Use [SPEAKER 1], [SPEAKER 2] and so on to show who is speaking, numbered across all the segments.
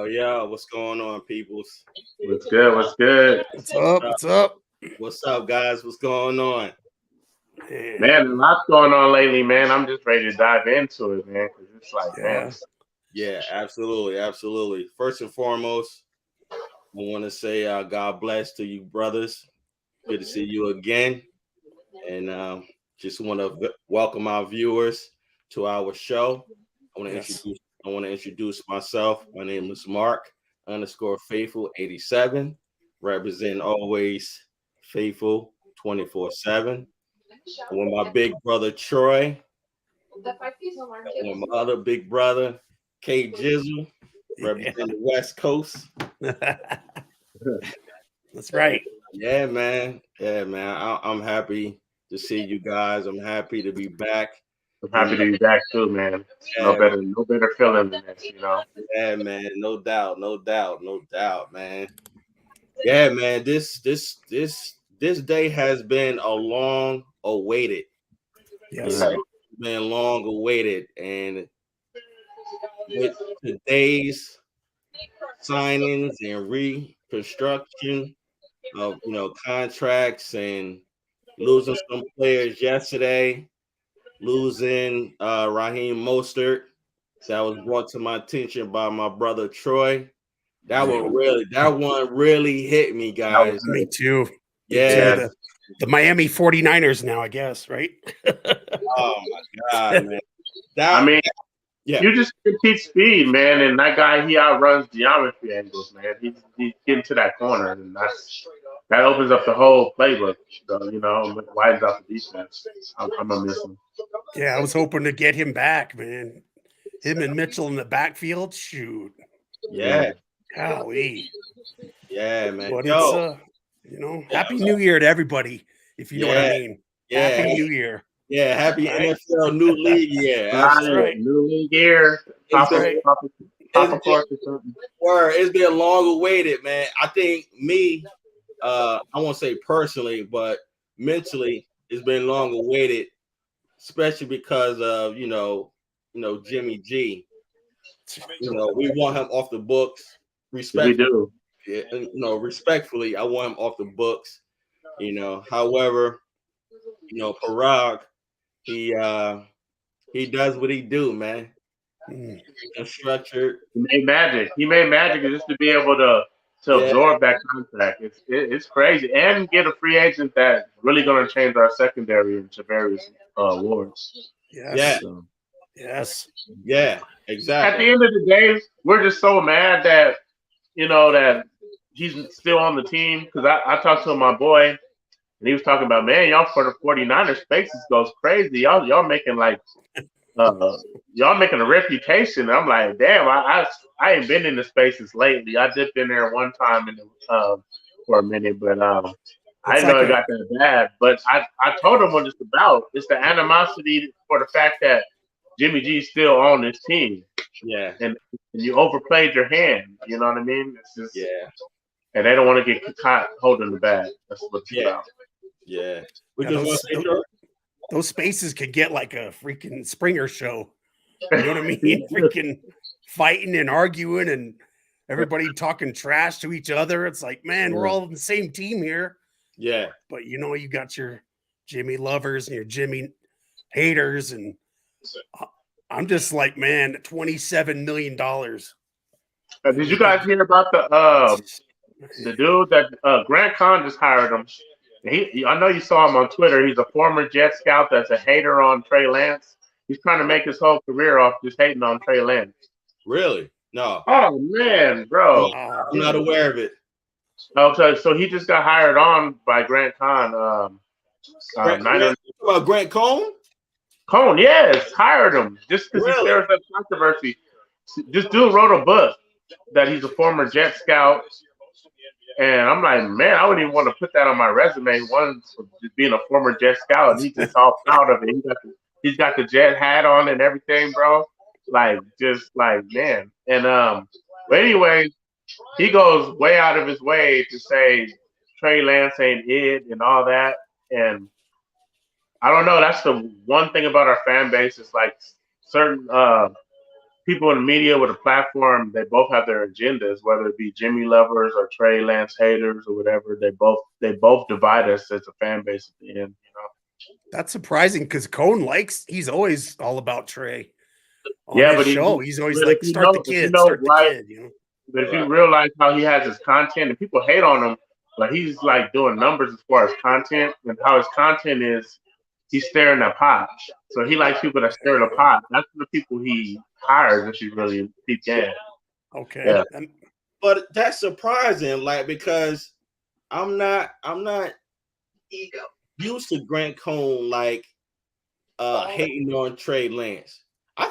[SPEAKER 1] yo, what's going on, peoples?
[SPEAKER 2] What's good? What's good?
[SPEAKER 3] What's up? What's up?
[SPEAKER 1] What's up, guys? What's going on?
[SPEAKER 2] Man, a lot's going on lately, man. I'm just ready to dive into it, man, because it's like, man.
[SPEAKER 1] Yeah, absolutely. First and foremost, I want to say God bless to you, brothers. Good to see you again. And just want to welcome our viewers to our show. I want to introduce myself. My name is Mark _Faithful 87, representing always Faithful 24/7. With my big brother Troy, with my other big brother K Jizzle, representing the West Coast.
[SPEAKER 3] That's right.
[SPEAKER 1] Yeah, man. I'm happy to see you guys. I'm happy to be back.
[SPEAKER 2] I'm happy to be back too, man. No better feeling than this, you know.
[SPEAKER 1] Yeah, man. No doubt, man. Yeah, man. This day has been a long awaited.
[SPEAKER 3] Yes,
[SPEAKER 2] Right.
[SPEAKER 1] Been long awaited, and with today's signings and reconstruction of contracts and losing some players yesterday, losing Raheem Mostert. That was brought to my attention by my brother Troy. That one really hit me, guys.
[SPEAKER 3] me too.
[SPEAKER 1] Yeah.
[SPEAKER 3] The Miami 49ers now, I guess, right?
[SPEAKER 1] Oh my God, man.
[SPEAKER 2] You just compete speed, man, and that guy, he outruns geometry angles, man. He's getting to that corner, and that opens up the whole playbook. So, widens out the defense. I'm gonna miss him.
[SPEAKER 3] Yeah, I was hoping to get him back, man. Him and Mitchell in the backfield, shoot.
[SPEAKER 1] Yeah.
[SPEAKER 3] Golly.
[SPEAKER 1] Yeah, man.
[SPEAKER 3] But it's Happy New Year to everybody, if you know what I mean.
[SPEAKER 1] Yeah.
[SPEAKER 3] Happy New Year.
[SPEAKER 1] Yeah, happy NFL new league year.
[SPEAKER 2] That's right. New league year. Papa Clark or something.
[SPEAKER 1] Word, it's been long awaited, man. I think I won't say personally, but mentally, it's been long awaited, especially because of Jimmy G. We want him off the books. Respectfully,
[SPEAKER 2] we do.
[SPEAKER 1] Respectfully, I want him off the books. However, Parag, he does what he do, man. Structured.
[SPEAKER 2] He made magic just to be able to absorb that contract. It's crazy, and get a free agent that's really going to change our secondary into various awards.
[SPEAKER 3] Yes.
[SPEAKER 1] Yeah, exactly.
[SPEAKER 2] At the end of the day, we're just so mad that that he's still on the team, because I talked to my boy. And he was talking about, man, y'all for the 49ers spaces goes crazy. Y'all making like y'all making a reputation. I'm like, damn, I ain't been in the spaces lately. I dipped in there one time for a minute, but I didn't know it got that bad. But I told him what it's about. It's the animosity for the fact that Jimmy G's still on this team.
[SPEAKER 1] Yeah.
[SPEAKER 2] And you overplayed your hand. You know what I mean? It's just, and they don't want to get caught holding the bag. That's what it's about.
[SPEAKER 1] Yeah.
[SPEAKER 3] Those spaces could get like a freaking Springer show. You know what I mean? Freaking fighting and arguing and everybody talking trash to each other. It's like, man, we're all on the same team here.
[SPEAKER 1] Yeah.
[SPEAKER 3] But you got your Jimmy lovers and your Jimmy haters. And I'm just like, man, $27 million.
[SPEAKER 2] Did you guys hear about the dude that Grant Kahn just hired him? I know you saw him on Twitter. He's a former Jet scout that's a hater on Trey Lance. He's trying to make his whole career off just hating on Trey Lance.
[SPEAKER 1] Really? No.
[SPEAKER 2] Oh, man, bro.
[SPEAKER 1] I'm not aware of it.
[SPEAKER 2] Okay, so he just got hired on by Grant Kahn.
[SPEAKER 1] Grant Cohn?
[SPEAKER 2] Cohn, yes, hired him just because he shares that controversy. This dude wrote a book that he's a former Jet scout. And I'm like, man, I wouldn't even want to put that on my resume. One, for just being a former Jet scout, and he's just all proud of it. He's got the Jet hat on and everything, bro. Man. And but anyway, he goes way out of his way to say Trey Lance ain't it and all that. And I don't know. That's the one thing about our fan base is like certain people in the media with a platform, they both have their agendas, whether it be Jimmy lovers or Trey Lance haters or whatever. They both divide us as a fan base at the end.
[SPEAKER 3] That's surprising because he's always all about Trey on
[SPEAKER 2] Yeah,
[SPEAKER 3] his show. He's always
[SPEAKER 2] but
[SPEAKER 3] like,
[SPEAKER 2] if you
[SPEAKER 3] start
[SPEAKER 2] know,
[SPEAKER 3] the
[SPEAKER 2] if you
[SPEAKER 3] kid,
[SPEAKER 2] know
[SPEAKER 3] start the
[SPEAKER 2] right,
[SPEAKER 3] kid, you know.
[SPEAKER 2] but if you realize how he has his content and people hate on him, but he's like doing numbers as far as content and how his content is. He's stirring the pot, so he likes people that stir the pot. That's the people he hires. If you really deep down.
[SPEAKER 3] Okay.
[SPEAKER 2] Yeah.
[SPEAKER 1] But that's surprising, like, because I'm not used to Grant Cohn like hating on Trey Lance.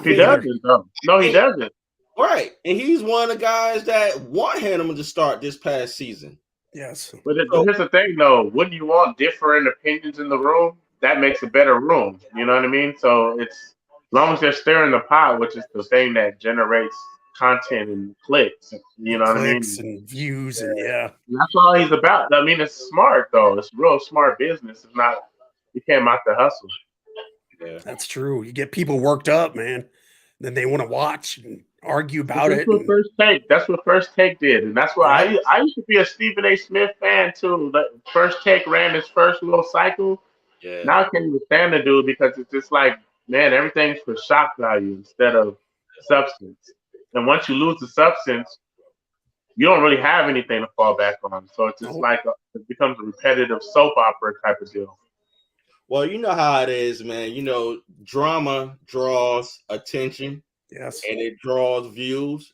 [SPEAKER 2] He doesn't though. No, he doesn't.
[SPEAKER 1] Right. And he's one of the guys that want him to start this past season.
[SPEAKER 3] Yes.
[SPEAKER 2] But here's the thing though, wouldn't you want different opinions in the room? That makes a better room. You know what I mean? So it's as long as they're stirring the pot, which is the thing that generates content and clicks. You know what I mean?
[SPEAKER 3] Clicks and views and yeah.
[SPEAKER 2] And that's all he's about. I mean, it's smart though. It's real smart business. It's not. You can't mock the hustle.
[SPEAKER 3] Yeah, that's true. You get people worked up, man. Then they want to watch and argue about
[SPEAKER 2] that's
[SPEAKER 3] it.
[SPEAKER 2] What First Take. That's what First Take did, and that's why I used to be a Stephen A. Smith fan too. First Take ran his first little cycle.
[SPEAKER 1] Yeah.
[SPEAKER 2] Now I can't even stand the dude because it's just like, man, everything's for shock value instead of substance. And once you lose the substance, you don't really have anything to fall back on. So it's just like it becomes a repetitive soap opera type of deal.
[SPEAKER 1] Well, you know how it is, man. You know, drama draws attention.
[SPEAKER 3] Yes.
[SPEAKER 1] And it draws views,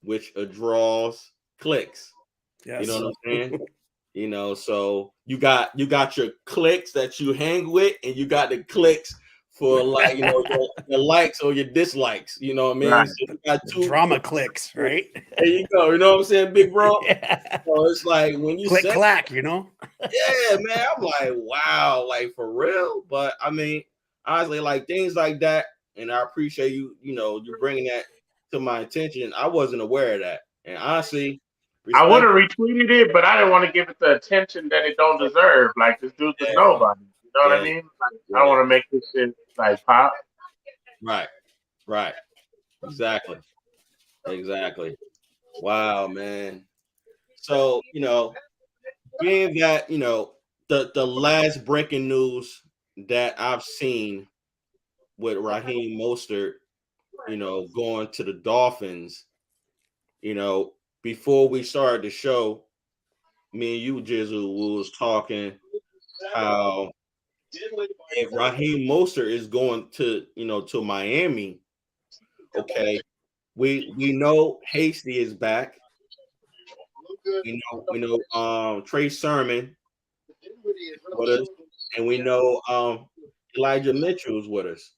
[SPEAKER 1] which draws clicks.
[SPEAKER 3] Yes.
[SPEAKER 1] You know what I'm saying? You know, so you got your clicks that you hang with, and you got the clicks for like, you know, your likes or your dislikes. You know what I mean?
[SPEAKER 2] Right.
[SPEAKER 1] So you got two
[SPEAKER 3] drama clicks, right?
[SPEAKER 1] There you go. You know what I'm saying, big bro?
[SPEAKER 3] Yeah.
[SPEAKER 1] So it's like when you
[SPEAKER 3] click
[SPEAKER 1] say,
[SPEAKER 3] clack, you know?
[SPEAKER 1] Yeah, man. I'm like, wow, like for real. But I mean, honestly, like things like that, and I appreciate you, you know, you bringing that to my attention. I wasn't aware of that. And honestly,
[SPEAKER 2] I would have retweeted it, but I didn't want to give it the attention that it don't deserve. Like this dude's a nobody. You know what I mean? Like, I want to make this shit like pop.
[SPEAKER 1] Right. Exactly. Wow, man. So, you know, being that, you know, the last breaking news that I've seen with Raheem Mostert, you know, going to the Dolphins, you know, before we started the show, me and you, Jizzle, was talking how if Raheem Mostert is going to, you know, to Miami, okay, we know Hasty is back. We know Trey Sermon with us, and we know Elijah Mitchell is with us.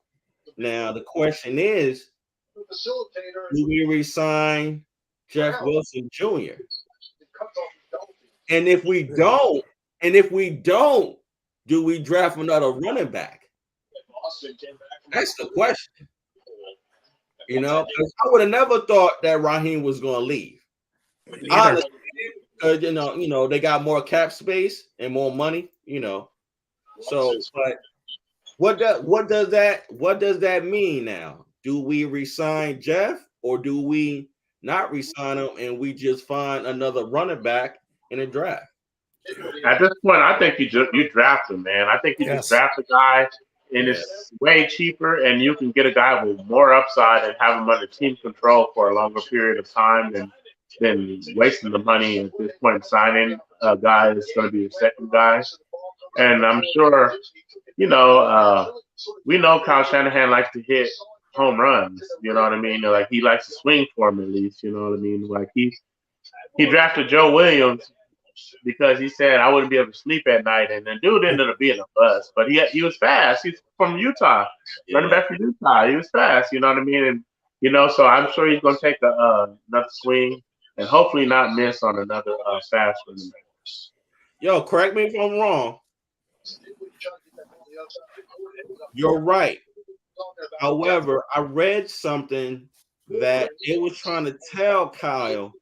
[SPEAKER 1] Now the question is, do we resign Jeff Wilson Jr.? And if we don't, do we draft another running back? That's the question. You know, I would have never thought that Raheem was going to leave. Honestly, you know, they got more cap space and more money. You know, so but what does that mean now? Do we resign Jeff or do we not resign him and we just find another running back in a draft?
[SPEAKER 2] At this point, I think you draft him, man. I think you just draft a guy, and it's way cheaper, and you can get a guy with more upside and have him under team control for a longer period of time than wasting the money at this point signing a guy that's going to be your second guy. And I'm sure, you know, we know Kyle Shanahan likes to hit home runs. You know what I mean? Like he likes to swing for him at least. You know what I mean? Like he drafted Joe Williams because he said I wouldn't be able to sleep at night, and the dude ended up being a bust. But he was fast. He's from Utah, running back from Utah. He was fast. You know what I mean? And you know, so I'm sure he's going to take another swing and hopefully not miss on another fast running back.
[SPEAKER 1] Yo, correct me if I'm wrong. You're right. However, I read something that it was trying to tell Kyle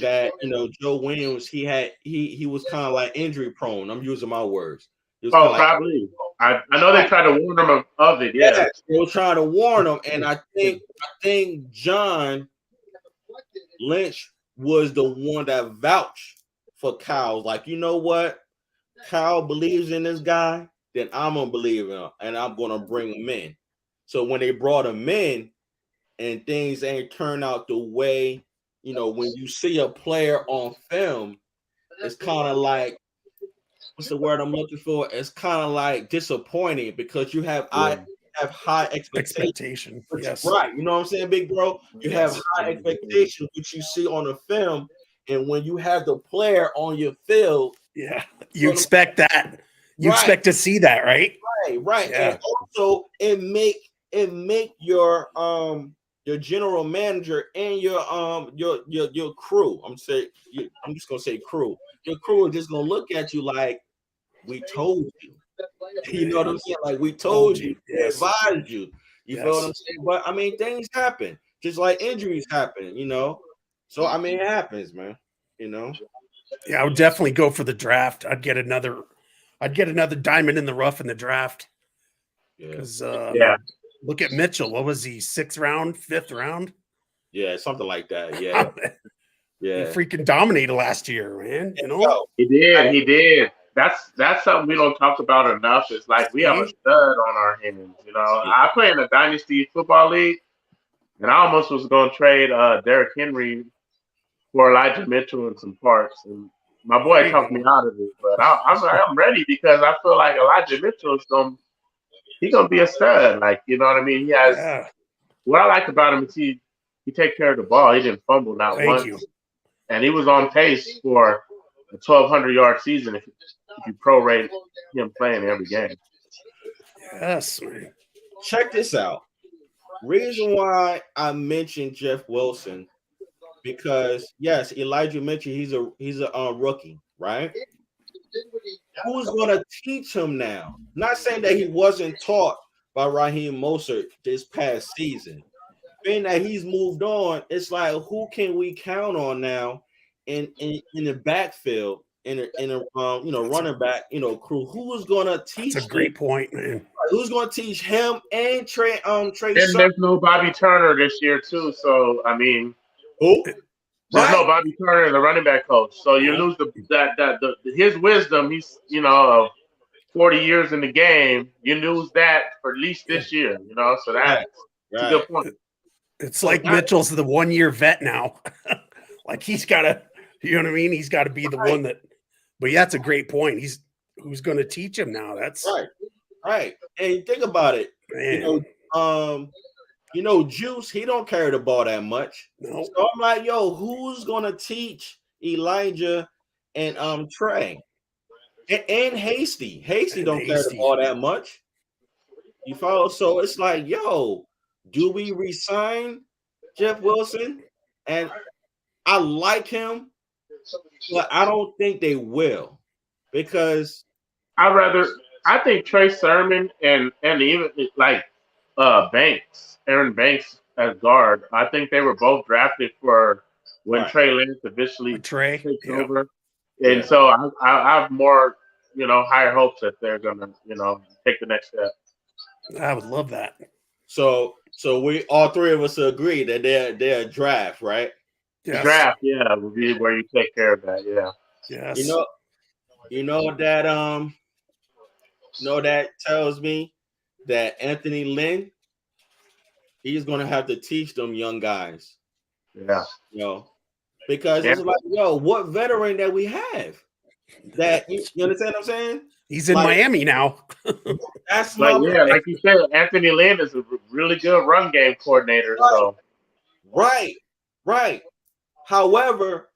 [SPEAKER 1] that, you know, Joe Williams, he was kind of like injury prone. I'm using my words.
[SPEAKER 2] Probably. I know they try to warn him of it. Yeah.
[SPEAKER 1] Yes, they were trying to warn him, and I think John Lynch was the one that vouched for Kyle. Like, you know what? Kyle believes in this guy, then I'm gonna believe in him, and I'm gonna bring him in. So when they brought him in, and things ain't turned out the way, you know, when you see a player on film, it's kind of like, what's the word I'm looking for? It's kind of like disappointing because you have have high expectations.
[SPEAKER 3] Yes.
[SPEAKER 1] Right. You know what I'm saying, big bro? You have high expectations, which you see on the film. And when you have the player on your field,
[SPEAKER 3] you expect that. You expect to see that, right?
[SPEAKER 1] Right. Yeah. And also it make your general manager and your crew. I'm just gonna say crew. Your crew is just gonna look at you like, we told you. You know what I'm saying? Like, we told you, advised you. You feel what I'm saying? But I mean, things happen, just like injuries happen, you know. So I mean, it happens, man. You know.
[SPEAKER 3] Yeah, I would definitely go for the draft. I'd get another diamond in the rough in the draft. Because look at Mitchell. What was he? 6th round, 5th round?
[SPEAKER 1] Yeah, something like that. Yeah.
[SPEAKER 3] He freaking dominated last year, man. You know,
[SPEAKER 2] he did. That's something we don't talk about enough. It's like we have a stud on our hands. You know, I play in a dynasty football league, and I almost was going to trade Derrick Henry for Elijah Mitchell and some parts, and my boy talked me out of it. But I'm ready because I feel like Elijah Mitchell is gonna be a stud. Like, you know what I mean? He has what I like about him is he take care of the ball. He didn't fumble not once, and he was on pace for a 1,200-yard season if you prorate him playing every game.
[SPEAKER 3] Yes, man.
[SPEAKER 1] Check this out. Reason why I mentioned Jeff Wilson, because yes, Elijah Mitchell, he's a rookie, right? Who's going to teach him now? Not saying that he wasn't taught by Raheem Mostert this past season. Being that he's moved on, it's like, who can we count on now in the backfield, in a running back, crew? Who is going to teach?
[SPEAKER 3] That's a great point, man.
[SPEAKER 1] Who's going to teach him and Trey?
[SPEAKER 2] And there's no Bobby Turner this year too. So I mean,
[SPEAKER 1] who?
[SPEAKER 2] There's no Bobby Turner, the running back coach. So you lose his wisdom. He's 40 years in the game. You lose that for at least this year. You know, so that's a good point.
[SPEAKER 3] It's like Mitchell's the 1-year vet now. Like, he's got to, you know what I mean? He's got to be the one that. But that's a great point. Who's going to teach him now? That's
[SPEAKER 1] right. And think about it. Man. Juice, he don't carry the ball that much.
[SPEAKER 3] No.
[SPEAKER 1] So I'm like, who's gonna teach Elijah and Trey and Hasty? Hasty don't carry the ball that much. You follow? So it's like, do we resign Jeff Wilson? And I like him, but I don't think they will, because
[SPEAKER 2] I think Trey Sermon and even like Aaron Banks as guard. I think they were both drafted for when Trey Lance eventually takes over. And so I have more, higher hopes that they're gonna, take the next step.
[SPEAKER 3] I would love that.
[SPEAKER 1] So we all three of us agree that they're a draft, right?
[SPEAKER 3] Yes.
[SPEAKER 2] Draft, would be where you take care of that. Yeah.
[SPEAKER 3] Yes.
[SPEAKER 1] That tells me that Anthony Lynn, he's going to have to teach them young guys.
[SPEAKER 2] Yeah.
[SPEAKER 1] Because it's like, what veteran that we have that you understand what I'm saying?
[SPEAKER 3] He's in Miami now.
[SPEAKER 1] That's
[SPEAKER 2] like you said, Anthony Lynn is a really good run game coordinator.
[SPEAKER 1] Right.
[SPEAKER 2] So
[SPEAKER 1] Right. However,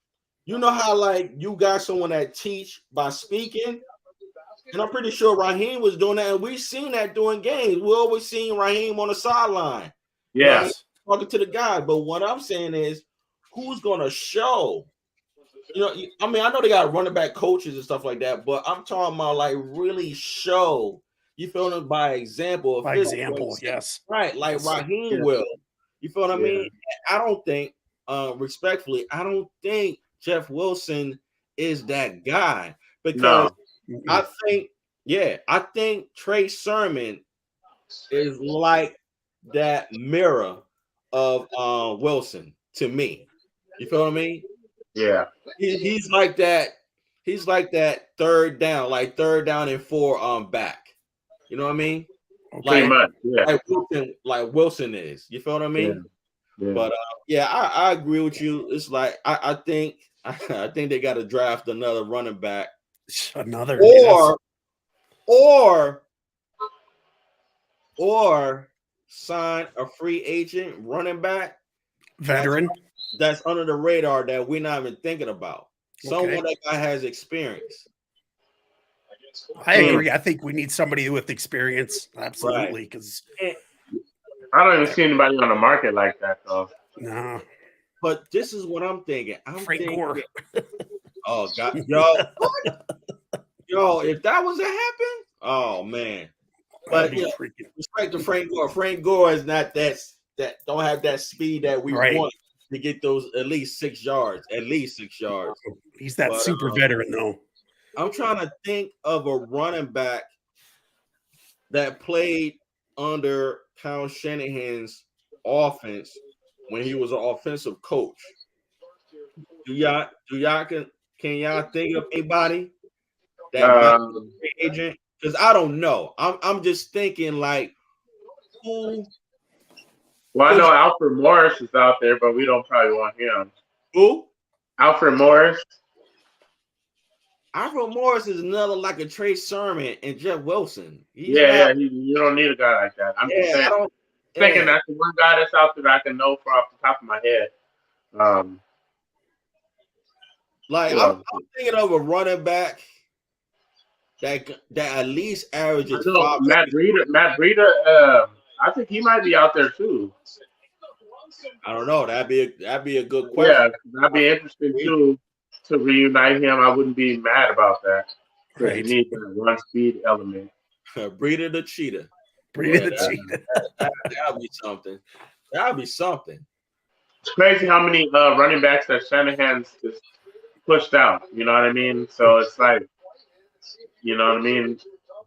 [SPEAKER 1] you know how you got someone that teach by speaking, and I'm pretty sure Raheem was doing that, and we've seen that doing games. We always seen Raheem on the sideline.
[SPEAKER 2] Yes.
[SPEAKER 1] Talking to the guy. But what I'm saying is, who's gonna show? I know they got running back coaches and stuff like that, but I'm talking about really show. You feel me? By example.
[SPEAKER 3] By example, yes.
[SPEAKER 1] Right, like Raheem will. You feel what I mean? I don't think, respectfully, I don't think Jeff Wilson is that guy, because I think Yeah, I think Trey Sermon is like that mirror of Wilson to me. You feel what I mean?
[SPEAKER 2] Yeah.
[SPEAKER 1] He's like that. He's like that third down and 4 back. You know what I mean?
[SPEAKER 2] Pretty
[SPEAKER 3] Okay.
[SPEAKER 2] much. Yeah.
[SPEAKER 1] Like Wilson is. You feel what I
[SPEAKER 2] Yeah.
[SPEAKER 1] mean?
[SPEAKER 2] Yeah.
[SPEAKER 1] But yeah, I agree with you. It's like I think I think they got to draft another running back,
[SPEAKER 3] Another yes.
[SPEAKER 1] or sign a free agent running back
[SPEAKER 3] Veteran.
[SPEAKER 1] that's under the radar that we're not even thinking about. Someone that guy has experience.
[SPEAKER 3] I agree. I think we need somebody with experience. Absolutely. Because
[SPEAKER 2] I don't even see anybody on the market like that, though.
[SPEAKER 3] no.
[SPEAKER 1] But this is what I'm thinking.
[SPEAKER 3] Frank Gore.
[SPEAKER 1] Oh God, yo, if that was to happen, oh man. But you know, respect to Frank Gore. Frank Gore is not that don't have that speed that we want to get those at least 6 yards. At least 6 yards.
[SPEAKER 3] He's that super veteran, though.
[SPEAKER 1] I'm trying to think of a running back that played under Kyle Shanahan's offense when he was an offensive coach. Can y'all think of anybody that agent? Because I don't know. I'm just thinking like who.
[SPEAKER 2] Well, I know Alfred Morris is out there, but we don't probably want him.
[SPEAKER 1] Who?
[SPEAKER 2] Alfred Morris.
[SPEAKER 1] Alfred Morris is another like a Trey Sermon and Jeff Wilson.
[SPEAKER 2] You don't need a guy like that. I'm just saying, thinking that's the one guy that's out there that I can know off the top of my head.
[SPEAKER 1] I'm thinking of a running back that at least averages 5.
[SPEAKER 2] Matt Breida. I think he might be out there too.
[SPEAKER 1] I don't know. That'd be a good question.
[SPEAKER 2] Yeah, that'd be interesting too to reunite him. I wouldn't be mad about that. Because you need that run speed element.
[SPEAKER 1] Breida the cheetah.
[SPEAKER 3] Breida the cheetah.
[SPEAKER 1] That'll be something. That'll be something.
[SPEAKER 2] It's crazy how many running backs that Shanahan's just pushed out. You know what I mean? So it's like, you know what I mean?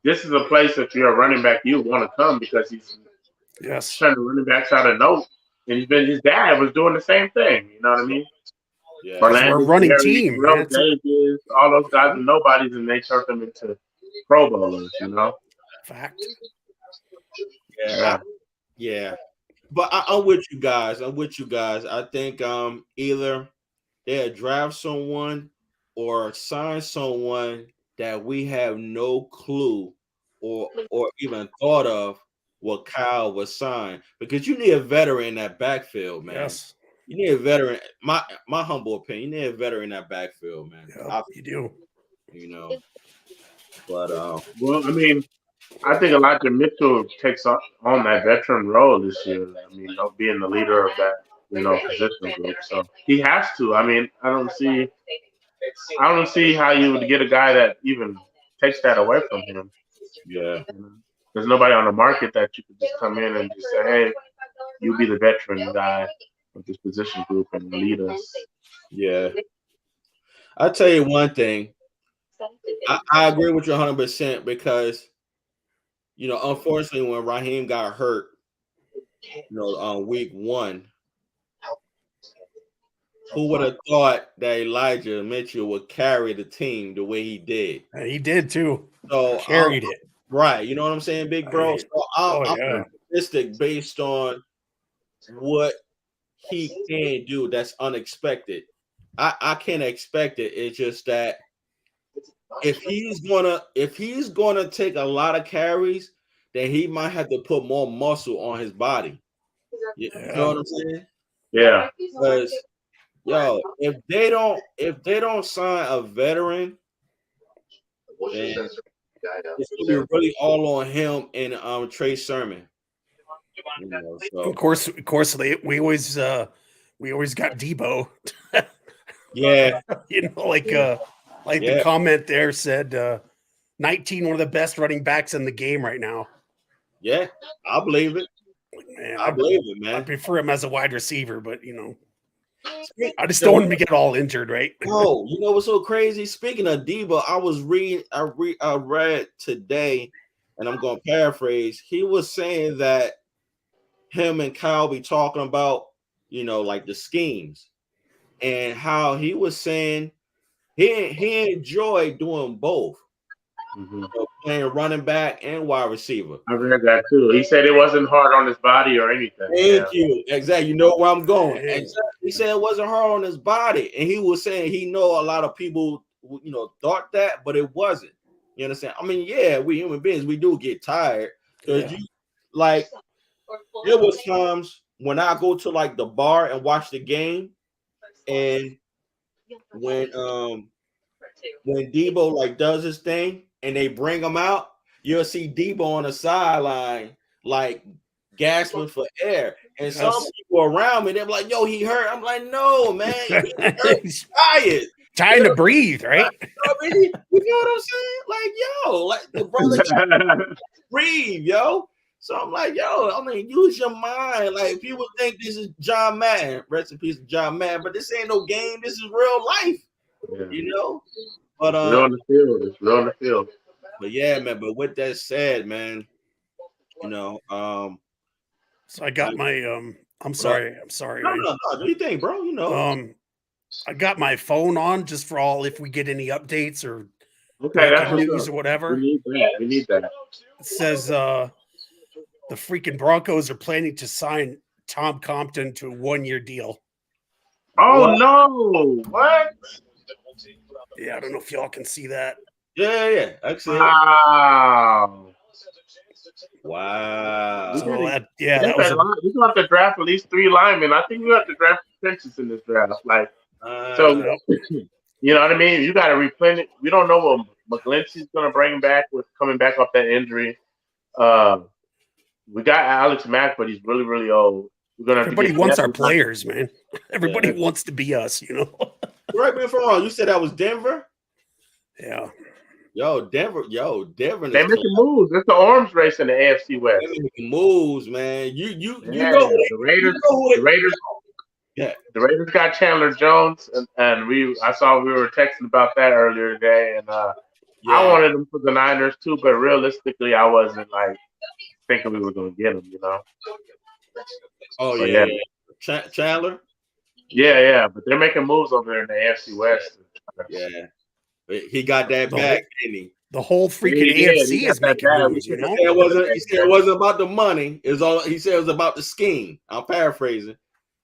[SPEAKER 2] This is a place that you're a running back, you want to come because he's turning running backs out of note. And his dad was doing the same thing. You know what I mean?
[SPEAKER 3] Yeah. We're a running team.
[SPEAKER 2] Davis, all those guys are nobodies, and they turned them into Pro Bowlers, you know?
[SPEAKER 3] Fact.
[SPEAKER 1] Yeah. But I'm with you guys. I think either they'll draft someone or sign someone that we have no clue or even thought of what Kyle was signed, because you need a veteran in that backfield, man.
[SPEAKER 3] Yes.
[SPEAKER 1] You need a veteran. My humble opinion, you need a veteran in that backfield, man.
[SPEAKER 3] Yeah, you do.
[SPEAKER 1] You know. But
[SPEAKER 2] well, I mean, I think Elijah Mitchell takes on that veteran role this year. I mean, being the leader of that, position group. So he has to. I mean, I don't see how you would get a guy that even takes that away from him.
[SPEAKER 1] Yeah.
[SPEAKER 2] There's nobody on the market that you could just come in and just say, hey, you be the veteran guy of this position group and lead us.
[SPEAKER 1] Yeah. I'll tell you one thing. I agree with you 100% because, unfortunately, when Raheem got hurt, on week 1, who would have thought that Elijah Mitchell would carry the team the way he did?
[SPEAKER 3] He did too.
[SPEAKER 1] So
[SPEAKER 3] carried it.
[SPEAKER 1] Right. You know what I'm saying, big bro? So I'm optimistic based on what he can do that's unexpected. I can't expect it. It's just that if he's gonna take a lot of carries, then he might have to put more muscle on his body. You know what I'm saying?
[SPEAKER 2] Yeah.
[SPEAKER 1] Because if they don't sign a veteran, then it's gonna be really all on him and Trey Sermon. So.
[SPEAKER 3] Of course, we always got Debo.
[SPEAKER 1] Yeah,
[SPEAKER 3] the comment there said 19, one of the best running backs in the game right now.
[SPEAKER 1] Yeah, I believe it.
[SPEAKER 3] Man,
[SPEAKER 1] I believe it, man.
[SPEAKER 3] I prefer him as a wide receiver, but I just don't want him to get all injured, right?
[SPEAKER 1] Oh, you know what's so crazy? Speaking of Debo, I read today, and I'm going to paraphrase. He was saying that him and Kyle be talking about, like the schemes, and how he was saying he enjoyed doing both, playing running back and wide receiver.
[SPEAKER 2] I read that too. He said it wasn't hard on his body or anything.
[SPEAKER 1] Thank you. Exactly. You know where I'm going.
[SPEAKER 3] Hey.
[SPEAKER 1] Exactly. He said it wasn't hard on his body, and he was saying he know a lot of people, thought that, but it wasn't. You understand? I mean, yeah, we human beings, we do get tired because there was times when I go to like the bar and watch the game, and when Debo like does his thing and they bring him out, you'll see Debo on the sideline like gasping for air, and some people around me they're like, "Yo, he hurt." I'm like, "No, man, he hurt. He's tired,
[SPEAKER 3] trying to breathe, right?"
[SPEAKER 1] I mean, you know what I'm saying? Like, yo, like the brother breathe, yo. So I'm like, yo, I mean, use your mind. Like, people think this is John Madden, rest in peace, John Madden, but this ain't no game. This is real life, But
[SPEAKER 2] it's real on the field. It's real on the field.
[SPEAKER 1] But yeah, man. But with that said, man,
[SPEAKER 3] So I got my I'm sorry.
[SPEAKER 1] No. Do you think, bro?
[SPEAKER 3] I got my phone on just for all if we get any updates or
[SPEAKER 2] that's
[SPEAKER 3] news or whatever.
[SPEAKER 2] We need that.
[SPEAKER 3] It says the freaking Broncos are planning to sign Tom Compton to a 1-year deal.
[SPEAKER 2] Oh no! What?
[SPEAKER 3] Yeah, I don't know if y'all can see that.
[SPEAKER 1] Yeah. Actually, wow.
[SPEAKER 3] So that
[SPEAKER 2] we
[SPEAKER 3] was
[SPEAKER 2] have to draft at least 3 linemen. I think we have to draft defenses in this draft. Like, you know what I mean? You got to replenish. We don't know what McGlinchey's going to bring back with coming back off that injury. We got Alex Mack, but he's really, really old. We're gonna
[SPEAKER 3] Everybody wants our players, man. Everybody wants to be us,
[SPEAKER 1] Correct me if I'm wrong. You said that was Denver?
[SPEAKER 3] Yeah.
[SPEAKER 1] Denver.
[SPEAKER 2] They're making moves. It's the arms race in the AFC West.
[SPEAKER 1] They're making moves, man. You know
[SPEAKER 2] the Raiders.
[SPEAKER 1] Yeah,
[SPEAKER 2] the Raiders got Chandler Jones, and I saw we were texting about that earlier today, and I wanted him for the Niners too, but realistically, I wasn't like thinking we were going to get him,
[SPEAKER 1] Oh yeah. Chandler.
[SPEAKER 2] Yeah, but they're making moves over there in the AFC West.
[SPEAKER 1] Yeah, he got that back, didn't he?
[SPEAKER 3] The whole freaking AFC is making moves.
[SPEAKER 1] He said it wasn't about the money. It was all. He said it was about the scheme. I'm paraphrasing.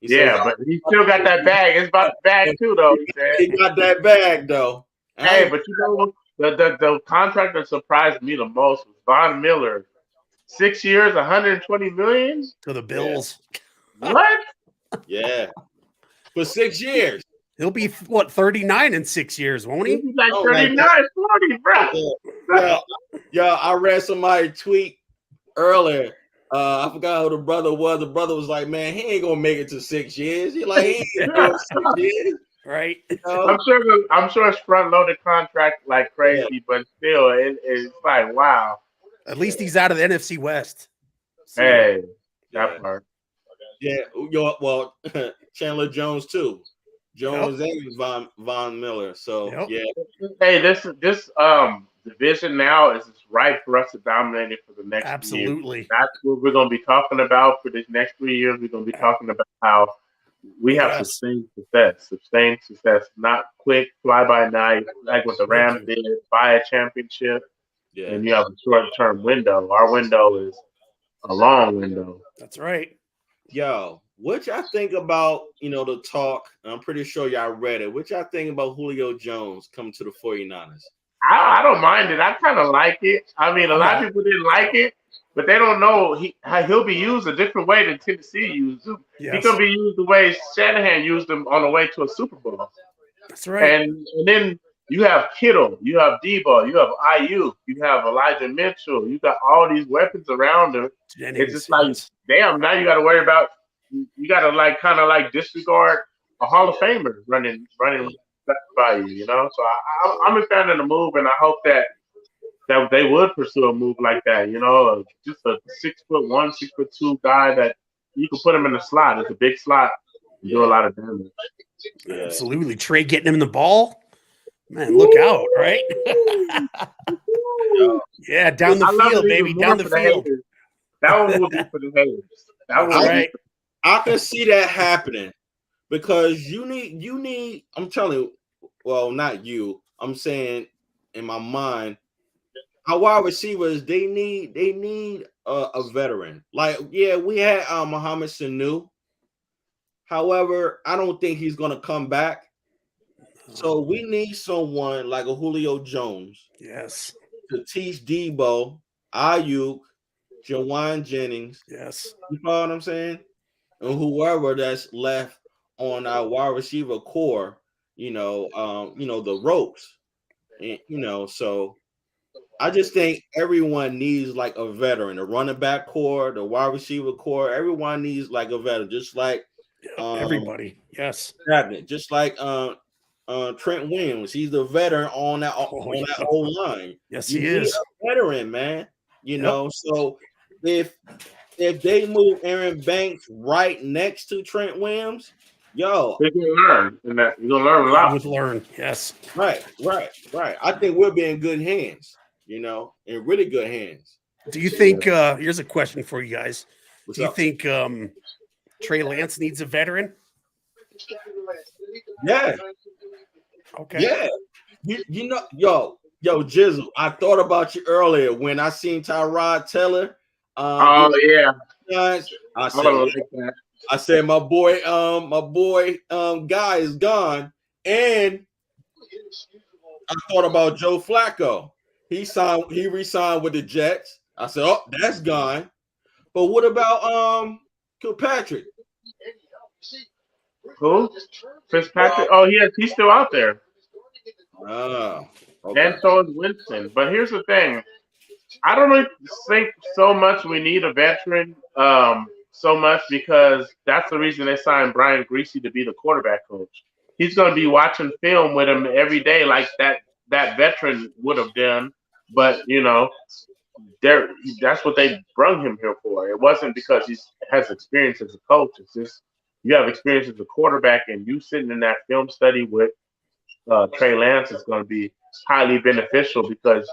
[SPEAKER 2] But he still got that bag. It's about the bag too, though.
[SPEAKER 1] He got that bag though.
[SPEAKER 2] Hey, but the contract that surprised me the most was Von Miller. 6 years, $120 million
[SPEAKER 3] to the Bills.
[SPEAKER 2] Yeah. What?
[SPEAKER 1] Yeah, for 6 years.
[SPEAKER 3] He'll be 39 in 6 years, won't he?
[SPEAKER 2] He'll be like 39, 40, bro.
[SPEAKER 1] Yeah, I read somebody tweet earlier. I forgot who the brother was. The brother was like, "Man, he ain't gonna make it to 6 years." He ain't doing 6 years,
[SPEAKER 3] right?
[SPEAKER 2] I'm sure it's front loaded contract like crazy, but still, it's like wow.
[SPEAKER 3] At least he's out of the NFC West.
[SPEAKER 2] So, hey, that part.
[SPEAKER 1] Yeah, well, Chandler Jones too. Jones and Von Miller. So yeah.
[SPEAKER 2] Hey, this division now is ripe for us to dominate it for the next
[SPEAKER 3] Absolutely.
[SPEAKER 2] Year. That's what we're going to be talking about for this next 3 years. We're going to be talking about how we have sustained success, not quick fly by night like what the Rams did, buy a championship. Yeah. And you have a short-term window. Our window is a long window.
[SPEAKER 3] That's right.
[SPEAKER 1] Yo, what y'all think about, the talk? I'm pretty sure y'all read it. What y'all think about Julio Jones coming to the 49ers?
[SPEAKER 2] I don't mind it. I kind of like it. I mean, a lot of people didn't like it, but they don't know he'll be used a different way than Tennessee used him. Yes. He can be used the way Shanahan used him on the way to a Super Bowl.
[SPEAKER 3] That's right.
[SPEAKER 2] And then you have Kittle, you have Debo, you have Ayuk, you have Elijah Mitchell. You got all these weapons around him. It's just like, damn, now you got to worry about, you got to kind of disregard a Hall of Famer running by you, So I'm a fan of the move, and I hope that they would pursue a move like that, just a 6'1", 6'2" guy that you can put him in the slot. It's a big slot do a lot of damage.
[SPEAKER 1] Yeah.
[SPEAKER 3] Absolutely. Trey getting him the ball. Man, look out, right? Yeah, down the
[SPEAKER 2] I love
[SPEAKER 3] field,
[SPEAKER 2] it
[SPEAKER 3] baby.
[SPEAKER 2] even
[SPEAKER 3] Down
[SPEAKER 2] more
[SPEAKER 3] the
[SPEAKER 2] for the
[SPEAKER 3] field.
[SPEAKER 2] haters. That one will be for the haters. That
[SPEAKER 3] That's
[SPEAKER 2] one will
[SPEAKER 3] right.
[SPEAKER 1] I can see that happening because you need. I'm telling you, well, not you. I'm saying in my mind, our wide receivers they need a veteran. Like, yeah, we had Mohamed Sanu. However, I don't think he's gonna come back. So we need someone like a Julio Jones
[SPEAKER 3] Yes.
[SPEAKER 1] to teach Debo, Ayuk, Jawan Jennings.
[SPEAKER 3] Yes.
[SPEAKER 1] You know what I'm saying? And whoever that's left on our wide receiver core, the ropes. And, so I just think everyone needs like a veteran, the running back core, the wide receiver core. Everyone needs like a veteran, just like
[SPEAKER 3] Everybody. Yes.
[SPEAKER 1] just like Trent Williams. He's the veteran on that
[SPEAKER 3] yeah.
[SPEAKER 1] whole line.
[SPEAKER 3] Yes,
[SPEAKER 1] You
[SPEAKER 3] he
[SPEAKER 1] need
[SPEAKER 3] is.
[SPEAKER 1] a veteran, man.
[SPEAKER 3] Yep.
[SPEAKER 1] So if they move Aaron Banks right next to Trent Williams, yo,
[SPEAKER 2] You're gonna learn, and that you're gonna learn a lot.
[SPEAKER 3] Would learn. Yes.
[SPEAKER 1] right. I think we'll be in good hands, in really good hands.
[SPEAKER 3] Do you think here's a question for you guys.
[SPEAKER 1] What's
[SPEAKER 3] Do you
[SPEAKER 1] up?
[SPEAKER 3] think Trey Lance needs a veteran?
[SPEAKER 1] Yeah,
[SPEAKER 3] Okay.
[SPEAKER 1] yeah. Yo, Jizzle, I thought about you earlier when I seen Tyrod Taylor.
[SPEAKER 2] Oh yeah,
[SPEAKER 1] I
[SPEAKER 2] I
[SPEAKER 1] said,
[SPEAKER 2] would like that.
[SPEAKER 1] I said, my boy, Guy is gone, and I thought about Joe Flacco. He re-signed with the Jets. I said, oh, that's gone. But what about Kilpatrick?
[SPEAKER 2] Who? Fitzpatrick. Oh, he's still out there,
[SPEAKER 1] Oh, okay.
[SPEAKER 2] and so is Winston. But here's the thing: I don't really think so much we need a veteran. So much because that's the reason they signed Brian Greasy to be the quarterback coach. He's going to be watching film with him every day, like that veteran would have done. But that's what they brung him here for. It wasn't because he has experience as a coach. It's just you have experience as a quarterback, and you sitting in that film study with Trey Lance is going to be highly beneficial because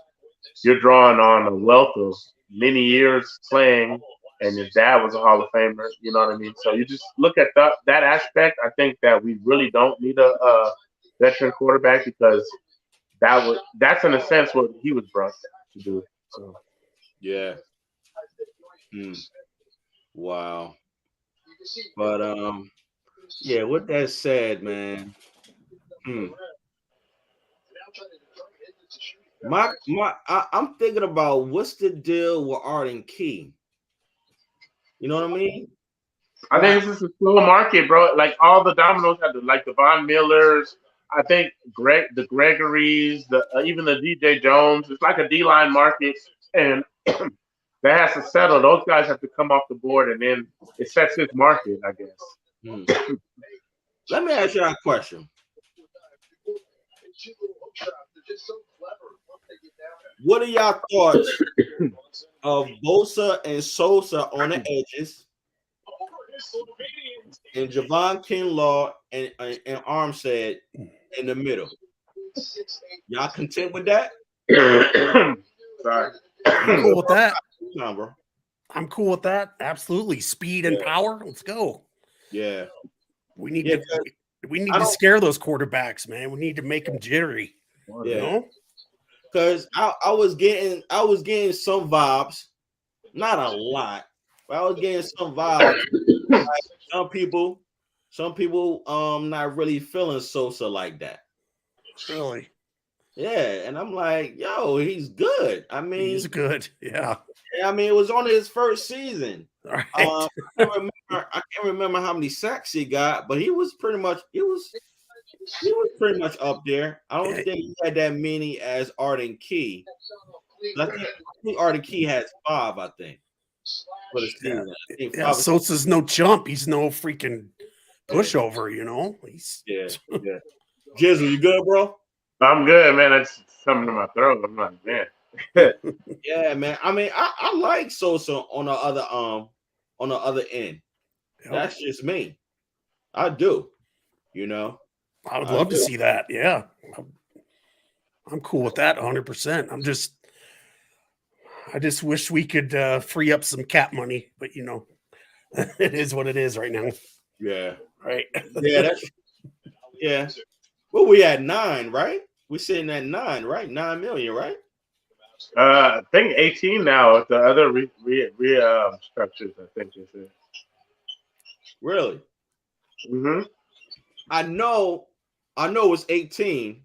[SPEAKER 2] you're drawing on a wealth of many years playing, and your dad was a Hall of Famer. You know what I mean? So you just look at that aspect. I think that we really don't need a veteran quarterback because that's in a sense what he was brought to do. So
[SPEAKER 1] Yeah. Wow. But yeah, with that said, man. I'm thinking about what's the deal with Arden Key. You know what I mean?
[SPEAKER 2] I think this is a slow market, bro. Like all the dominoes have like the Von Millers. I think the Gregories, even the DJ Jones. It's like a D-line market, and that has to settle. Those guys have to come off the board, and then it sets this market, I guess.
[SPEAKER 1] Let me ask you a question. What are y'all thoughts of Bosa and Sosa on the edges, and Javon Kinlaw and Armstead in the middle? Y'all content with that?
[SPEAKER 2] Sorry.
[SPEAKER 3] I'm cool with that.
[SPEAKER 1] No, bro.
[SPEAKER 3] I'm cool with that. Absolutely. Speed and power. Let's go.
[SPEAKER 1] Yeah.
[SPEAKER 3] We need to scare those quarterbacks, man. We need to make them jittery.
[SPEAKER 1] Yeah.
[SPEAKER 3] You know?
[SPEAKER 1] Because I was getting some vibes, not a lot, but I was getting some vibes. Like some people not really feeling Sosa like that.
[SPEAKER 3] Really?
[SPEAKER 1] Yeah, and I'm like, yo, he's good. I mean,
[SPEAKER 3] He's good. Yeah.
[SPEAKER 1] I mean, it was only his first season.
[SPEAKER 3] All right.
[SPEAKER 1] I can't remember how many sacks he got, but he was pretty much up there. I don't think he had that many as Arden Key. I think Arden Key has 5, I think, for the season.
[SPEAKER 3] Yeah, Sosa's no chump. He's no freaking pushover, you know?
[SPEAKER 1] Yeah. Jizzle, you good, bro?
[SPEAKER 2] I'm good, man. That's something in my throat. I'm like, man.
[SPEAKER 1] Yeah, man. I mean, I like Sosa on the other end. Yep. That's just me. I do. You know,
[SPEAKER 3] I would
[SPEAKER 1] I
[SPEAKER 3] love to
[SPEAKER 1] do.
[SPEAKER 3] see that. Yeah. I'm cool with that 100%. I just wish we could free up some cap money, but it is what it is right now.
[SPEAKER 1] Yeah.
[SPEAKER 3] Right.
[SPEAKER 1] Yeah, yeah. Well, we at 9, right? We're sitting at 9, right? 9 million, right?
[SPEAKER 2] I think 18 now with the other structures. I think is it.
[SPEAKER 1] Really?
[SPEAKER 2] Mm-hmm.
[SPEAKER 1] I know it's 18,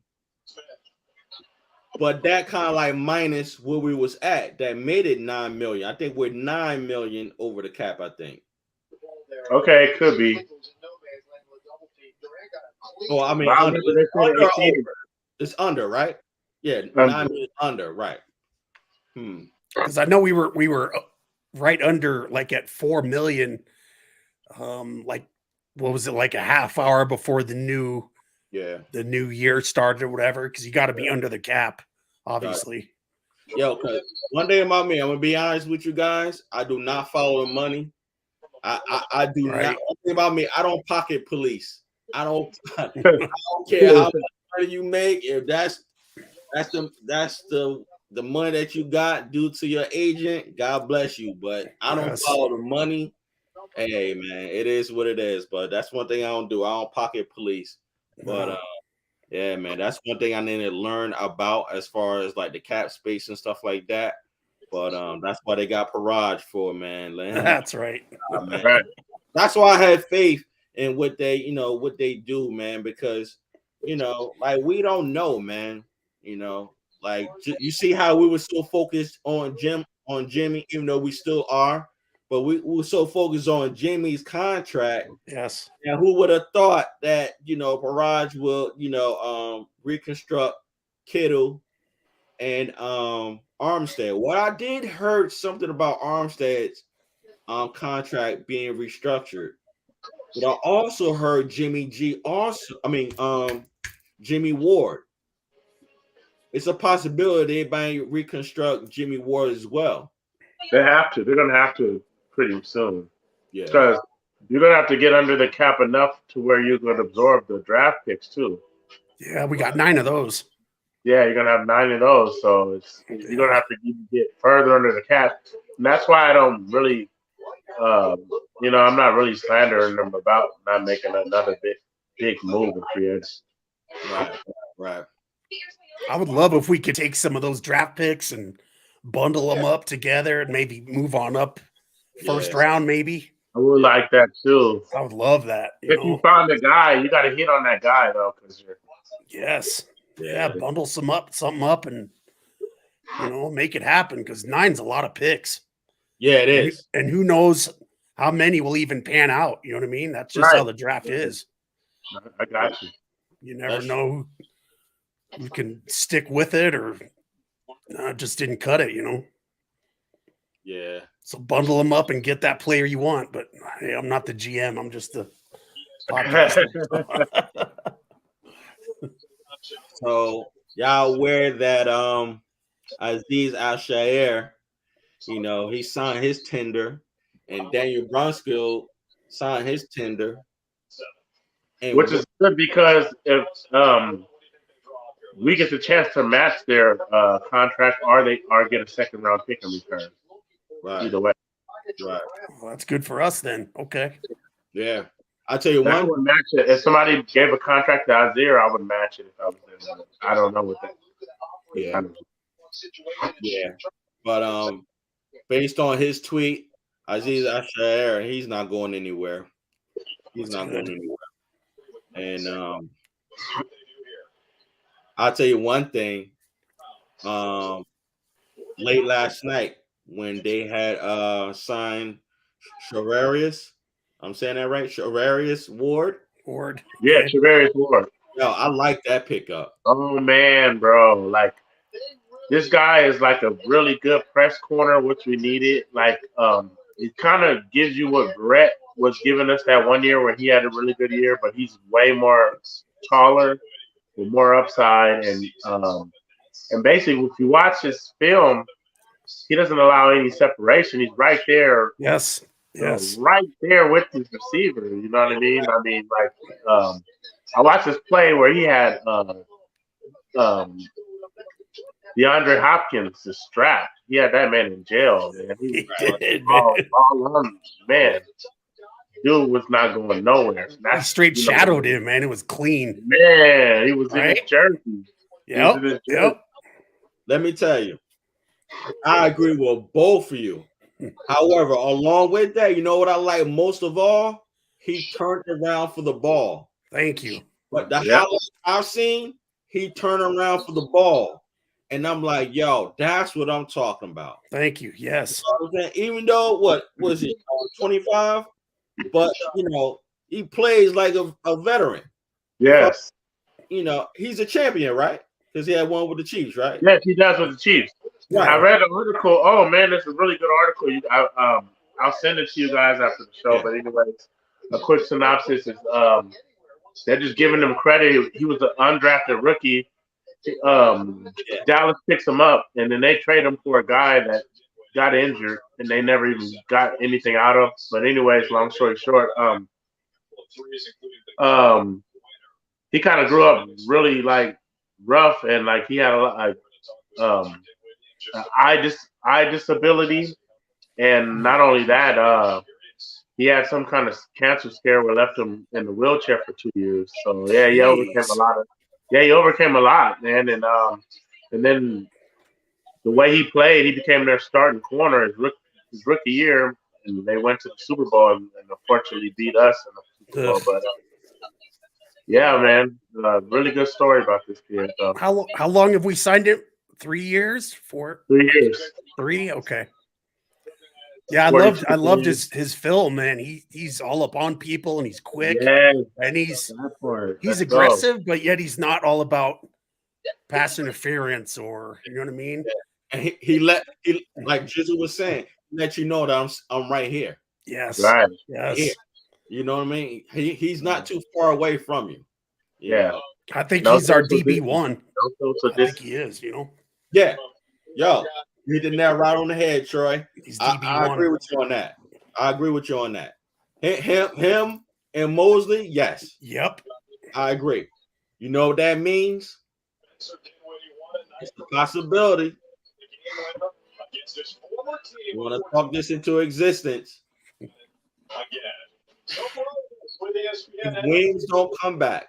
[SPEAKER 1] but that kind of like minus where we was at that made it 9 million. I think we're 9 million over the cap, I think.
[SPEAKER 2] Okay, it could be.
[SPEAKER 1] Oh, I mean,
[SPEAKER 2] Wow,
[SPEAKER 1] under, it's under, right? Yeah, 9 million under, right?
[SPEAKER 3] Because I know we were right under, like at 4 million. Like, what was it, like a half hour before the new year started or whatever? Because you got to be under the cap, obviously.
[SPEAKER 1] Yo, cause one day about me, I'm gonna be honest with you guys. I do not follow the money. I do not. One thing about me, I don't pocket police. I don't care how much money you make. If that's the money that you got due to your agent, God bless you. But I don't follow the money. Hey man, it is what it is. But that's one thing I don't do. I don't pocket police. But yeah, man, that's one thing I need to learn about as far as like the cap space and stuff like that. But that's why they got Paraj for, man.
[SPEAKER 3] That's right.
[SPEAKER 1] Man. Right. That's why I had faith in what they do, man, because like we don't know, man. Like you see how we were so focused on Jimmy, even though we still are, but we were so focused on Jimmy's contract.
[SPEAKER 3] Yes.
[SPEAKER 1] And who would have thought that Paraj will reconstruct Kittle and Armstead. What I did heard something about Armstead's contract being restructured, but I also heard Jimmy Ward. It's a possibility they might reconstruct Jimmy Ward as well.
[SPEAKER 2] They have to. They're gonna have to pretty soon.
[SPEAKER 1] Yeah.
[SPEAKER 2] Because you're gonna have to get under the cap enough to where you could absorb the draft picks too.
[SPEAKER 3] Yeah, we got 9 of those.
[SPEAKER 2] Yeah, you're gonna have 9 of those, so you're gonna have to get further under the cap, and that's why I don't really, I'm not really slandering them about not making another big move in free agency.
[SPEAKER 1] Right.
[SPEAKER 3] I would love if we could take some of those draft picks and bundle them up together and maybe move on up first round, maybe.
[SPEAKER 2] I would like that too.
[SPEAKER 3] I would love that.
[SPEAKER 2] If you find a guy, you got to hit on that guy though, because
[SPEAKER 3] yes, bundle something up, and make it happen, because 9's a lot of picks.
[SPEAKER 1] Yeah, it is.
[SPEAKER 3] And who knows how many will even pan out? You know what I mean? That's just how the draft is.
[SPEAKER 2] I got you.
[SPEAKER 3] You never know who can stick with it or just didn't cut it.
[SPEAKER 1] Yeah.
[SPEAKER 3] So bundle them up and get that player you want. But hey, I'm not the GM. I'm just the podcast.
[SPEAKER 1] So y'all aware that Azeez Al-Shaair, he signed his tender, and Daniel Brunskill signed his tender.
[SPEAKER 2] Which is good, because if we get the chance to match their contract, or get a second round pick in return.
[SPEAKER 1] Right.
[SPEAKER 2] Either way.
[SPEAKER 1] Right.
[SPEAKER 3] Well, that's good for us then. Okay.
[SPEAKER 1] Yeah. I'll tell you
[SPEAKER 2] I would match it. If somebody gave a contract to Azeer, I would match it if I was in. I don't know what that.
[SPEAKER 1] Yeah. Yeah. But based on his tweet, Azeez Al-Shaair, he's not going anywhere. He's not going anywhere. And I'll tell you one thing. Late last night, when they had signed Charvarius, I'm saying that right? Charvarius Ward.
[SPEAKER 2] Yeah, Charvarius Ward.
[SPEAKER 1] Yo, I like that pickup.
[SPEAKER 2] Oh man, bro! Like, this guy is like a really good press corner, which we needed. Like, it kind of gives you what Brett was giving us that one year where he had a really good year, but he's way more taller with more upside, and basically, if you watch his film, he doesn't allow any separation. He's right there.
[SPEAKER 3] Yes. Yes.
[SPEAKER 2] right there with his receiver. You know what I mean? I mean, like, I watched this play where he had um, DeAndre Hopkins is strapped. He had that man in jail, man. He
[SPEAKER 3] He
[SPEAKER 2] was
[SPEAKER 3] did, man.
[SPEAKER 2] all on, man. Dude was not going nowhere.
[SPEAKER 3] He
[SPEAKER 2] That's,
[SPEAKER 3] straight
[SPEAKER 2] you know,
[SPEAKER 3] shadowed him, man. It was clean.
[SPEAKER 2] man, he was in
[SPEAKER 3] Right?
[SPEAKER 2] his jersey. He was in his
[SPEAKER 3] Yep.
[SPEAKER 2] jersey.
[SPEAKER 1] Let me tell you, I agree with both of you. However, along with that, you know what I like most of all? He turned around for the ball.
[SPEAKER 3] Thank you.
[SPEAKER 1] But the
[SPEAKER 2] Yep.
[SPEAKER 1] highlight I've seen, he turned around for the ball. And I'm like, yo, that's what I'm talking about.
[SPEAKER 3] Thank you. Yes.
[SPEAKER 1] Even though, what was he, 25? But, you know, he plays like a veteran.
[SPEAKER 2] Yes.
[SPEAKER 1] You know, he's a champion, right? Because he had one with the Chiefs, right?
[SPEAKER 2] Yes, he does with the Chiefs.
[SPEAKER 1] Right.
[SPEAKER 2] I read an article. Oh man, this is a really good article. I'll send it to you guys after the show.
[SPEAKER 1] Yeah.
[SPEAKER 2] But anyways, a quick synopsis is they're just giving him credit. He was an undrafted rookie. Dallas picks him up, and then they trade him for a guy that got injured, and they never even got anything out of. But anyways, long story short, he kind of grew up really like rough, and like he had a lot like eye disability, and not only that, he had some kind of cancer scare where left him in the wheelchair for 2 years. So yeah, he overcame a lot. He overcame a lot, man, and then the way he played, he became their starting corner his rookie year, and they went to the Super Bowl and unfortunately beat us in the Super Bowl. But yeah, man, really good story about this kid. So.
[SPEAKER 3] How long have we signed him? 3 years? 4?
[SPEAKER 2] 3 years.
[SPEAKER 3] 3? Okay. Yeah, I loved his film, man. He's all up on people and he's quick.
[SPEAKER 2] Yeah,
[SPEAKER 3] and he's
[SPEAKER 2] Let's
[SPEAKER 3] aggressive, but yet he's not all about pass interference or you know what I mean.
[SPEAKER 1] And he like Jizzle was saying, let you know that I'm right here.
[SPEAKER 3] Yes,
[SPEAKER 2] right.
[SPEAKER 3] Yes.
[SPEAKER 1] Here. You know what I mean? He's not too far away from you.
[SPEAKER 2] Yeah.
[SPEAKER 3] I think he's our DB1.
[SPEAKER 2] I
[SPEAKER 3] think he is. You know.
[SPEAKER 1] Yeah. Yo, you hit that right on the head, Troy.
[SPEAKER 3] He's DB1.
[SPEAKER 1] I agree with you on that. I agree with you on that. Him and Mosley, yes.
[SPEAKER 3] Yep.
[SPEAKER 1] I agree. You know what that means? It's a possibility. You want to talk this into existence. If wings don't come back,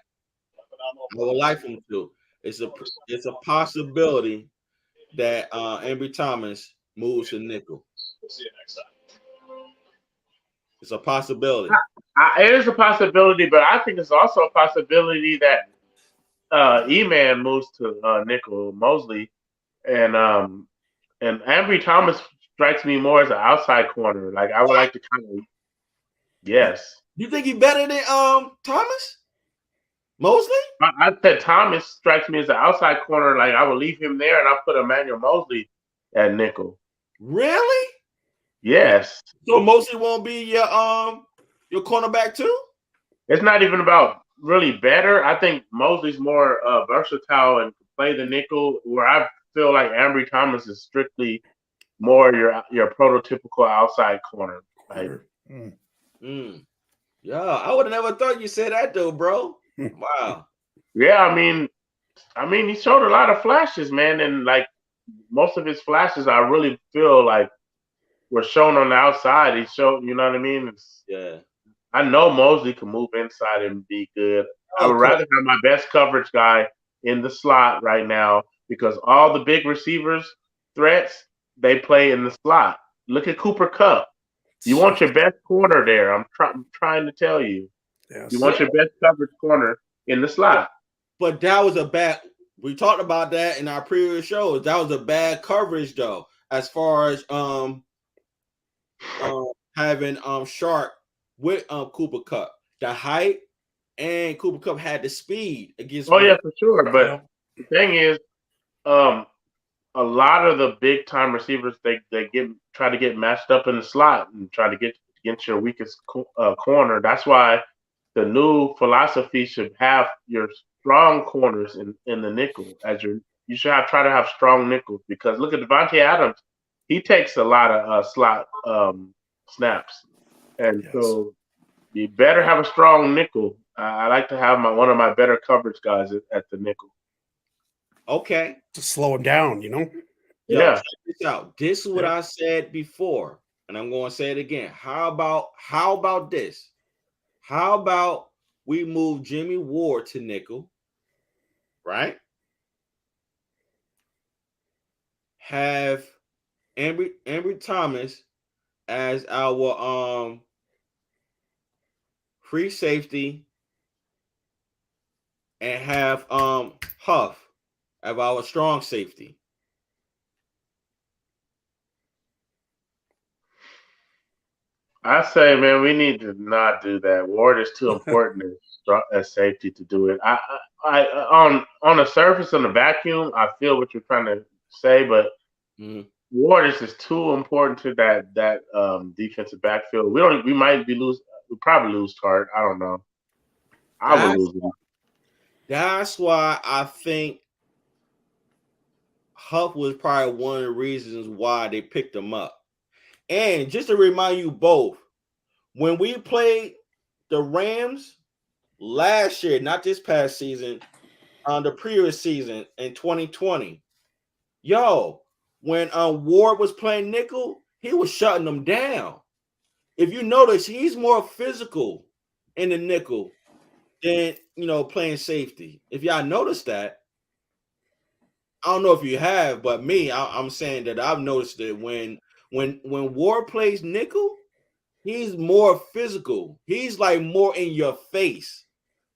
[SPEAKER 1] I would like them to. It's a possibility that Ambry Thomas moves to nickel. It's a possibility.
[SPEAKER 2] It is a possibility, but I think it's also a possibility that E-Man moves to nickel Mosley, and Ambry Thomas strikes me more as an outside corner. Like I would like to kind of, yes.
[SPEAKER 1] You think he's better than Thomas? Mosley?
[SPEAKER 2] I said Thomas strikes me as an outside corner. Like I would leave him there, and I put Emmanuel Mosley at nickel.
[SPEAKER 1] Really?
[SPEAKER 2] Yes.
[SPEAKER 1] So Mosley won't be your cornerback too?
[SPEAKER 2] It's not even about really better. I think Mosley's more versatile and can play the nickel. Where I feel like Ambry Thomas is strictly more your prototypical outside corner. Like,
[SPEAKER 1] Yeah, I would have never thought you said that though, bro. Wow.
[SPEAKER 2] Yeah, I mean, he showed a lot of flashes, man, and like most of his flashes, I really feel like were shown on the outside. He showed, you know what I mean?
[SPEAKER 1] Yeah.
[SPEAKER 2] I know Mosley can move inside and be good. I would rather have my best coverage guy in the slot right now because all the big receivers threats, they play in the slot. Look at Cooper Kupp. You want your best corner there. I'm trying to tell you.
[SPEAKER 3] Yes.
[SPEAKER 2] You want your best coverage corner in the slot.
[SPEAKER 1] But that was a bad. We talked about that in our previous shows. That was a bad coverage though, as far as having Sharp with Cooper Kupp. The height and Cooper Kupp had the speed against.
[SPEAKER 2] Oh yeah, for sure. But the thing is, a lot of the big time receivers they try to get matched up in the slot and try to get against your weakest corner. That's why the new philosophy should have your strong corners in the nickel as you should try to have strong nickels because look at Devontae Adams, he takes a lot of slot snaps. And
[SPEAKER 3] Yes.
[SPEAKER 2] so you better have a strong nickel. I like to have one of my better coverage guys at the nickel.
[SPEAKER 1] Okay.
[SPEAKER 3] To slow him down, you know?
[SPEAKER 1] Yo,
[SPEAKER 2] Yeah.
[SPEAKER 1] check this out. This is what I said before, and I'm going to say it again. How about this? How about we move Jimmy Ward to nickel, right? Have Ambry Thomas as our free safety, and have Huff as our strong safety.
[SPEAKER 2] I say, man, we need to not do that. Ward is too important as safety to do it. I on the surface, on the vacuum, I feel what you're trying to say, but Ward is just too important to that defensive backfield. We probably lose Tart. I don't know. I would lose him.
[SPEAKER 1] That's why I think Huff was probably one of the reasons why they picked him up. And just to remind you both, when we played the Rams last year, not this past season, the previous season in 2020, when Ward was playing nickel, he was shutting them down. If you notice, he's more physical in the nickel than playing safety. If y'all noticed that, I don't know if you have, but I'm saying that I've noticed that when Ward plays nickel, he's more physical. He's like more in your face.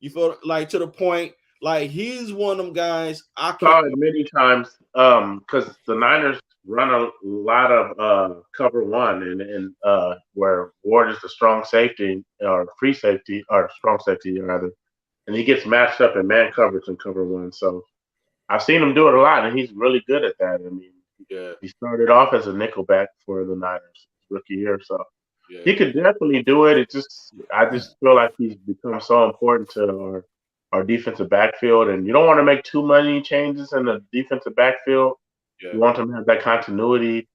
[SPEAKER 1] You feel like, to the point, like he's one of them guys. I
[SPEAKER 2] saw it many times because the Niners run a lot of cover one and where Ward is the strong safety or free safety or strong safety rather, and he gets matched up in man coverage and cover one. So I've seen him do it a lot, and he's really good at that. I mean, he started off as a nickelback for the Niners rookie year, so he could definitely do it. I just feel like he's become so important to our defensive backfield, and you don't want to make too many changes in the defensive backfield.
[SPEAKER 1] Yeah.
[SPEAKER 2] You want them to have that continuity,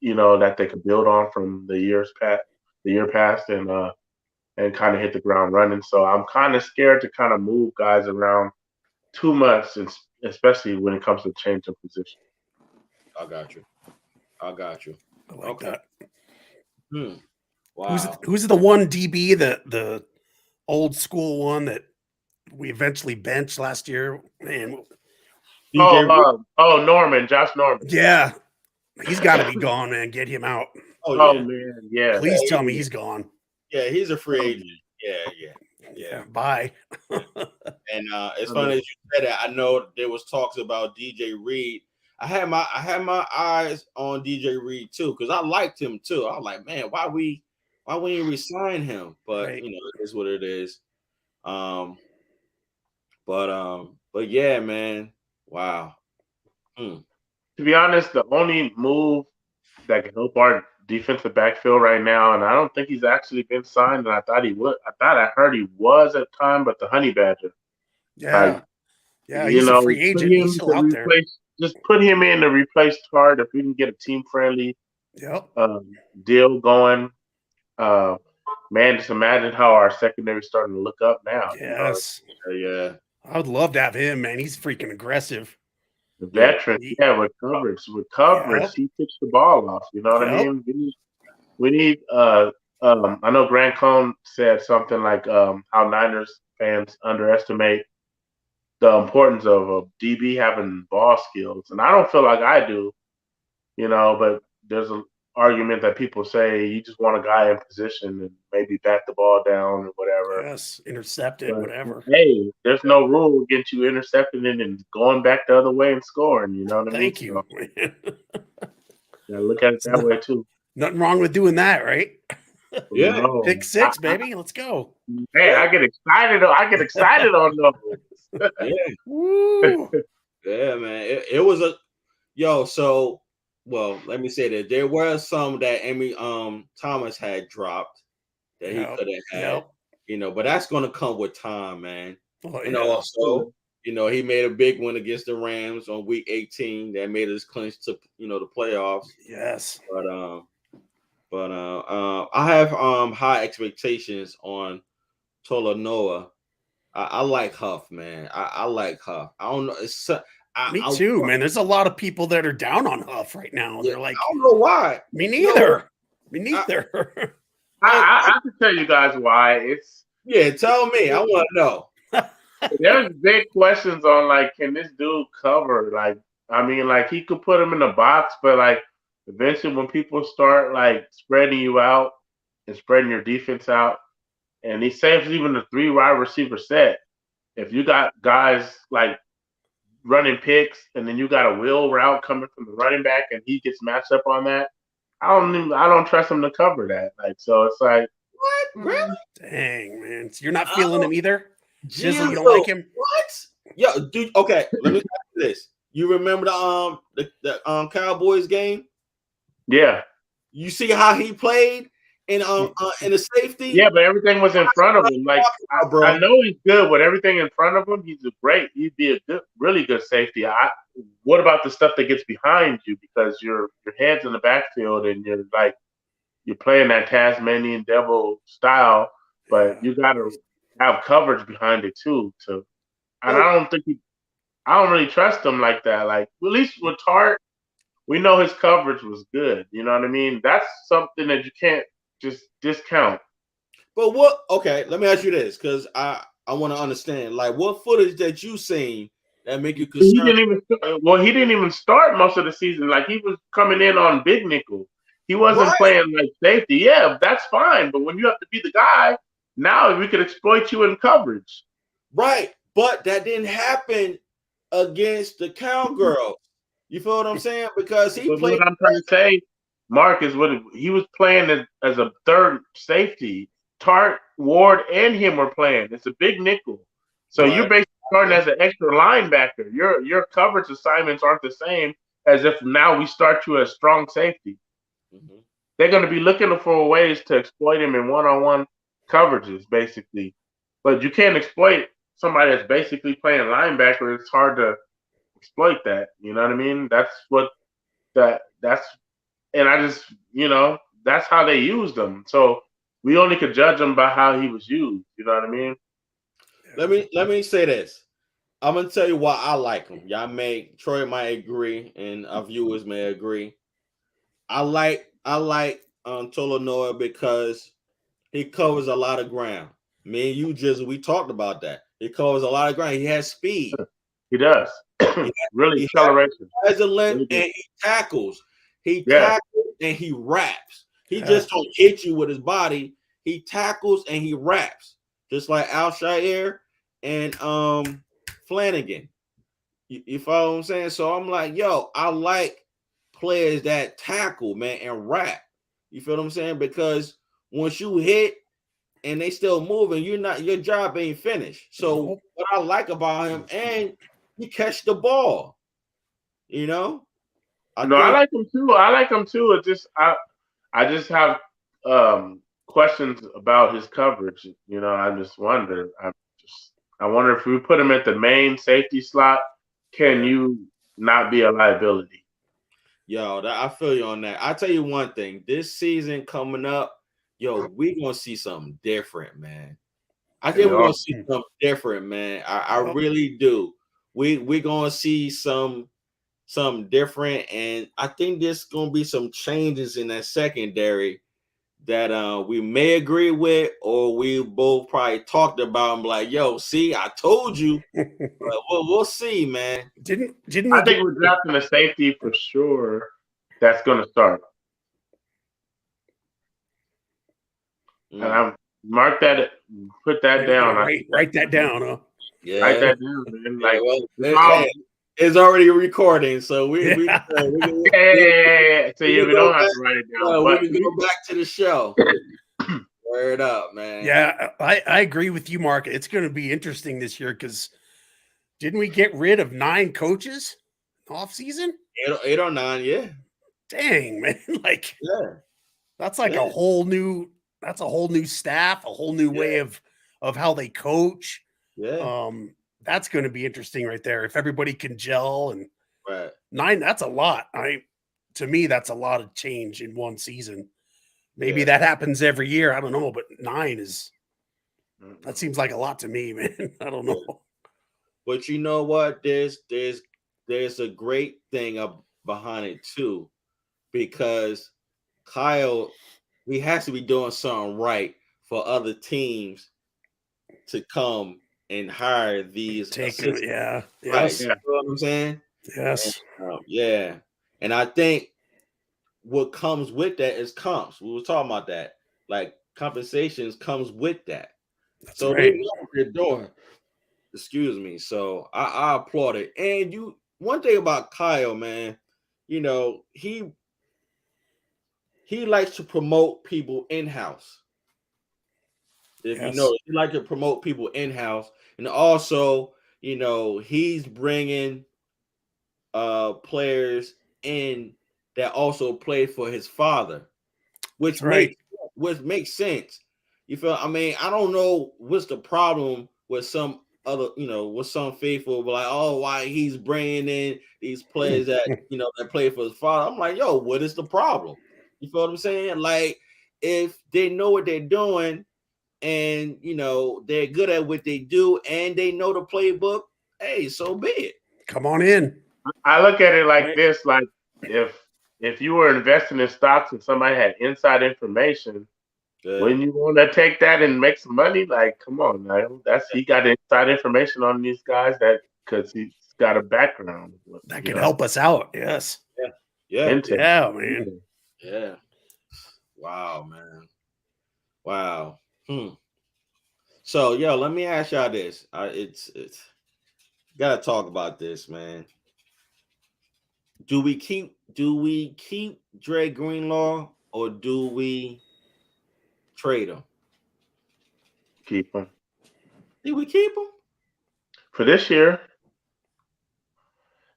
[SPEAKER 2] that they could build on from the year past, and kind of hit the ground running. So I'm kind of scared to kind of move guys around too much, and especially when it comes to changing position.
[SPEAKER 1] I got you. I
[SPEAKER 3] like that.
[SPEAKER 1] Wow.
[SPEAKER 3] Who's the one DB, the old school one that we eventually benched last year? Man,
[SPEAKER 2] Norman, Josh Norman.
[SPEAKER 3] Yeah, he's got to be gone, man. Get him out.
[SPEAKER 2] Man, yeah.
[SPEAKER 3] Please tell me he's gone.
[SPEAKER 1] Yeah, he's a free agent. Yeah.
[SPEAKER 3] Bye.
[SPEAKER 1] And as funny as you said that, I know there was talks about DJ Reed. I had my eyes on DJ Reed too, because I liked him too. I was like, man, why we didn't resign him? But it is what it is. But yeah, man. Wow.
[SPEAKER 2] To be honest, the only move that can help our defensive backfield right now, and I don't think he's actually been signed, and I thought he would. I heard he was at the time, but the Honey Badger.
[SPEAKER 3] Yeah. He's a free agent. He's still out there.
[SPEAKER 2] Just put him in to replace Tart if we can get a team-friendly deal going. Man, just imagine how our secondary is starting to look up now.
[SPEAKER 3] Yes.
[SPEAKER 1] Yeah.
[SPEAKER 3] I would love to have him, man. He's freaking aggressive.
[SPEAKER 2] The veteran, with coverage. With coverage, he picks the ball off. You know what I mean? We need I know Grant Cohn said something like how Niners fans underestimate the importance of a DB having ball skills. And I don't feel like I do, but there's an argument that people say you just want a guy in position and maybe bat the ball down or whatever.
[SPEAKER 3] Yes, intercept it, whatever.
[SPEAKER 2] Hey, there's no rule against you intercepting it and going back the other way and scoring. You know what I mean?
[SPEAKER 3] Thank you.
[SPEAKER 2] Yeah, look at it that way too.
[SPEAKER 3] Nothing wrong with doing that, right?
[SPEAKER 1] Yeah.
[SPEAKER 2] No.
[SPEAKER 3] Pick 6, baby. Let's go.
[SPEAKER 2] Hey, I get excited on those.
[SPEAKER 3] Woo.
[SPEAKER 1] Yeah, man. It was so well, let me say that there were some that Ambry Thomas had dropped that he could have had, but that's gonna come with time, man. Also, he made a big win against the Rams on week 18 that made us clinch to the playoffs.
[SPEAKER 3] Yes.
[SPEAKER 1] But But I have high expectations on Tolonoa. I like Huff, man. I like Huff. I don't know.
[SPEAKER 3] Me too, man. There's a lot of people that are down on Huff right now.
[SPEAKER 1] Yeah,
[SPEAKER 3] They're like,
[SPEAKER 1] I don't know why.
[SPEAKER 3] me
[SPEAKER 1] You know
[SPEAKER 3] neither. Me neither.
[SPEAKER 2] I can tell you guys why.
[SPEAKER 1] Yeah, tell me. I want to know.
[SPEAKER 2] There's big questions on like, can this dude cover? Like, I mean, like he could put him in the box, but like eventually when people start like spreading you out and spreading your defense out, and he saves even the 3 wide receiver set. If you got guys like running picks, and then you got a wheel route coming from the running back, and he gets matched up on that, I don't trust him to cover that. Like, so it's like,
[SPEAKER 1] What? Really?
[SPEAKER 3] Dang, man. So you're not feeling him either? Jizzle, you don't
[SPEAKER 1] Jizzle,
[SPEAKER 3] like him?
[SPEAKER 1] What? Yo, dude. Okay, let me ask you this. You remember the Cowboys game?
[SPEAKER 2] yeah.
[SPEAKER 1] You see how he played in the safety?
[SPEAKER 2] Yeah, but everything was in front of him. Like I know he's good with everything in front of him. He'd be a good, really good safety. What about the stuff that gets behind you? Because your head's in the backfield and you're playing that Tasmanian devil style, but you got to have coverage behind it too. And I don't really trust him like that. Like at least with Tart, we know his coverage was good. You know what I mean? That's something that you can't just discount.
[SPEAKER 1] But what? Okay, let me ask you this, because I want to understand. Like, what footage that you seen that make you concerned?
[SPEAKER 2] He didn't even start most of the season. Like he was coming in on big nickel. He wasn't playing like safety. Yeah, that's fine. But when you have to be the guy, now we could exploit you in coverage.
[SPEAKER 1] Right, but that didn't happen against the Cowgirls. You feel what I'm saying? Because he played.
[SPEAKER 2] What I'm trying to say, Mark, is what he was playing as a third safety. Tart, Ward, and him were playing. It's a big nickel. So you're basically starting as an extra linebacker. Your coverage assignments aren't the same as if now we start you as strong safety. Mm-hmm. They're going to be looking for ways to exploit him in one-on-one coverages, basically. But you can't exploit somebody that's basically playing linebacker. It's hard to exploit that. You know what I mean? And I just, that's how they used him. So we only could judge him by how he was used. You know what I mean?
[SPEAKER 1] Let me say this. I'm gonna tell you why I like him. Troy might agree, and our viewers may agree. I like Tolonoa because he covers a lot of ground. Me and you, Jizzle, we talked about that. He covers a lot of ground. He has speed.
[SPEAKER 2] He does. Really acceleration.
[SPEAKER 1] He has a length and he tackles. He tackles and he raps. He just don't hit you with his body. He tackles and he raps, just like Alshire and Flanagan. You follow what I'm saying? So I'm like, yo, I like players that tackle, man, and rap. You feel what I'm saying? Because once you hit and they still moving, your job ain't finished. So what I like about him, and he catch the ball. I
[SPEAKER 2] like him too. I like him too. It just I just have questions about his coverage. I just wonder. I wonder if we put him at the main safety slot, can you not be a liability?
[SPEAKER 1] Yo, I feel you on that. I'll tell you one thing. This season coming up, yo, we're gonna see something different, man. I think we're gonna see something different, man. I really do. We're gonna see something different, and I think there's gonna be some changes in that secondary that we may agree with, or we both probably talked about. I'm like, yo, see, I told you. We'll see, man.
[SPEAKER 3] Didn't
[SPEAKER 2] I think we're drafting a safety for sure. That's gonna start. And I'm mark that, put that down.
[SPEAKER 3] Write that down, huh?
[SPEAKER 1] Yeah,
[SPEAKER 2] write that down, man. Like,
[SPEAKER 1] it's already recording, so we
[SPEAKER 2] So we don't have to write it down.
[SPEAKER 1] We can go back to the show. Word up, man.
[SPEAKER 3] Yeah, I agree with you, Mark. It's going to be interesting this year because didn't we get rid of 9 coaches off season?
[SPEAKER 1] 8 or 9, yeah.
[SPEAKER 3] Dang, man! That's like a whole new. That's a whole new staff, a whole new way of how they coach.
[SPEAKER 1] Yeah.
[SPEAKER 3] That's going to be interesting right there. If everybody can gel and 9, that's a lot. To me, that's a lot of change in one season. Maybe
[SPEAKER 1] Yeah.
[SPEAKER 3] that happens every year. I don't know, but 9 is that seems like a lot to me, man. I don't know.
[SPEAKER 1] But you know what? There's a great thing up behind it too, because Kyle, he has to be doing something right for other teams to come and hire these
[SPEAKER 3] Taking it,
[SPEAKER 1] assistants.
[SPEAKER 3] yeah.
[SPEAKER 1] Right.
[SPEAKER 3] Yes.
[SPEAKER 1] You know what I'm saying?
[SPEAKER 3] Yes.
[SPEAKER 1] Yeah. And I think what comes with that is comps. We were talking about that. Like compensations comes with that.
[SPEAKER 3] That's
[SPEAKER 1] So they
[SPEAKER 3] right.
[SPEAKER 1] know what they're doing. Excuse me. So I applaud it. And one thing about Kyle, man, you know, he likes to promote people in-house. If you
[SPEAKER 3] Yes.
[SPEAKER 1] know, he likes to promote people in-house. And also, you know, he's bringing players in that also play for his father,
[SPEAKER 3] That's right.
[SPEAKER 1] which makes sense. You feel? I mean, I don't know what's the problem with some other, you know, with some faithful, but like, oh, why he's bringing in these players that you know that play for his father. I'm like, yo, what is the problem? You feel what I'm saying? Like, if they know what they're doing and you know they're good at what they do and they know the playbook, hey, so be it.
[SPEAKER 3] Come on in.
[SPEAKER 2] I look at it like
[SPEAKER 3] Right.
[SPEAKER 2] this: like if you were investing in stocks and somebody had inside information,
[SPEAKER 1] Yeah.
[SPEAKER 2] wouldn't you want to take that and make some money? Like, come on, man. He got inside information on these guys because he's got a background
[SPEAKER 3] That could help us out. Yes.
[SPEAKER 1] Yeah.
[SPEAKER 2] Intel.
[SPEAKER 3] Yeah, man.
[SPEAKER 1] Yeah. Wow, man. Wow. So, yo, let me ask y'all this. It's gotta talk about this, man. Do we keep Dre Greenlaw or do we trade him?
[SPEAKER 2] Keep him
[SPEAKER 1] Do we keep him?
[SPEAKER 2] for this year.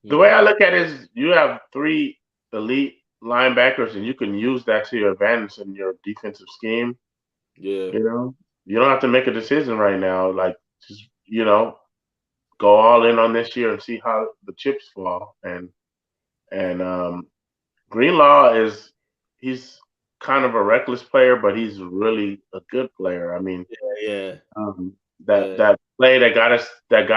[SPEAKER 2] The way I look at it is you have 3 elite linebackers and you can use that to your advantage in your defensive scheme.
[SPEAKER 1] Yeah.
[SPEAKER 2] You know, you don't have to make a decision right now. Like, just, go all in on this year and see how the chips fall. And Greenlaw he's kind of a reckless player, but he's really a good player. I mean,
[SPEAKER 1] Yeah.
[SPEAKER 2] that play that got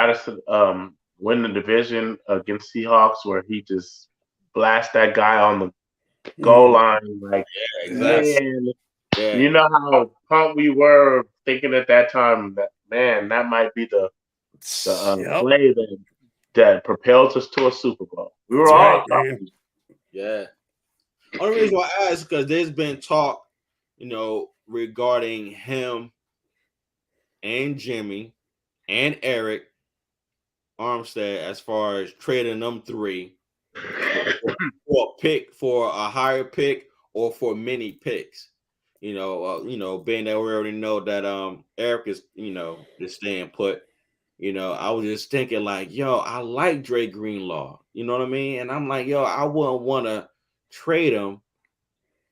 [SPEAKER 2] us to win the division against Seahawks, where he just blast that guy on the goal line, like,
[SPEAKER 1] Exactly.
[SPEAKER 2] man,
[SPEAKER 1] Yeah.
[SPEAKER 2] you know how pumped we were thinking at that time that, man, that might be the
[SPEAKER 3] Yep.
[SPEAKER 2] play that propels us to a Super Bowl. We were
[SPEAKER 3] That's
[SPEAKER 2] all
[SPEAKER 3] right, man.
[SPEAKER 1] Yeah. Only reason why I ask is because there's been talk, you know, regarding him and Jimmy and Eric Armstead as far as trading them 3 for a higher pick or for many picks. You know, being that we already know that Eric is, you know, just staying put. You know, I was just thinking like, yo, I like Dre Greenlaw. You know what I mean? And I'm like, yo, I wouldn't want to trade him.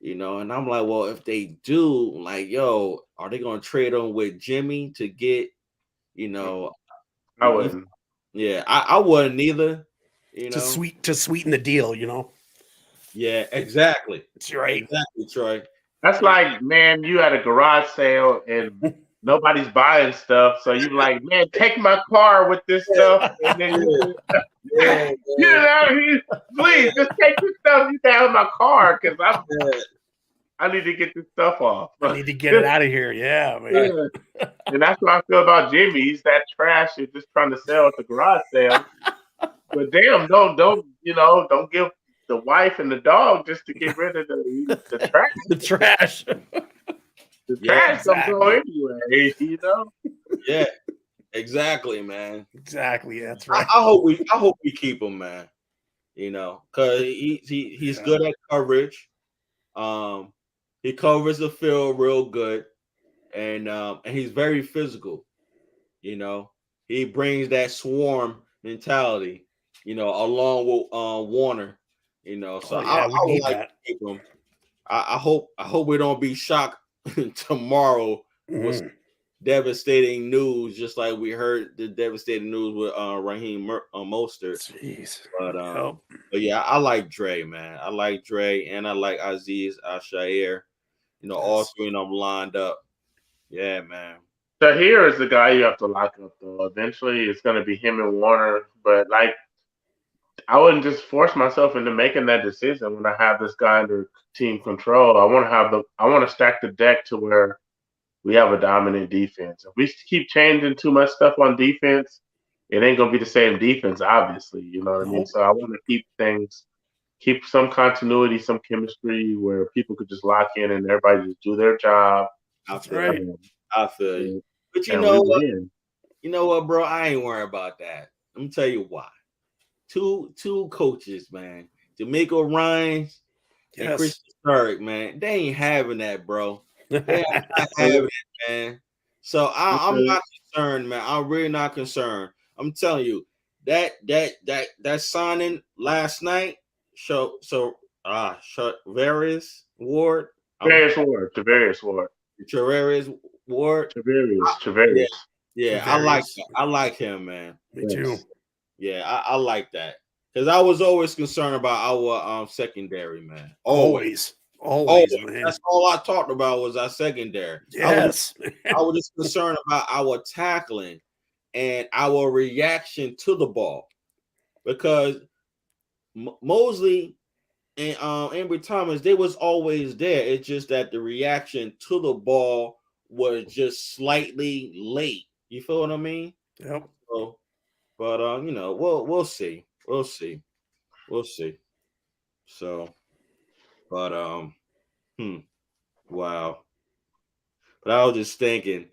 [SPEAKER 1] You know, and I'm like, well, if they do, like, yo, are they gonna trade him with Jimmy to get, you know,
[SPEAKER 2] I wouldn't.
[SPEAKER 1] yeah, I wouldn't either. You know,
[SPEAKER 3] To sweeten the deal, you know.
[SPEAKER 1] yeah, exactly.
[SPEAKER 3] That's right.
[SPEAKER 1] Exactly, Troy.
[SPEAKER 2] That's like, man, you at a garage sale and nobody's buying stuff, so you like, man, take my car with this stuff, and then
[SPEAKER 1] Yeah,
[SPEAKER 2] please just take this stuff you can have my car because I need to get this stuff off.
[SPEAKER 3] I need to get it out of here. Yeah, man.
[SPEAKER 2] And that's what I feel about Jimmy. He's that trash you're just trying to sell at the garage sale. But damn, don't give the wife and the dog just to get rid of the trash.
[SPEAKER 3] The trash.
[SPEAKER 2] The trash don't go anywhere, you know?
[SPEAKER 1] Yeah, exactly, man.
[SPEAKER 3] Exactly. That's right.
[SPEAKER 1] I hope we keep him, man. You know, because he's good at coverage. He covers the field real good, and he's very physical. You know, he brings that swarm mentality. You know, along with Warner. You know, so I would
[SPEAKER 3] need
[SPEAKER 1] like
[SPEAKER 3] that.
[SPEAKER 1] to keep him. I hope we don't be shocked tomorrow with devastating news, just like we heard the devastating news with Raheem Mostert.
[SPEAKER 3] Jeez.
[SPEAKER 1] But yeah, I like Dre, man. I like Dre, and I like Aziz Al-Shair. all three of them lined up. Yeah, man.
[SPEAKER 2] Tahir is the guy you have to lock up, though. Eventually, it's going to be him and Warner. But, like, I wouldn't just force myself into making that decision when I have this guy under team control. I want to stack the deck to where we have a dominant defense. If we keep changing too much stuff on defense, it ain't gonna be the same defense, obviously. You know what I mean? So I want to keep some continuity, some chemistry where people could just lock in and everybody just do their job.
[SPEAKER 3] That's right.
[SPEAKER 1] I feel you. But
[SPEAKER 2] you know what?
[SPEAKER 1] You know what, bro? I ain't worried about that. Let me tell you why. Two coaches, man. D'Amico Ryans and Christian Stark, man. They ain't having that, bro. They are not having it, man. So I'm not concerned, man. I'm really not concerned. I'm telling you that signing last night. Tavarius Ward.
[SPEAKER 2] Tavarius Ward.
[SPEAKER 1] Yeah, I like that. I like him, man.
[SPEAKER 3] Me too.
[SPEAKER 1] Yeah, I like that because I was always concerned about our secondary, man.
[SPEAKER 3] Always, man.
[SPEAKER 1] That's all I talked about was our secondary.
[SPEAKER 3] Yes,
[SPEAKER 1] I was just concerned about our tackling and our reaction to the ball because Mosley and Ambry Thomas, they was always there. It's just that the reaction to the ball was just slightly late. You feel what I mean?
[SPEAKER 3] Yep.
[SPEAKER 1] So, but we'll see. So, but wow. But I was just thinking,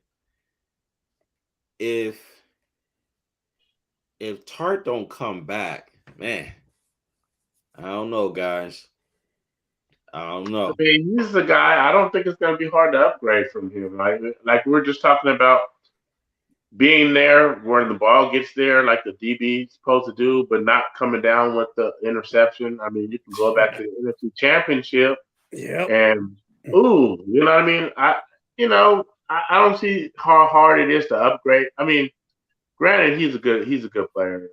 [SPEAKER 1] if Tart don't come back, man, I don't know, guys. I don't know.
[SPEAKER 2] I mean, he's the guy. I don't think it's going to be hard to upgrade from him. Like we were just talking about being there where the ball gets there, like the DB is supposed to do, but not coming down with the interception. I mean, you can go back to the NFC Championship.
[SPEAKER 3] Yeah.
[SPEAKER 2] And you know what I mean? I don't see how hard it is to upgrade. I mean, granted, he's a good player.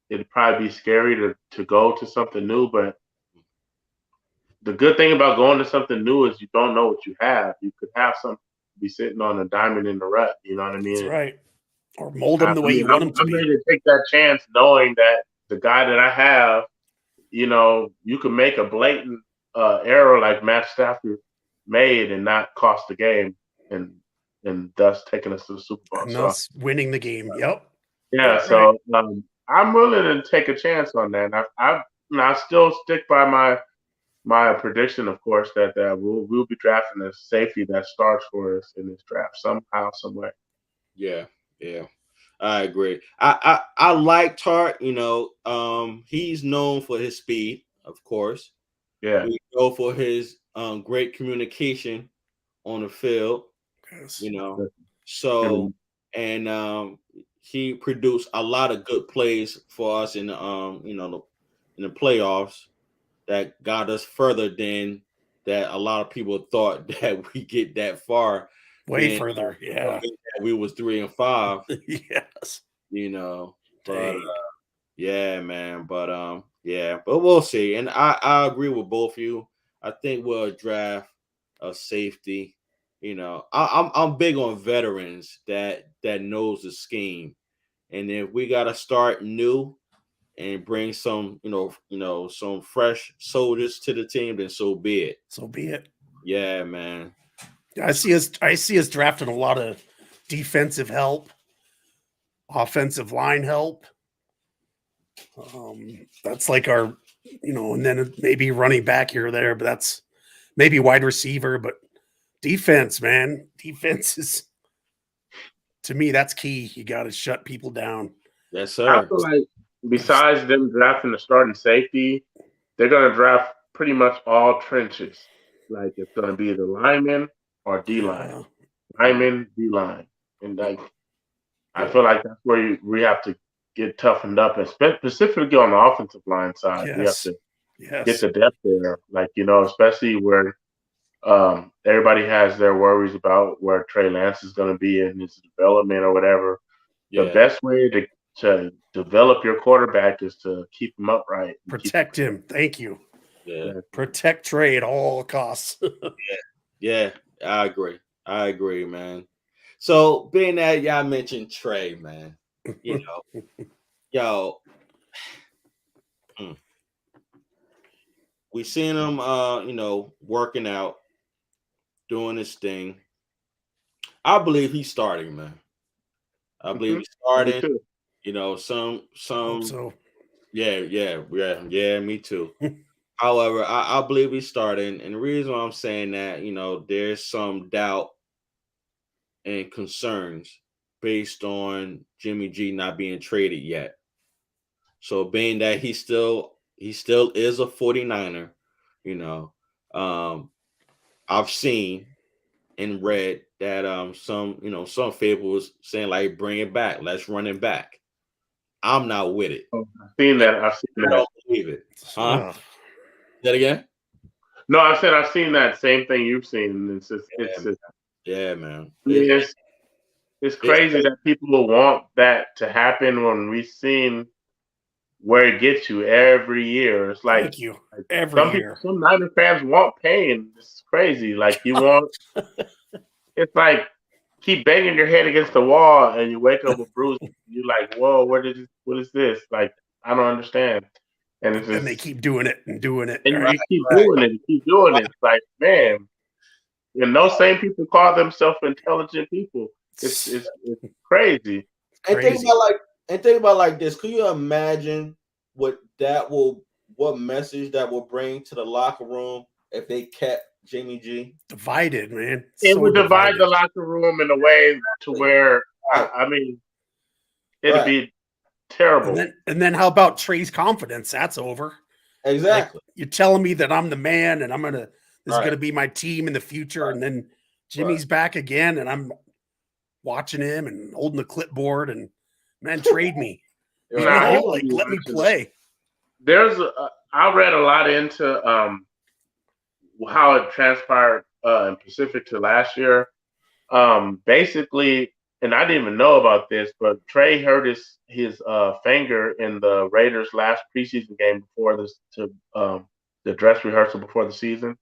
[SPEAKER 2] It'd probably be scary to go to something new, but the good thing about going to something new is you don't know what you have. You could have be sitting on a diamond in the rut. You know what I mean?
[SPEAKER 3] That's right. Or mold them the way you want them to be.
[SPEAKER 2] I'm ready to take that chance, knowing that the guy that I have, you can make a blatant error like Matt Stafford made and not cost the game, and thus taking us to the Super Bowl.
[SPEAKER 3] And thus winning the game. Yep.
[SPEAKER 2] Yeah.
[SPEAKER 3] That's
[SPEAKER 2] so I'm willing to take a chance on that. And I still stick by my prediction, of course, that we'll be drafting a safety that starts for us in this draft somehow, some way.
[SPEAKER 1] Yeah, I agree. I like Tart. He's known for his speed, of course.
[SPEAKER 2] Yeah,
[SPEAKER 1] we go for his great communication on the field.
[SPEAKER 3] Yes.
[SPEAKER 1] So and he produced a lot of good plays for us in the in the playoffs. That got us further than that. A lot of people thought that we get that far.
[SPEAKER 3] Way further, yeah.
[SPEAKER 1] We was 3 and 5.
[SPEAKER 3] Yes.
[SPEAKER 1] But yeah, man. But but we'll see. And I agree with both of you. I think we'll draft a safety. I'm big on veterans that knows the scheme. And if we gotta start new and bring some, some fresh soldiers to the team, then so be it.
[SPEAKER 3] So be it.
[SPEAKER 1] Yeah, man.
[SPEAKER 3] I see us drafting a lot of defensive help, offensive line help. That's like our, and then maybe running back here or there, but that's maybe wide receiver. But defense, man, defense is, to me, that's key. You got to shut people down.
[SPEAKER 1] Yes, sir.
[SPEAKER 2] I feel like besides them drafting the starting safety, they're going to draft pretty much all trenches. Like it's going to be the lineman or D-line. Lineman, D-line. And I feel like that's where we have to get toughened up, and specifically on the offensive line side.
[SPEAKER 3] Yes.
[SPEAKER 2] We have to get the depth there. Like, especially where everybody has their worries about where Trey Lance is going to be in his development or whatever. Yeah. The best way to develop your quarterback is to keep him upright.
[SPEAKER 3] Protect him. Thank you.
[SPEAKER 1] Yeah.
[SPEAKER 3] Protect Trey at all costs.
[SPEAKER 1] Yeah, I agree, man. So being that y'all mentioned Trey, man, you know, yo, mm, we seen him working out, doing his thing. I believe he's starting, man. I believe he's
[SPEAKER 2] Me
[SPEAKER 1] starting.
[SPEAKER 2] too.
[SPEAKER 1] You know, some
[SPEAKER 3] Hope so.
[SPEAKER 1] yeah, me too. However, I believe he's starting, and the reason why I'm saying that, there's some doubt and concerns based on Jimmy G not being traded yet. So being that he still is a 49er, you know, I've seen and read that some people was saying like bring it back, let's run it back. I'm not with it.
[SPEAKER 2] I've seen that. I've seen
[SPEAKER 1] I
[SPEAKER 2] that.
[SPEAKER 1] don't believe it. Huh?
[SPEAKER 3] Ugh.
[SPEAKER 1] That again?
[SPEAKER 2] No, I said I've seen that same thing you've seen.
[SPEAKER 1] Yeah, man.
[SPEAKER 2] It's crazy that people will want that to happen when we've seen where it gets you every year. It's like
[SPEAKER 3] Thank you. Every year.
[SPEAKER 2] some Niner fans want pain. It's crazy. Like it's like keep banging your head against the wall and you wake up with bruises. You're like, whoa, what is this? Like, I don't understand. And it's just,
[SPEAKER 3] And they keep doing it and doing it.
[SPEAKER 2] and
[SPEAKER 3] Right?
[SPEAKER 2] you keep doing it, and keep doing it. It's like, man, and those same people call themselves intelligent people. It's crazy.
[SPEAKER 1] And
[SPEAKER 3] Crazy.
[SPEAKER 1] think about like this. Could you imagine what message that will bring to the locker room if they kept Jimmy G?
[SPEAKER 3] Divided, man.
[SPEAKER 2] It
[SPEAKER 3] So
[SPEAKER 2] would divide
[SPEAKER 3] divided.
[SPEAKER 2] the locker room in a way to where I mean, it'd be terrible.
[SPEAKER 3] And then how about Trey's confidence? That's over.
[SPEAKER 1] Exactly.
[SPEAKER 3] Like, you're telling me that I'm the man and this is
[SPEAKER 1] Right.
[SPEAKER 3] gonna be my team in the future,
[SPEAKER 1] Right.
[SPEAKER 3] and then Jimmy's back again, and I'm watching him and holding the clipboard and man, trade me.
[SPEAKER 1] You're
[SPEAKER 2] Nah,
[SPEAKER 1] right.
[SPEAKER 2] he
[SPEAKER 3] Like,
[SPEAKER 2] won't be
[SPEAKER 3] let me
[SPEAKER 2] watching.
[SPEAKER 3] play.
[SPEAKER 2] I read a lot into how it transpired in Pacific to last year. Basically, and I didn't even know about this, but Trey hurt his finger in the Raiders' last preseason game before the dress rehearsal before the season.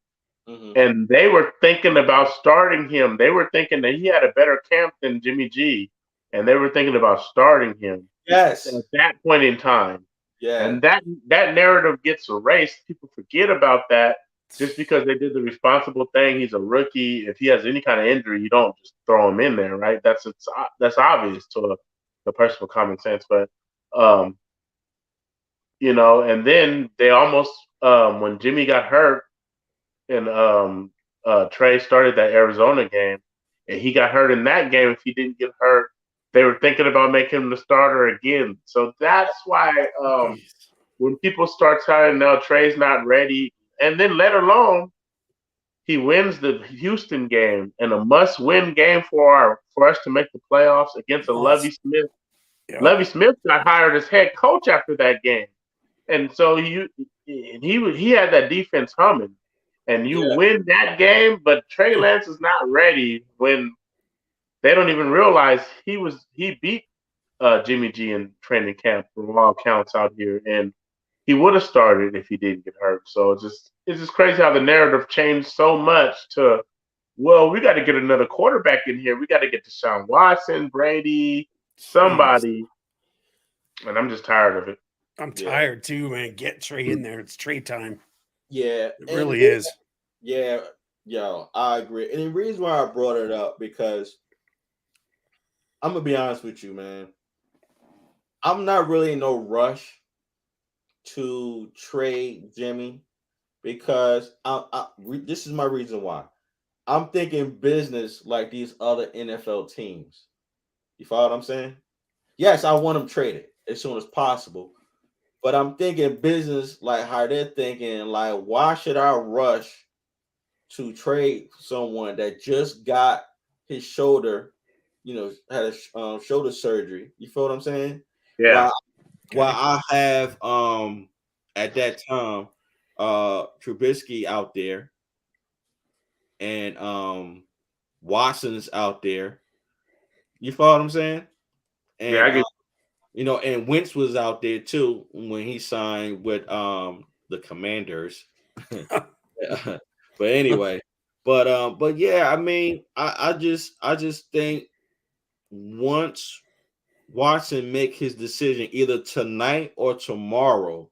[SPEAKER 1] Mhm.
[SPEAKER 2] And they were thinking about starting him. They were thinking that he had a better camp than Jimmy G, and they were thinking about starting him
[SPEAKER 1] Yes.
[SPEAKER 2] at that point in time.
[SPEAKER 1] Yeah.
[SPEAKER 2] And that narrative gets erased. People forget about that just because they did the responsible thing. He's a rookie. If he has any kind of injury, you don't just throw him in there, right? That's obvious to the person with common sense. But and then they almost when Jimmy got hurt and Trey started that Arizona game, and he got hurt in that game. If he didn't get hurt, they were thinking about making him the starter again. So that's why when people start saying, no, Trey's not ready, and then let alone he wins the Houston game and a must-win game for us to make the playoffs against a Lovie Smith.
[SPEAKER 3] Yeah.
[SPEAKER 2] Lovie Smith got hired as head coach after that game, and so he had that defense humming, and you win that game, but Trey Lance is not ready when they don't even realize he beat Jimmy G in training camp from all counts out here, and he would have started if he didn't get hurt. So it's just crazy how the narrative changed so much to, well, we got to get another quarterback in here. We got to get Deshaun Watson, Brady, somebody. And I'm just tired of it.
[SPEAKER 3] I'm tired too, man. Get Trey in there. It's Trey time.
[SPEAKER 1] Yeah.
[SPEAKER 3] It really is.
[SPEAKER 1] Yeah. Yo, I agree. And the reason why I brought it up, because I'm going to be honest with you, man. I'm not really in no rush to trade Jimmy, because this is my reason why. I'm thinking business like these other NFL teams. You follow what I'm saying? Yes, I want him traded as soon as possible, but I'm thinking business like how they're thinking. Like, why should I rush to trade someone that just got his shoulder, had a shoulder surgery? You feel what I'm saying?
[SPEAKER 2] Yeah.
[SPEAKER 1] While I have at that time Trubisky out there and Watson's out there. You follow what I'm saying? And
[SPEAKER 2] Yeah, I get
[SPEAKER 1] and Wentz was out there too when he signed with the Commanders. But anyway, but yeah, I mean, I just think once Watson make his decision either tonight or tomorrow,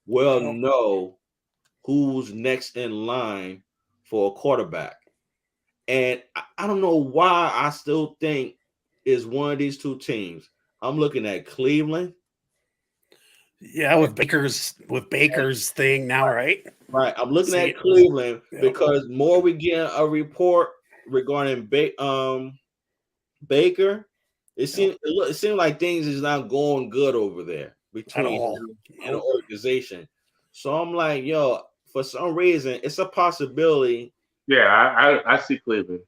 [SPEAKER 1] we'll know who's next in line for a quarterback. And I don't know why I still think is one of these two teams. I'm looking at Cleveland.
[SPEAKER 3] Yeah, with Baker's thing now, right?
[SPEAKER 1] Right. I'm looking at Cleveland because more we get a report regarding Baker. It seemed like things is not going good over there between him and the organization. So I'm like, yo, for some reason, it's a possibility.
[SPEAKER 2] Yeah, I see Cleveland.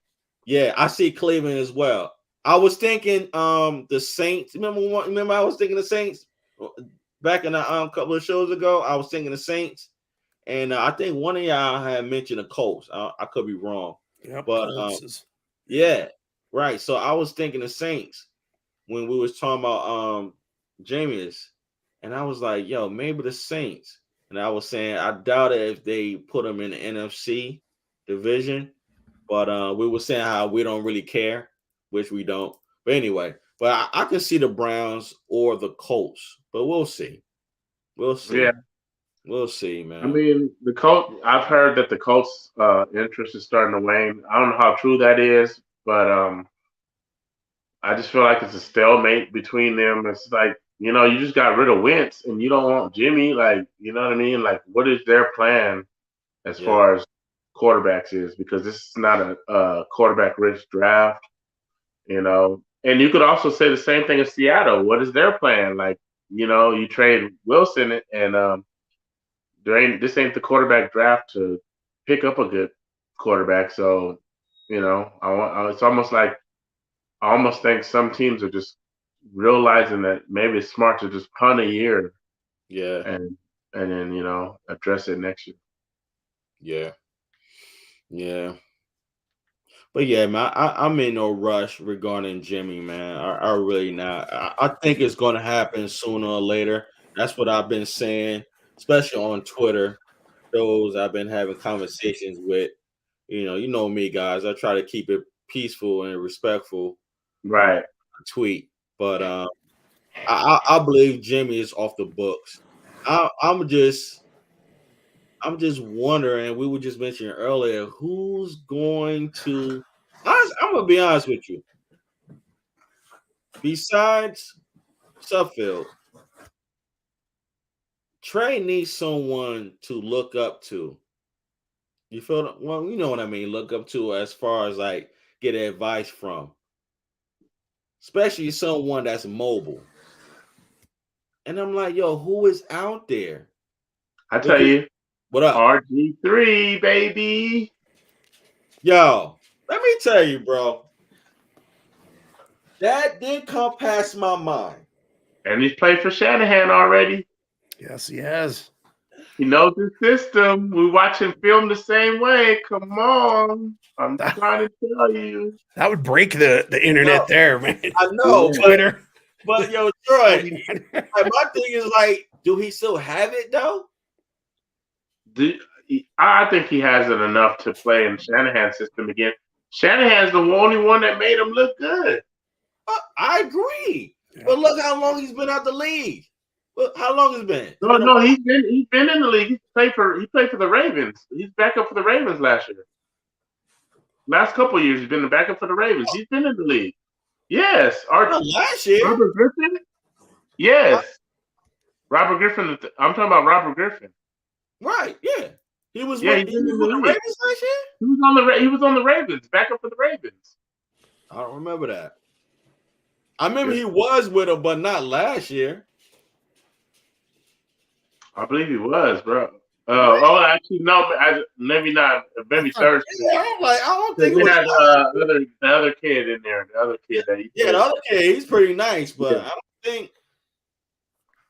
[SPEAKER 1] Yeah, I see Cleveland as well. I was thinking the Saints. Remember I was thinking the Saints back in a couple of shows ago. I was thinking the Saints, and I think one of y'all had mentioned the Colts. I could be wrong.
[SPEAKER 3] Yep,
[SPEAKER 1] but yeah, right. So I was thinking the Saints when we was talking about Jameis, and I was like, yo, maybe the Saints. And I was saying I doubt it if they put them in the NFC division. But we were saying how we don't really care, which we don't. But anyway, but I can see the Browns or the Colts, but we'll see. We'll see.
[SPEAKER 2] Yeah.
[SPEAKER 1] We'll see, man.
[SPEAKER 2] I mean, the Colts, I've heard that the Colts' interest is starting to wane. I don't know how true that is, but I just feel like it's a stalemate between them. It's like, you know, you just got rid of Wentz and you don't want Jimmy. Like, you know what I mean? Like, what is their plan as far as quarterbacks is? Because this is not a quarterback-rich draft, you know. And you could also say the same thing in Seattle. What is their plan? Like, you know, you trade Wilson and this ain't the quarterback draft to pick up a good quarterback. So, you know, it's almost like I almost think some teams are just realizing that maybe it's smart to just punt a year, and then, you know, address it next year.
[SPEAKER 1] Yeah. But yeah, man, I'm in no rush regarding Jimmy, man. I really not. I think it's going to happen sooner or later. That's what I've been saying, especially on Twitter. Those I've been having conversations with. You know me, guys. I try to keep it peaceful and respectful.
[SPEAKER 2] Right.
[SPEAKER 1] Tweet, but I believe Jimmy is off the books. I'm just wondering. We were just mentioning earlier who's going to. I'm gonna be honest with you. Besides Suffield, Trey needs someone to look up to. You feel? Well, you know what I mean. Look up to as far as like get advice from, especially someone that's mobile. And I'm like, yo, who is out there?
[SPEAKER 2] I tell you,
[SPEAKER 1] what up?
[SPEAKER 2] RG3, baby.
[SPEAKER 1] Yo, let me tell you, bro. That did come past my mind.
[SPEAKER 2] And he's played for Shanahan already.
[SPEAKER 3] Yes, he has.
[SPEAKER 2] He knows the system. We watch him film the same way. Come on. I'm trying to tell you.
[SPEAKER 3] That would break the internet there, man.
[SPEAKER 1] I know.
[SPEAKER 3] Twitter.
[SPEAKER 1] But yo, Troy, my thing is like, do he still have it though?
[SPEAKER 2] I think he has it enough to play in Shanahan's system again. Shanahan's the only one that made him look good.
[SPEAKER 1] I agree. Yeah. But look how long he's been out the league. Look how long it's been.
[SPEAKER 2] No, he's been in the league. He played for the Ravens. He's back up for the Ravens last year. Last couple of years, he's been the backup for the Ravens. He's been in the league. Yes.
[SPEAKER 1] Last year.
[SPEAKER 2] Robert Griffin? Yes. Robert Griffin. I'm talking about Robert Griffin.
[SPEAKER 1] Right, yeah. He was with the Ravens last year?
[SPEAKER 2] He was on the Ravens, backup for the Ravens.
[SPEAKER 1] I don't remember that. I remember he was with them, but not last year.
[SPEAKER 2] I believe he was, bro. Actually, no. Maybe not. Maybe Thursday.
[SPEAKER 1] Yeah, I'm like, I don't think
[SPEAKER 2] we had the other kid in there. The other kid that
[SPEAKER 1] the other kid, he's pretty nice, but I don't think.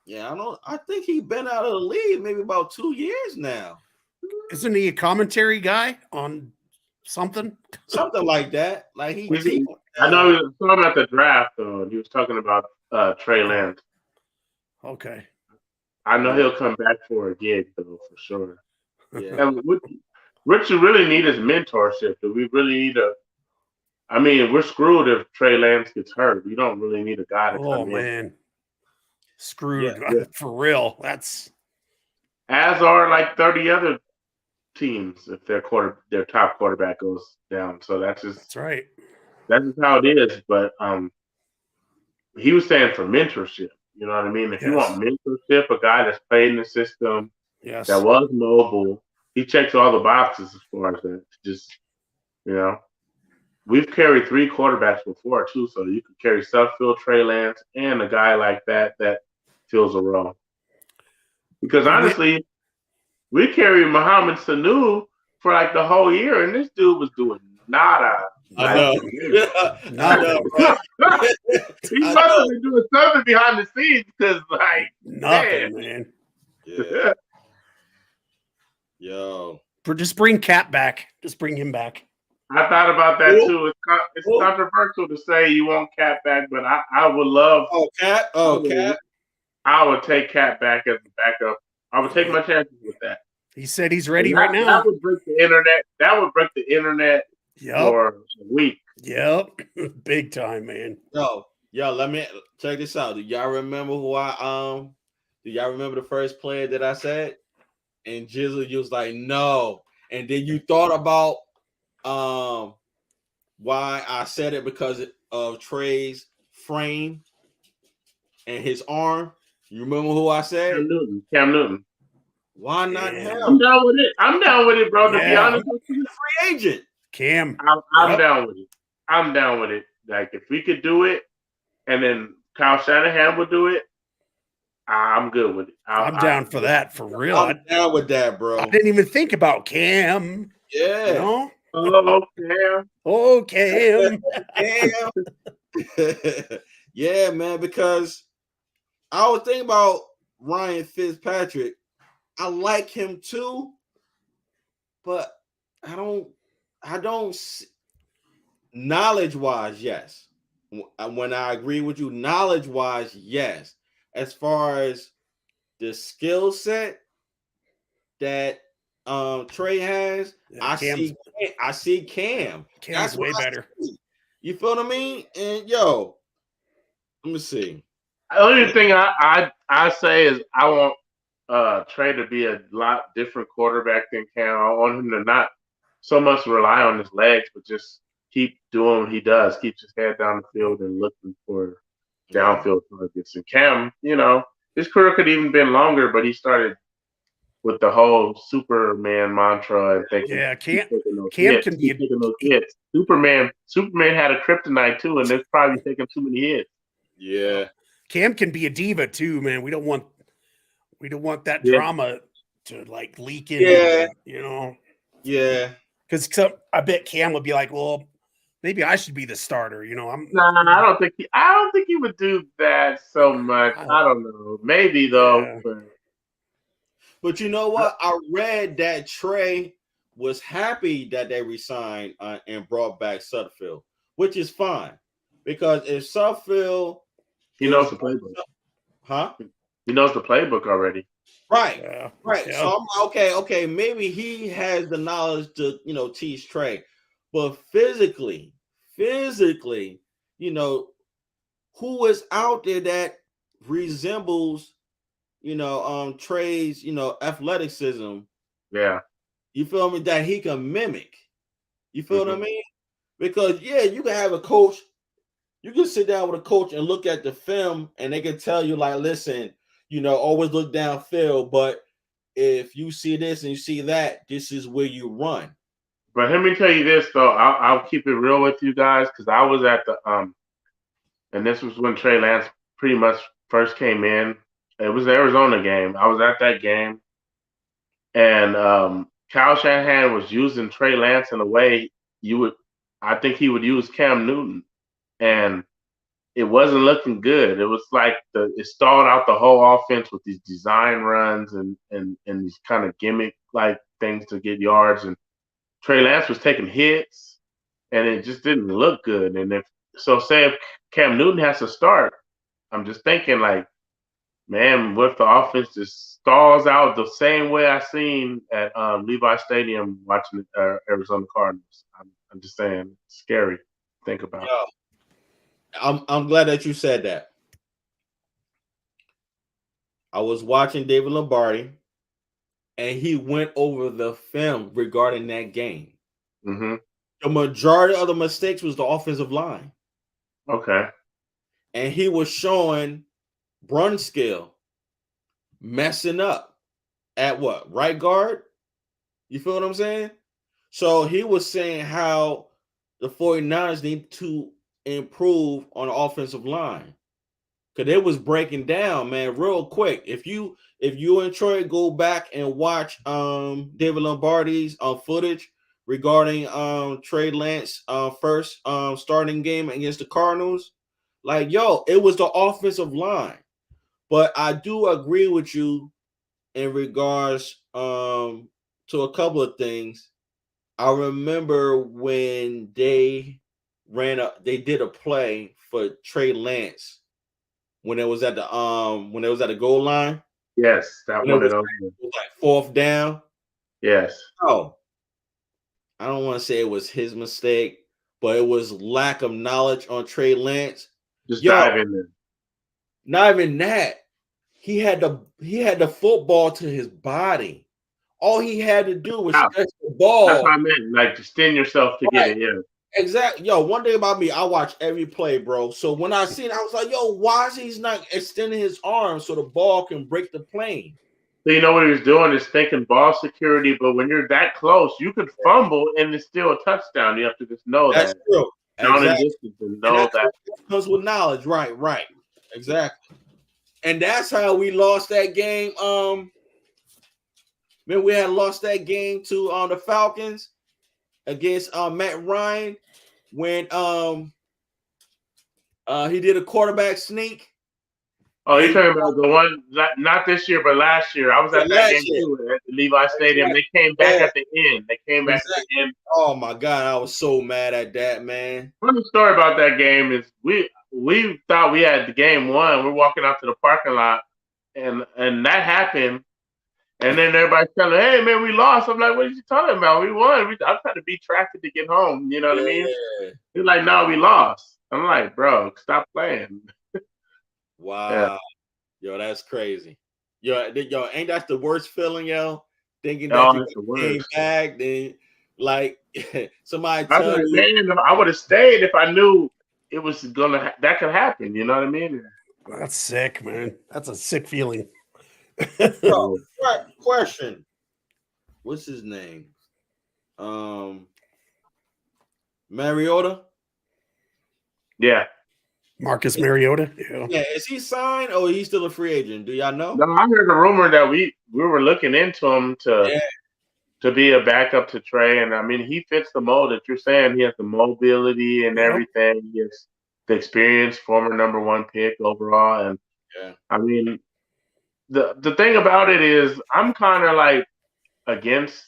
[SPEAKER 1] Yeah, I think he's been out of the league maybe about 2 years now.
[SPEAKER 3] Isn't he a commentary guy on something?
[SPEAKER 1] Something like that. Like
[SPEAKER 2] I know he was talking about the draft, though. He was talking about Trey Lance.
[SPEAKER 3] Okay.
[SPEAKER 2] I know he'll come back for a gig, though, for sure.
[SPEAKER 1] Yeah.
[SPEAKER 2] And what you really need is mentorship. Do we really need a? I mean, we're screwed if Trey Lance gets hurt. We don't really need a guy to
[SPEAKER 3] Oh
[SPEAKER 2] come in.
[SPEAKER 3] man, screwed
[SPEAKER 2] Yeah.
[SPEAKER 3] for real. That's
[SPEAKER 2] As are like 30 other teams if their top quarterback goes down. So that's just
[SPEAKER 3] right.
[SPEAKER 2] how it is. But he was saying for mentorship. You know what I mean? If you
[SPEAKER 3] Yes.
[SPEAKER 2] want mentorship, a guy that's played in the system,
[SPEAKER 3] Yes.
[SPEAKER 2] that was mobile, he checks all the boxes as far as that. Just we've carried 3 quarterbacks before too, so you could carry Suffield, Trey Lance, and a guy like that fills a role. Because honestly, we carried Mohamed Sanu for like the whole year, and this dude was doing nada.
[SPEAKER 1] I know. I know, bro.
[SPEAKER 2] He must have been doing something behind the scenes because, like,
[SPEAKER 3] nothing, man.
[SPEAKER 1] Yeah. Yo.
[SPEAKER 3] Just bring Cap back. Just bring him back.
[SPEAKER 2] I thought about that too. It's controversial to say you want Cap back, but I would love.
[SPEAKER 1] Oh, Cap. Oh, Cap.
[SPEAKER 2] I would take Cap back as a backup. I would take my chances with that.
[SPEAKER 3] He said he's ready right now.
[SPEAKER 2] That would break the internet. That would break the internet for a week.
[SPEAKER 3] Yep. Big time, man.
[SPEAKER 1] Yo, let me check this out. Do y'all remember do y'all remember the first player that I said? And Jizzle, you was like, no. And then you thought about why I said it because of Trey's frame and his arm. You remember who I said?
[SPEAKER 2] Cam Newton.
[SPEAKER 1] Why not him?
[SPEAKER 2] I'm down with it, bro. To be honest with you,
[SPEAKER 1] free agent.
[SPEAKER 3] Cam.
[SPEAKER 2] I'm down with it. I'm down with it. Like if we could do it, and then Kyle Shanahan would do it, I'm good with it.
[SPEAKER 3] I'm down for that for real.
[SPEAKER 1] I'm down with that, bro.
[SPEAKER 3] I didn't even think about Cam.
[SPEAKER 1] Yeah.
[SPEAKER 3] You know?
[SPEAKER 2] Oh,
[SPEAKER 3] Cam.
[SPEAKER 1] Cam. Yeah, man. Because I was thinking about Ryan Fitzpatrick. I like him too, but I don't knowledge-wise, yes. When I agree with you, knowledge-wise, yes. As far as the skill set that Trey has, I see Cam.
[SPEAKER 3] Cam's way better.
[SPEAKER 1] You feel what I mean? And yo, let me see.
[SPEAKER 2] The only thing I say is I want Trey to be a lot different quarterback than Cam. I want him to not so much rely on his legs, but just keep doing what he does. Keeps his head down the field and looking for downfield targets. And Cam, his career could even been longer, but he started with the whole Superman mantra and thinking,
[SPEAKER 3] Cam can be
[SPEAKER 2] taking those hits. Superman had a kryptonite too, and they're probably taking too many hits.
[SPEAKER 1] Yeah.
[SPEAKER 3] Cam can be a diva too, man. We don't want that drama to like leak in.
[SPEAKER 1] Yeah.
[SPEAKER 2] Because
[SPEAKER 3] I bet Cam would be like, well, maybe I should be the starter. No,
[SPEAKER 2] I don't think he would do that so much. I don't know. Maybe though.
[SPEAKER 3] Yeah.
[SPEAKER 1] But you know what? I read that Trey was happy that they resigned and brought back Sutherfield, which is fine because if Sutherfield,
[SPEAKER 2] he knows the playbook, He knows the playbook already.
[SPEAKER 1] Right,
[SPEAKER 3] yeah.
[SPEAKER 1] right.
[SPEAKER 3] Yeah.
[SPEAKER 1] So I'm okay. Maybe he has the knowledge to teach Trey, but physically, who is out there that resembles Trey's athleticism?
[SPEAKER 2] Yeah,
[SPEAKER 1] you feel me? That he can mimic. You feel what I mean? Because you can have a coach. You can sit down with a coach and look at the film, and they can tell you like, listen. Always look downfield, but if you see this and you see that, this is where you run.
[SPEAKER 2] But let me tell you this, though. I'll keep it real with you guys because I was at the and this was when Trey Lance pretty much first came in. It was the Arizona game. I was at that game, and Kyle Shanahan was using Trey Lance in a way I think he would use Cam Newton, and it wasn't looking good. It was like it stalled out the whole offense with these design runs and these kind of gimmick like things to get yards. And Trey Lance was taking hits, and it just didn't look good. And say if Cam Newton has to start, I'm just thinking like man, what the offense just stalls out the same way I seen at Levi Stadium watching the Arizona Cardinals. I'm just saying, it's scary to think about.
[SPEAKER 1] Yo, I'm glad that you said that. I was watching David Lombardi, and he went over the film regarding that game.
[SPEAKER 2] Mm-hmm.
[SPEAKER 1] The majority of the mistakes was the offensive line.
[SPEAKER 2] Okay.
[SPEAKER 1] And he was showing Brunskill messing up at what? Right guard? You feel what I'm saying? So he was saying how the 49ers need to improve on the offensive line. Because it was breaking down, man, real quick. If you and Troy go back and watch David Lombardi's footage regarding Trey Lance first starting game against the Cardinals, like, yo, it was the offensive line. But I do agree with you in regards to a couple of things. I remember when they did a play for Trey Lance when it was at the goal line.
[SPEAKER 2] Yes, that
[SPEAKER 1] When
[SPEAKER 2] one
[SPEAKER 1] it
[SPEAKER 2] of
[SPEAKER 1] was
[SPEAKER 2] those.
[SPEAKER 1] like fourth down.
[SPEAKER 2] Yes.
[SPEAKER 1] Oh, I don't want to say it was his mistake, but it was lack of knowledge on Trey Lance.
[SPEAKER 2] Just
[SPEAKER 1] Yo,
[SPEAKER 2] dive in there.
[SPEAKER 1] not even that. He had the football to his body. All he had to do was
[SPEAKER 2] Wow.
[SPEAKER 1] stretch the ball.
[SPEAKER 2] That's what I meant. Like, to extend yourself to get it. Yeah.
[SPEAKER 1] Exactly. Yo, one thing about me, I watch every play, bro. So when I seen it, I was like, yo, why is he not extending his arm so the ball can break the plane?
[SPEAKER 2] So you know what he was doing is thinking ball security, but when you're that close, you could fumble and it's still a touchdown. You have to just know
[SPEAKER 1] That's
[SPEAKER 2] that.
[SPEAKER 1] true.
[SPEAKER 2] Down in
[SPEAKER 1] Exactly.
[SPEAKER 2] distance and
[SPEAKER 1] And
[SPEAKER 2] know that.
[SPEAKER 1] comes with knowledge. Right. Exactly. And that's how we lost that game. Man, we had lost that game to the Falcons against Matt Ryan when he did a quarterback sneak.
[SPEAKER 2] Oh, you're talking about the one not this year, but last year. I was at that game too at the Levi Stadium. They came back at the end. At the end.
[SPEAKER 1] Oh my God, I was so mad at that, man.
[SPEAKER 2] Funny story about that game is we thought we had the game won. We're walking out to the parking lot, and that happened. And then everybody's telling, "Hey man, we lost." I'm like, "What are you talking about? We won. I'm trying to beat traffic to get home." You know what I mean? He's like, "No, we lost." I'm like, "Bro, stop playing."
[SPEAKER 1] Wow.
[SPEAKER 2] Yeah.
[SPEAKER 1] Yo, that's cray. Yo, ain't that the worst feeling, yo? Thinking that you came back, then like somebody tell you.
[SPEAKER 2] Man, I would have stayed if I knew it was that could happen. You know what I mean?
[SPEAKER 3] That's sick, man. That's a sick feeling.
[SPEAKER 1] Yo, question. What's his name? Mariota?
[SPEAKER 2] Yeah.
[SPEAKER 3] Marcus Mariota?
[SPEAKER 1] Yeah, is he signed or is he still a free agent? Do y'all know?
[SPEAKER 2] No, I heard a rumor that we were looking into him to be a backup to Trey. And I mean, he fits the mold that you're saying. He has the mobility and everything. He has the experience, former number 1 pick overall. And I mean, the thing about it is I'm kind of like against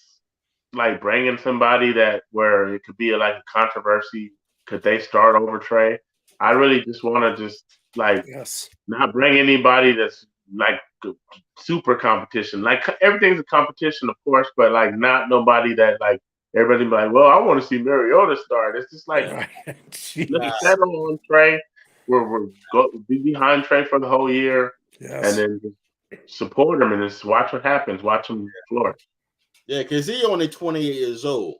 [SPEAKER 2] like bringing somebody that where it could be like a controversy. Could they start over Trey? I really just want to not bring anybody that's like super competition. Like everything's a competition, of course, but like not nobody that like everybody be like, well, I want to see Mariota start. It's just like let's settle on Trey. We're be behind Trey for the whole year, and then just support him and just watch what happens. Watch him flourish.
[SPEAKER 1] Yeah, because he only 28 years old,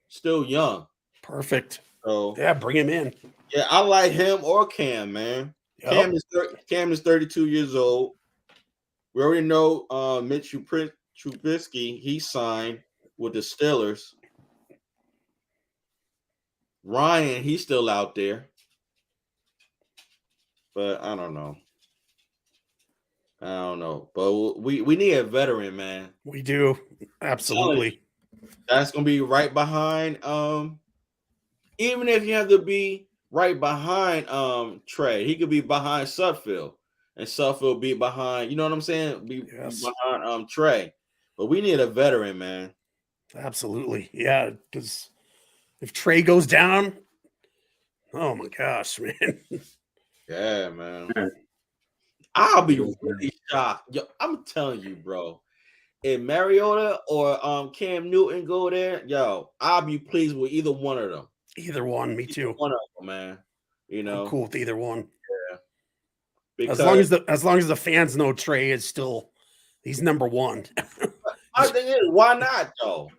[SPEAKER 1] still young.
[SPEAKER 3] Perfect.
[SPEAKER 1] So
[SPEAKER 3] bring him in.
[SPEAKER 1] Yeah, I like him or Cam, man. Cam is 32 years old. We already know Mitch Trubisky, he signed with the Steelers. Ryan, he's still out there. But I don't know. But we need a veteran, man.
[SPEAKER 3] We do. Absolutely.
[SPEAKER 1] That's gonna be right behind. Even if you have to be right behind Trey, he could be behind Sudfeld, and Sudfeld be behind. You know what I'm saying? Be behind Trey. But we need a veteran, man.
[SPEAKER 3] Absolutely, yeah. Because if Trey goes down, oh my gosh, man.
[SPEAKER 1] Yeah, man. I'll be really shocked. Yo, I'm telling you, bro. If Mariota or Cam Newton go there, yo, I'll be pleased with either one of them.
[SPEAKER 3] Either one, me
[SPEAKER 1] Either
[SPEAKER 3] too.
[SPEAKER 1] one of them, man. You
[SPEAKER 3] I'm
[SPEAKER 1] know,
[SPEAKER 3] cool with either one.
[SPEAKER 1] because
[SPEAKER 3] As long as the fans know Trey is still he's number one.
[SPEAKER 1] my thing is, why not though?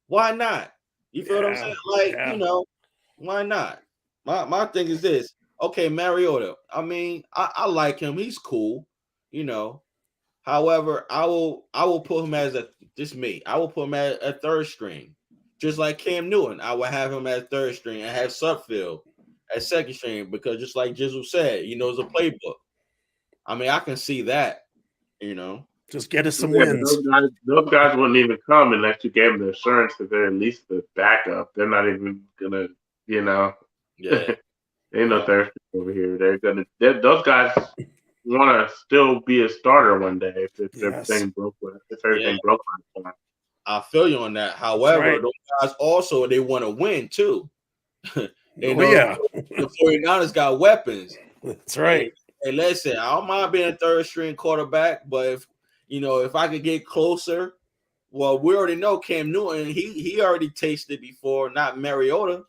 [SPEAKER 1] Why not? You feel what I'm
[SPEAKER 3] Yeah,
[SPEAKER 1] saying? Like,
[SPEAKER 3] yeah.
[SPEAKER 1] you know, why not? My thing is this. Okay, Mariota. I mean, I like him. He's cool, you know. However, I will put him as I will put him at a third string. Just like Cam Newton, I would have him as third string and have Sutfield as second string because just like Jizzle said, he knows the playbook. I mean, I can see that, you know.
[SPEAKER 3] Just get us some
[SPEAKER 2] Yeah, but
[SPEAKER 3] wins.
[SPEAKER 2] those guys wouldn't even come unless you gave them the assurance that they're at least the backup. They're not even gonna, you know.
[SPEAKER 1] Yeah.
[SPEAKER 2] Ain't no Thursday over here. Those guys want to still be a starter one day if
[SPEAKER 3] Yes.
[SPEAKER 2] everything broke. If everything broke like that.
[SPEAKER 1] I feel you on that. However,
[SPEAKER 3] right.
[SPEAKER 1] those guys also they want to win too. They know
[SPEAKER 3] Yeah,
[SPEAKER 1] the 49ers got weapons.
[SPEAKER 3] that's right.
[SPEAKER 1] Hey, listen, I don't mind being a third string quarterback, but if I could get closer, well, we already know Cam Newton, he already tasted before, not Mariota,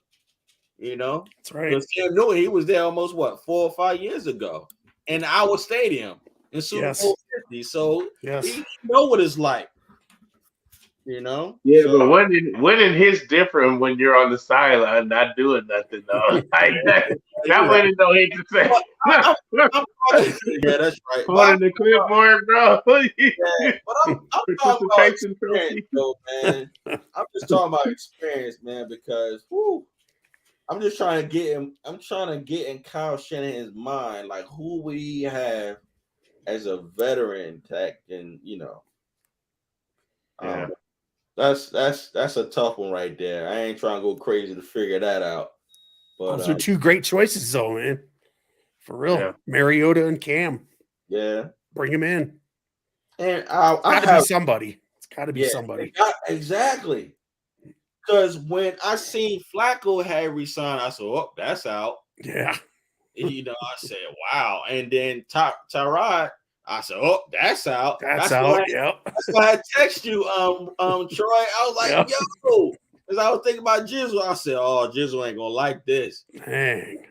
[SPEAKER 1] you know.
[SPEAKER 3] That's right.
[SPEAKER 1] Because Cam Newton, he was there almost 4 or 5 years ago in our stadium in Super
[SPEAKER 3] Yes.
[SPEAKER 1] Bowl 50. So
[SPEAKER 3] Yes.
[SPEAKER 1] he know what it's like, you know.
[SPEAKER 2] Yeah,
[SPEAKER 1] So,
[SPEAKER 2] but winning his different when you're on the sideline not doing nothing though. Like that winning don't hate to say.
[SPEAKER 1] yeah, that's right.
[SPEAKER 2] Holding the clipboard, bro.
[SPEAKER 1] But I'm talking about
[SPEAKER 2] Participation
[SPEAKER 1] experience,
[SPEAKER 2] trophy.
[SPEAKER 1] though, man. I'm just talking about experience, man, because I'm just trying to get him. I'm trying to get in Kyle Shanahan's mind, like who we have as a veteran that can,
[SPEAKER 2] Yeah.
[SPEAKER 1] That's a tough one right there. I ain't trying to go crazy to figure that out. But
[SPEAKER 3] Those are two great choices, though, man. For real,
[SPEAKER 2] Yeah.
[SPEAKER 3] Mariota and Cam,
[SPEAKER 1] yeah,
[SPEAKER 3] bring him in.
[SPEAKER 1] and I
[SPEAKER 3] Got to be somebody. It's got to be
[SPEAKER 1] Yeah,
[SPEAKER 3] somebody.
[SPEAKER 1] exactly. Because when I seen Flacco had resigned, I said, "Oh, that's out."
[SPEAKER 3] Yeah,
[SPEAKER 1] I said, "Wow!" And then Tyrod, I said, "Oh, that's out."
[SPEAKER 3] that's out. Yep.
[SPEAKER 1] That's why I text you, Troy. I was like,
[SPEAKER 3] Yep.
[SPEAKER 1] "Yo," because I was thinking about Jizzle. I said, "Oh, Jizzle ain't gonna like this,"
[SPEAKER 3] Dang.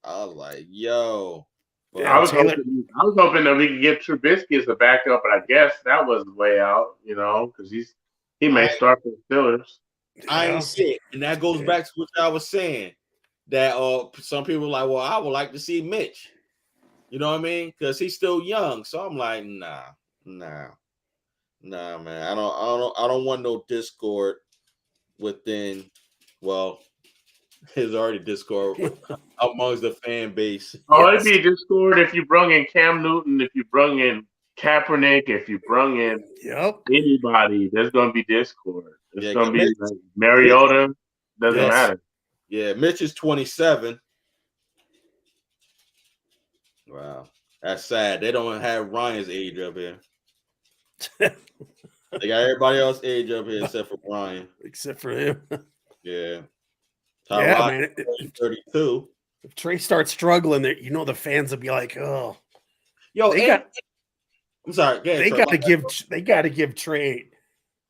[SPEAKER 1] I was like, "Yo." But
[SPEAKER 3] Yeah,
[SPEAKER 2] I was
[SPEAKER 3] Taylor-
[SPEAKER 2] hoping that we could get Trubisky as a backup, but I guess that was way out, because he may start for the Steelers.
[SPEAKER 1] I
[SPEAKER 3] Yeah.
[SPEAKER 1] ain't see it, and that goes back to what I was saying. That some people are like, well, I would like to see Mitch. You know what I mean? Because he's still young. So I'm like, nah, man. I don't want no discord within. Well, there's already discord amongst the fan base.
[SPEAKER 2] Oh,
[SPEAKER 3] Yes.
[SPEAKER 2] it'd be discord if you brung in Cam Newton, if you brung in Kaepernick, if you brung in
[SPEAKER 3] Yep.
[SPEAKER 2] anybody, there's going to be discord. It's
[SPEAKER 1] Yeah,
[SPEAKER 2] going to be
[SPEAKER 1] Mitch-
[SPEAKER 2] like Mariota. Doesn't
[SPEAKER 3] Yes.
[SPEAKER 2] matter.
[SPEAKER 1] Yeah, Mitch is 27. Wow, that's sad. They don't have Ryan's age up here. They got everybody else's age up here except for Ryan.
[SPEAKER 3] Except for him.
[SPEAKER 1] Yeah.
[SPEAKER 3] Yeah,
[SPEAKER 1] Tyrod,
[SPEAKER 3] man.
[SPEAKER 1] 32.
[SPEAKER 3] If Trey starts struggling, the fans will be like, "Oh,
[SPEAKER 1] Yo,
[SPEAKER 3] They got-
[SPEAKER 1] I'm sorry. Go ahead,
[SPEAKER 3] they
[SPEAKER 1] Troy.
[SPEAKER 3] got to give Trey.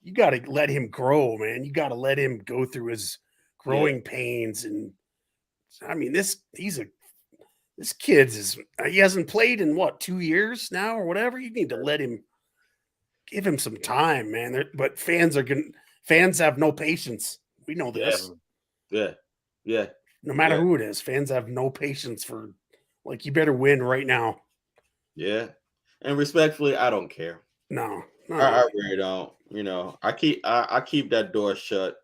[SPEAKER 3] You got to let him grow, man. You got to let him go through his growing pains, and I mean, this kid's he hasn't played in 2 years now or whatever. You need to let him, give him some time, man. But fans have no patience. We know this.
[SPEAKER 1] Yeah.
[SPEAKER 3] No matter
[SPEAKER 1] Yeah.
[SPEAKER 3] who it is, fans have no patience for you better win right now.
[SPEAKER 1] Yeah. And respectfully, I don't care.
[SPEAKER 3] No.
[SPEAKER 1] I really don't. I keep that door shut.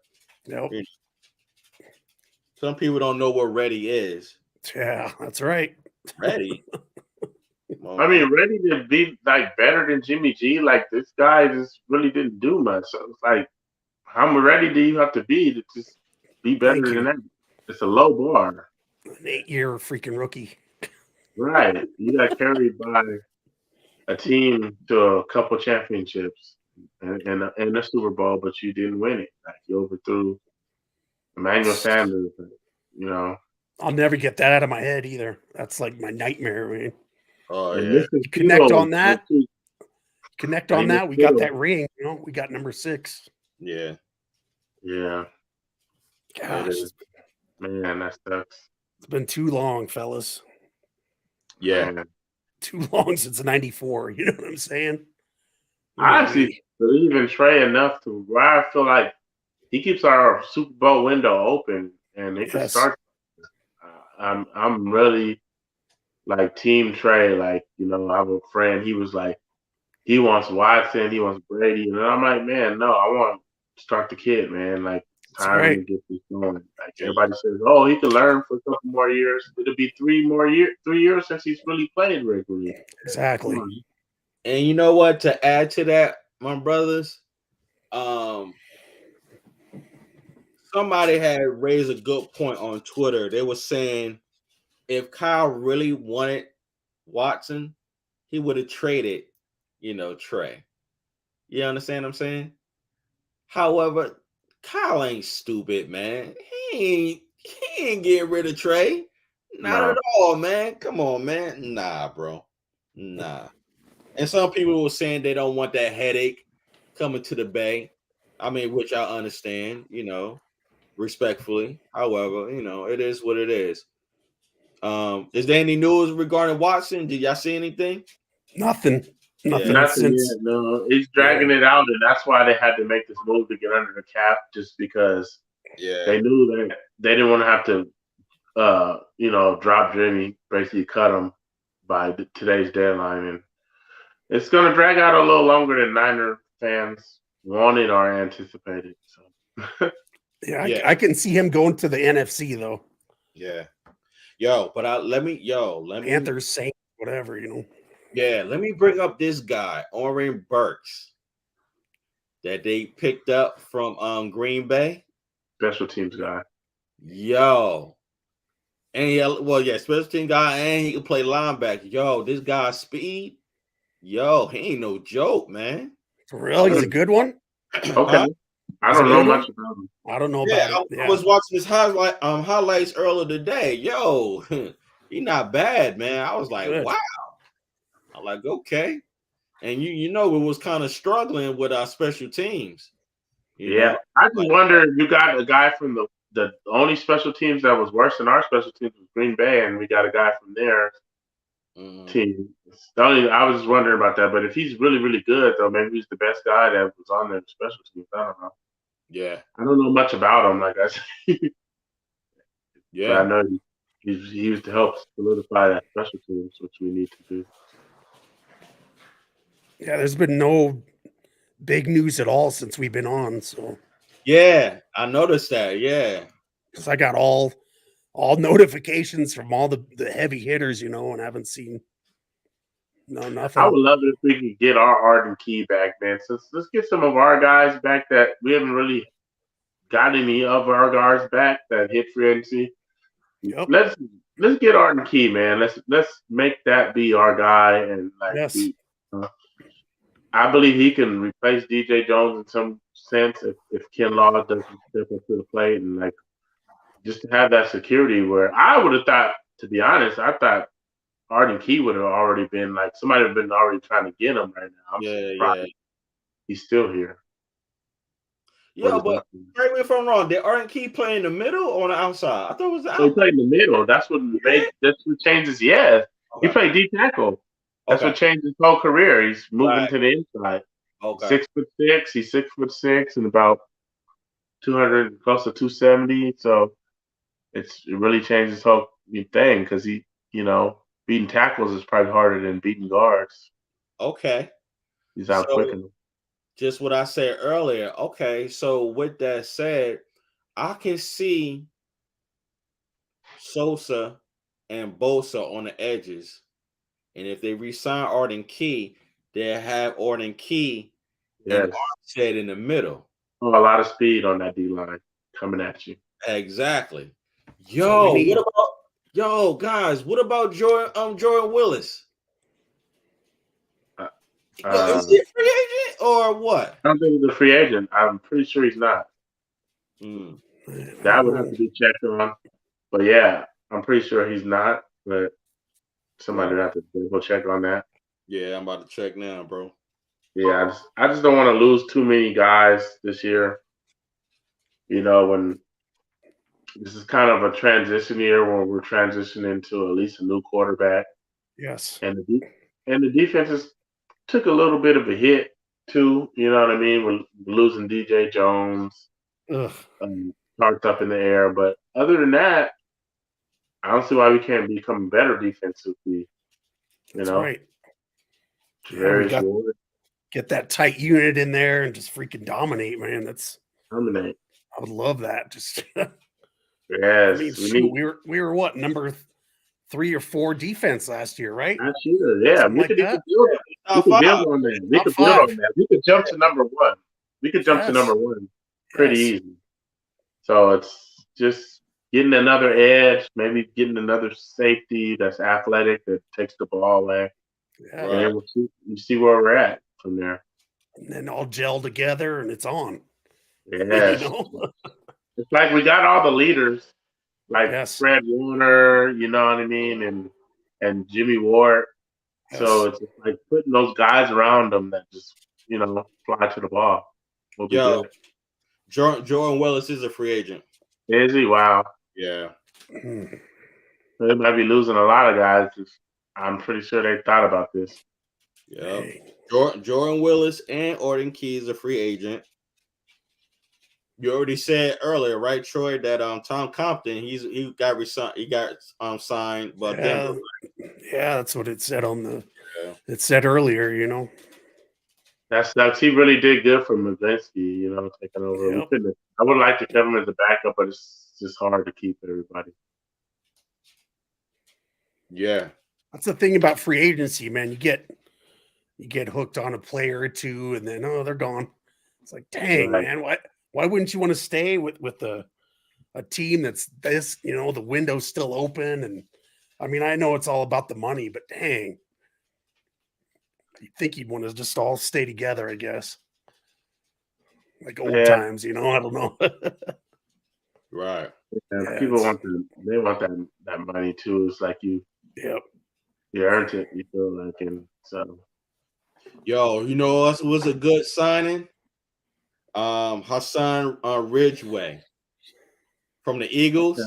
[SPEAKER 3] Nope.
[SPEAKER 1] Some people don't know what ready is.
[SPEAKER 3] Yeah, that's right.
[SPEAKER 1] Ready. Well,
[SPEAKER 2] I mean, ready to be better than Jimmy G. Like this guy just really didn't do much. So it's like, how ready do you have to be to just be better
[SPEAKER 3] Thank you.
[SPEAKER 2] than that? It's a low bar,
[SPEAKER 3] An 8-year freaking rookie.
[SPEAKER 2] right? You got carried by a team to a couple championships and a Super Bowl, but you didn't win it. Like you overthrew Emmanuel Sanders.
[SPEAKER 3] I'll never get that out of my head either. That's like my nightmare, man.
[SPEAKER 1] Oh
[SPEAKER 2] And
[SPEAKER 1] yeah.
[SPEAKER 2] Mr.
[SPEAKER 3] Connect
[SPEAKER 2] Field
[SPEAKER 3] on that.
[SPEAKER 2] was-
[SPEAKER 3] Connect on that. We got that ring. You know, we got number 6.
[SPEAKER 1] Yeah.
[SPEAKER 2] Yeah,
[SPEAKER 3] Gosh,
[SPEAKER 2] is. Man, that sucks.
[SPEAKER 3] it's been too long, fellas.
[SPEAKER 1] Yeah.
[SPEAKER 2] Man.
[SPEAKER 3] Too long since '94. You know what I'm saying?
[SPEAKER 2] I actually believe in Trey enough to where I feel like he keeps our Super Bowl window open, and it could
[SPEAKER 3] Yes.
[SPEAKER 2] start. I'm really like Team Trey. Like, you know, I have a friend. He was like, he wants Watson, he wants Brady, and I'm like, man, no, I want to start the kid, man. Like, it's
[SPEAKER 3] That's
[SPEAKER 2] time
[SPEAKER 3] right.
[SPEAKER 2] to get this going. Like everybody says, oh, he can learn for a couple more years. It'll be 3 years since he's really played regularly.
[SPEAKER 3] Exactly.
[SPEAKER 2] Come on.
[SPEAKER 1] And you know what? To add to that, my brothers, somebody had raised a good point on Twitter. They were saying if Kyle really wanted Watson, he would have traded, Trey. You understand what I'm saying? However, Kyle ain't stupid, man. He ain't getting rid of Trey. Not
[SPEAKER 2] No.
[SPEAKER 1] at all, man. Come on, man. Nah, bro. Nah. And some people were saying they don't want that headache coming to the Bay. I mean, which I understand, respectfully. However, it is what it is. Is there any news regarding Watson? Did y'all see anything?
[SPEAKER 3] Nothing. Nothing
[SPEAKER 2] Nothing
[SPEAKER 3] since.
[SPEAKER 2] yet. No, he's dragging it out, and that's why they had to make this move to get under the cap, just because they knew that they didn't want to have to, drop Jimmy, basically cut him by today's deadline, and it's going to drag out a little longer than Niner fans wanted or anticipated. So,
[SPEAKER 3] Yeah, I can see him going to the NFC though.
[SPEAKER 1] Yeah. But let me
[SPEAKER 3] Panthers, Saints, whatever,
[SPEAKER 1] Yeah, let me bring up this guy, Oren Burks, that they picked up from Green Bay.
[SPEAKER 2] special teams guy.
[SPEAKER 1] And special team guy, and he can play linebacker. This guy's speed. He ain't no joke, man.
[SPEAKER 3] For real, he's a good one.
[SPEAKER 2] Okay.
[SPEAKER 1] Huh?
[SPEAKER 2] I don't know much about him.
[SPEAKER 3] I don't know about it.
[SPEAKER 1] I was watching his highlights earlier today. He not bad, man. I was like,
[SPEAKER 3] Good.
[SPEAKER 1] wow. I'm like, okay. And we was kind of struggling with our special teams.
[SPEAKER 2] I just wonder if you got a guy from the only special teams that was worse than our special teams was Green Bay, and we got a guy from their team. I was just wondering about that. But if he's really, really good, though, maybe he's the best guy that was on their special teams. I don't know.
[SPEAKER 1] Yeah.
[SPEAKER 2] I don't know much about him, like I said.
[SPEAKER 1] Yeah.
[SPEAKER 2] But I know he used to help solidify that special teams, which we need to do.
[SPEAKER 3] Yeah, there's been no big news at all since we've been on. So
[SPEAKER 1] yeah, I noticed that. Yeah,
[SPEAKER 3] because I got all notifications from all the heavy hitters, and I haven't seen nothing.
[SPEAKER 2] I would love it if we could get our Arden Key back, man. So let's get some of our guys back that we haven't really got any of our guards back that hit free agency.
[SPEAKER 3] Yep.
[SPEAKER 2] Let's get Arden Key, man. Let's make that be our guy, and I believe he can replace DJ Jones in some sense if Ken Law doesn't step up to the plate, and just to have that security. Where I would have thought, to be honest, I thought Arden Key would have already been somebody would have been already trying to get him right now. I'm surprised he's still here.
[SPEAKER 1] Yeah, but correct me if I'm wrong. Did Arden Key play in the middle or on the outside? I thought it was the outside.
[SPEAKER 2] He played in the middle. That's what changes. Yeah,
[SPEAKER 1] Okay.
[SPEAKER 2] He played D tackle. That's what changed his whole career. He's moving to the inside.
[SPEAKER 1] Okay.
[SPEAKER 2] 6'6". He's 6'6" and about 200, close to 270. So it really changed his whole thing because he, beating tackles is probably harder than beating guards.
[SPEAKER 1] Okay.
[SPEAKER 2] He's out quicker.
[SPEAKER 1] Just what I said earlier. Okay, so with that said, I can see Sosa and Bosa on the edges. And if they re-sign Arden Key, they'll have Arden Key and Armstead in the middle.
[SPEAKER 2] Oh, a lot of speed on that D-line coming at you.
[SPEAKER 1] Exactly. Guys, what about Jordan Willis? Is he a free agent or what?
[SPEAKER 2] I don't think he's a free agent. I'm pretty sure he's not. That would have to be checked on. But yeah, I'm pretty sure he's not. But Somebody would have to double check on that.
[SPEAKER 1] Yeah, I'm about to check now, bro.
[SPEAKER 2] Yeah, I just don't want to lose too many guys this year. You know, when this is kind of a transition year when we're transitioning to at least a new quarterback,
[SPEAKER 3] Yes.
[SPEAKER 2] and the defenses took a little bit of a hit too. You know what I mean? We're losing DJ Jones,
[SPEAKER 3] Ugh.
[SPEAKER 2] parked up in the air, but other than that, I don't see why we can't become better defensively.
[SPEAKER 3] That's right. Yeah, we
[SPEAKER 2] Various Ward,
[SPEAKER 3] get that tight unit in there and just freaking dominate, man.
[SPEAKER 2] dominate.
[SPEAKER 3] I would love that. Just
[SPEAKER 2] Yes,
[SPEAKER 3] I mean,
[SPEAKER 2] we
[SPEAKER 3] shoot,
[SPEAKER 2] need.
[SPEAKER 3] we were what, number 3 or 4 defense last year, right?
[SPEAKER 2] Not sure. Yeah,
[SPEAKER 3] Something
[SPEAKER 2] we
[SPEAKER 3] like
[SPEAKER 2] could even
[SPEAKER 3] that.
[SPEAKER 2] build. We
[SPEAKER 1] Top
[SPEAKER 2] could
[SPEAKER 1] five.
[SPEAKER 2] build on that. We
[SPEAKER 3] Top
[SPEAKER 2] could build
[SPEAKER 3] 5.
[SPEAKER 2] on that. We could jump to number 1. We could jump to
[SPEAKER 3] Yes.
[SPEAKER 2] number 1 pretty
[SPEAKER 3] Yes.
[SPEAKER 2] easy. So it's just getting another edge, maybe getting another safety that's athletic that takes the ball away,
[SPEAKER 3] Yeah.
[SPEAKER 1] Right.
[SPEAKER 2] and we'll see where we're at from there.
[SPEAKER 3] And then all gel together and it's on.
[SPEAKER 2] Yes,
[SPEAKER 3] You know?
[SPEAKER 2] it's like we got all the leaders, like
[SPEAKER 3] Yes.
[SPEAKER 2] Fred Warner, you know what I mean, and Jimmy Ward. So
[SPEAKER 3] Yes.
[SPEAKER 2] it's just like putting those guys around them that just fly to the ball. Will be
[SPEAKER 1] Yo,
[SPEAKER 2] good.
[SPEAKER 1] Jordan Willis is a free agent.
[SPEAKER 2] Is he? Wow.
[SPEAKER 1] Yeah.
[SPEAKER 3] Mm.
[SPEAKER 2] They might be losing a lot of guys. I'm pretty sure they thought about this.
[SPEAKER 1] Yeah.
[SPEAKER 3] Dang.
[SPEAKER 1] Jordan Willis and Orton Key is a free agent. You already said earlier, right, Troy, that Tom Compton, he got signed, but
[SPEAKER 3] Yeah.
[SPEAKER 1] Denver.
[SPEAKER 3] Yeah, that's what it said on the.
[SPEAKER 1] Yeah.
[SPEAKER 3] It said earlier, you know.
[SPEAKER 2] That's he really did good for Mazinski, taking over.
[SPEAKER 3] Yep.
[SPEAKER 2] I would like to keep him as a backup, but it's just hard to keep everybody.
[SPEAKER 1] Yeah.
[SPEAKER 3] That's the thing about free agency, man. You get hooked on a player or two, and then they're gone. It's like, dang,
[SPEAKER 2] Right.
[SPEAKER 3] man, why wouldn't you want to stay with a team that's this? The window's still open, and I mean, I know it's all about the money, but dang, you think you'd want to just all stay together, I guess, like old
[SPEAKER 2] Yeah.
[SPEAKER 3] times. I don't know.
[SPEAKER 1] Right.
[SPEAKER 2] Yeah, people want that money too. It's like you
[SPEAKER 3] Yep.
[SPEAKER 2] earned it. You feel like, and so
[SPEAKER 1] Yo, you know what was a good signing? Hassan Ridgeway from the Eagles.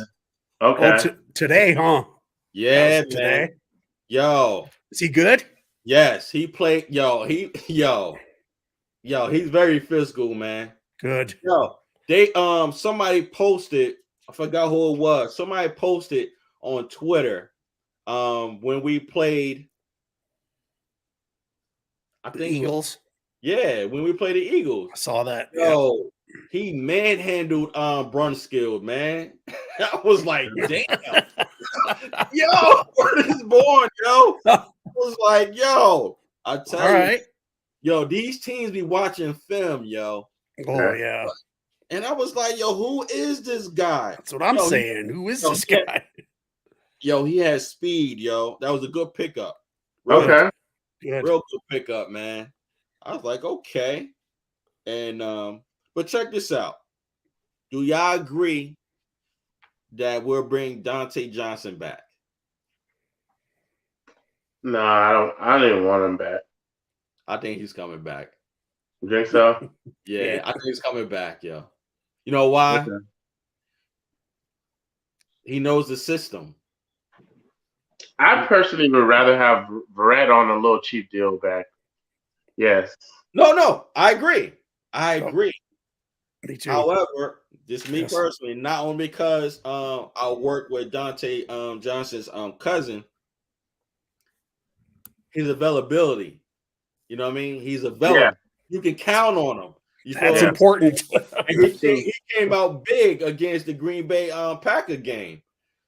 [SPEAKER 2] okay.
[SPEAKER 3] Today, huh?
[SPEAKER 1] Yeah,
[SPEAKER 3] That was
[SPEAKER 1] man.
[SPEAKER 3] today.
[SPEAKER 1] Yo,
[SPEAKER 3] Is he good?
[SPEAKER 1] yes, he played. He's very physical, man.
[SPEAKER 3] Good.
[SPEAKER 1] Yo, they somebody posted, I forgot who it was. Somebody posted on Twitter when we played, I
[SPEAKER 3] The
[SPEAKER 1] think
[SPEAKER 3] Eagles.
[SPEAKER 1] when we played the Eagles.
[SPEAKER 3] I saw that. Yeah.
[SPEAKER 1] Yo, he manhandled Brunskill, man. I was like, damn. Yo, word is born, yo. I was like, yo, I tell
[SPEAKER 3] All
[SPEAKER 1] you,
[SPEAKER 3] right.
[SPEAKER 1] yo, these teams be watching film, yo.
[SPEAKER 3] Oh yeah.
[SPEAKER 1] And I was like, yo, who is this guy?
[SPEAKER 3] That's what I'm
[SPEAKER 1] Yo,
[SPEAKER 3] saying. Who is
[SPEAKER 1] yo,
[SPEAKER 3] this
[SPEAKER 1] yeah.
[SPEAKER 3] guy?
[SPEAKER 1] Yo, he has speed, yo. That was a good pickup.
[SPEAKER 2] Okay.
[SPEAKER 3] Good.
[SPEAKER 1] Real good pickup, man. I was like, okay. And but check this out. Do y'all agree that we'll bring Dante Johnson back?
[SPEAKER 2] No, I don't. I don't even want him back.
[SPEAKER 1] I think he's coming back.
[SPEAKER 2] You think so?
[SPEAKER 1] Yeah,
[SPEAKER 3] Yeah.
[SPEAKER 1] I think he's coming back, yo. You know why?
[SPEAKER 2] Okay.
[SPEAKER 1] He knows the system.
[SPEAKER 2] I personally would rather have Verrett on a little cheap deal back. Yes.
[SPEAKER 1] No, I agree. I agree.
[SPEAKER 3] Me too.
[SPEAKER 1] However, just me
[SPEAKER 3] Yes.
[SPEAKER 1] personally, not only because I work with Dante Johnson's cousin, his availability. You know what I mean? He's available.
[SPEAKER 2] Yeah.
[SPEAKER 1] You can count on him. You feel
[SPEAKER 3] That's
[SPEAKER 1] me?
[SPEAKER 3] important.
[SPEAKER 1] And he came out big against the Green Bay Packer game.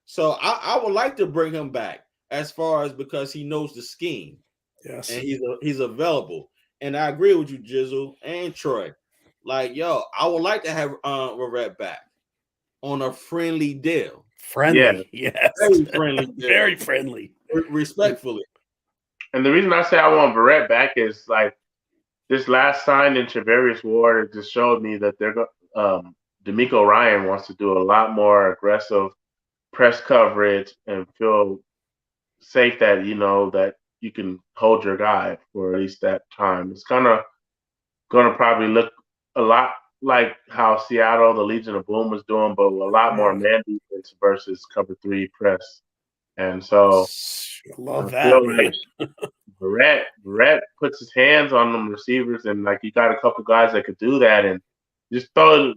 [SPEAKER 1] So I would like to bring him back as far as because he knows the scheme
[SPEAKER 3] Yes.
[SPEAKER 1] and he's available. And I agree with you, Jizzle and Troy. Like, yo, I would like to have Verrett back on a friendly deal.
[SPEAKER 3] Friendly. Yes.
[SPEAKER 1] Very friendly deal.
[SPEAKER 3] Very friendly.
[SPEAKER 2] And
[SPEAKER 1] Respectfully.
[SPEAKER 2] the reason I say I want Verrett back is like this last sign in Travarius Ward, it just showed me that D'Amico Ryan wants to do a lot more aggressive press coverage and feel safe that that you can hold your guy for at least that time. It's kind of going to probably look a lot like how Seattle, the Legion of Boom, was doing, but with a lot more man defense versus cover 3 press. And so
[SPEAKER 3] Love
[SPEAKER 2] I
[SPEAKER 3] that,
[SPEAKER 2] feel
[SPEAKER 3] man.
[SPEAKER 2] like Barrett puts his hands on them receivers, and like you got a couple guys that could do that, and you just throw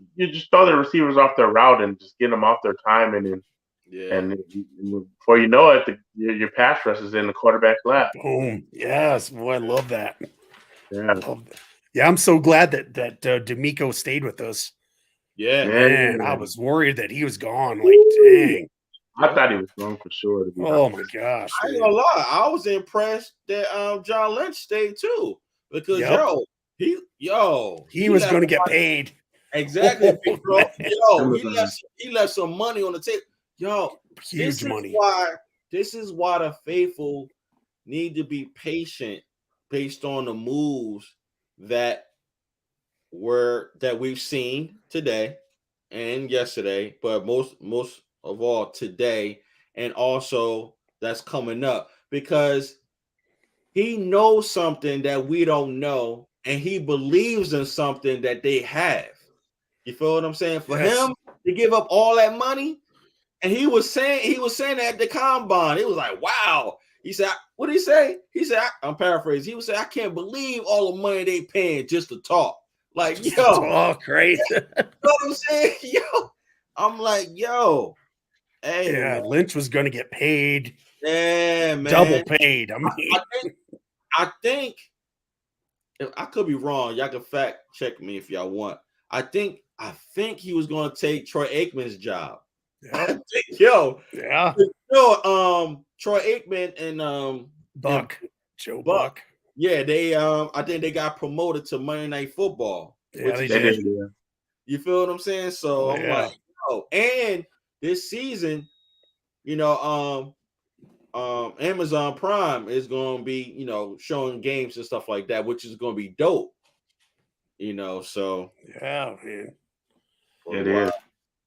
[SPEAKER 2] the receivers off their route and just get them off their timing, and before you know it, your pass rush is in the quarterback's lap.
[SPEAKER 3] Boom. Yes, boy, I love that.
[SPEAKER 2] Yeah.
[SPEAKER 3] Yeah, I'm so glad that D'Amico stayed with us.
[SPEAKER 1] Yeah.
[SPEAKER 3] Man, I was worried that he was gone. Like, dang.
[SPEAKER 2] I thought he was gone for sure. To be
[SPEAKER 3] Oh my gosh.
[SPEAKER 1] I ain't gonna lie. I was impressed that John Lynch stayed too. Because he
[SPEAKER 3] was going to get paid.
[SPEAKER 1] Exactly,
[SPEAKER 3] Oh,
[SPEAKER 1] bro.
[SPEAKER 3] Man.
[SPEAKER 1] He left some money on the table. Yo,
[SPEAKER 3] Huge money.
[SPEAKER 1] This is why the faithful need to be patient based on the moves that we've seen today and yesterday, but most of all today, and also that's coming up, because he knows something that we don't know, and he believes in something that they have. You feel what I'm saying? For him to give up all that money, and he was saying that at the combine, it was like, wow. He said, what did he say? He said, I'm paraphrasing. He was saying, I can't believe all the money they paying just to talk. Like, yo,
[SPEAKER 3] talk, right?
[SPEAKER 1] You know what I'm saying? Yo, I'm like, yo, hey,
[SPEAKER 3] yeah,
[SPEAKER 1] man.
[SPEAKER 3] Lynch was going to get paid.
[SPEAKER 1] Yeah, man,
[SPEAKER 3] double paid. I mean,
[SPEAKER 1] I think I could be wrong. Y'all can fact check me if y'all want. I think he was going to take Troy Aikman's job.
[SPEAKER 3] Yep.
[SPEAKER 1] Troy Aikman and
[SPEAKER 3] Joe Buck.
[SPEAKER 1] Yeah, they I think they got promoted to Monday Night Football.
[SPEAKER 3] Yeah, they did.
[SPEAKER 1] You feel what I'm saying? So I'm like, and this season, Amazon Prime is going to be, showing games and stuff like that, which is going to be dope. So
[SPEAKER 3] yeah, man.
[SPEAKER 2] It is.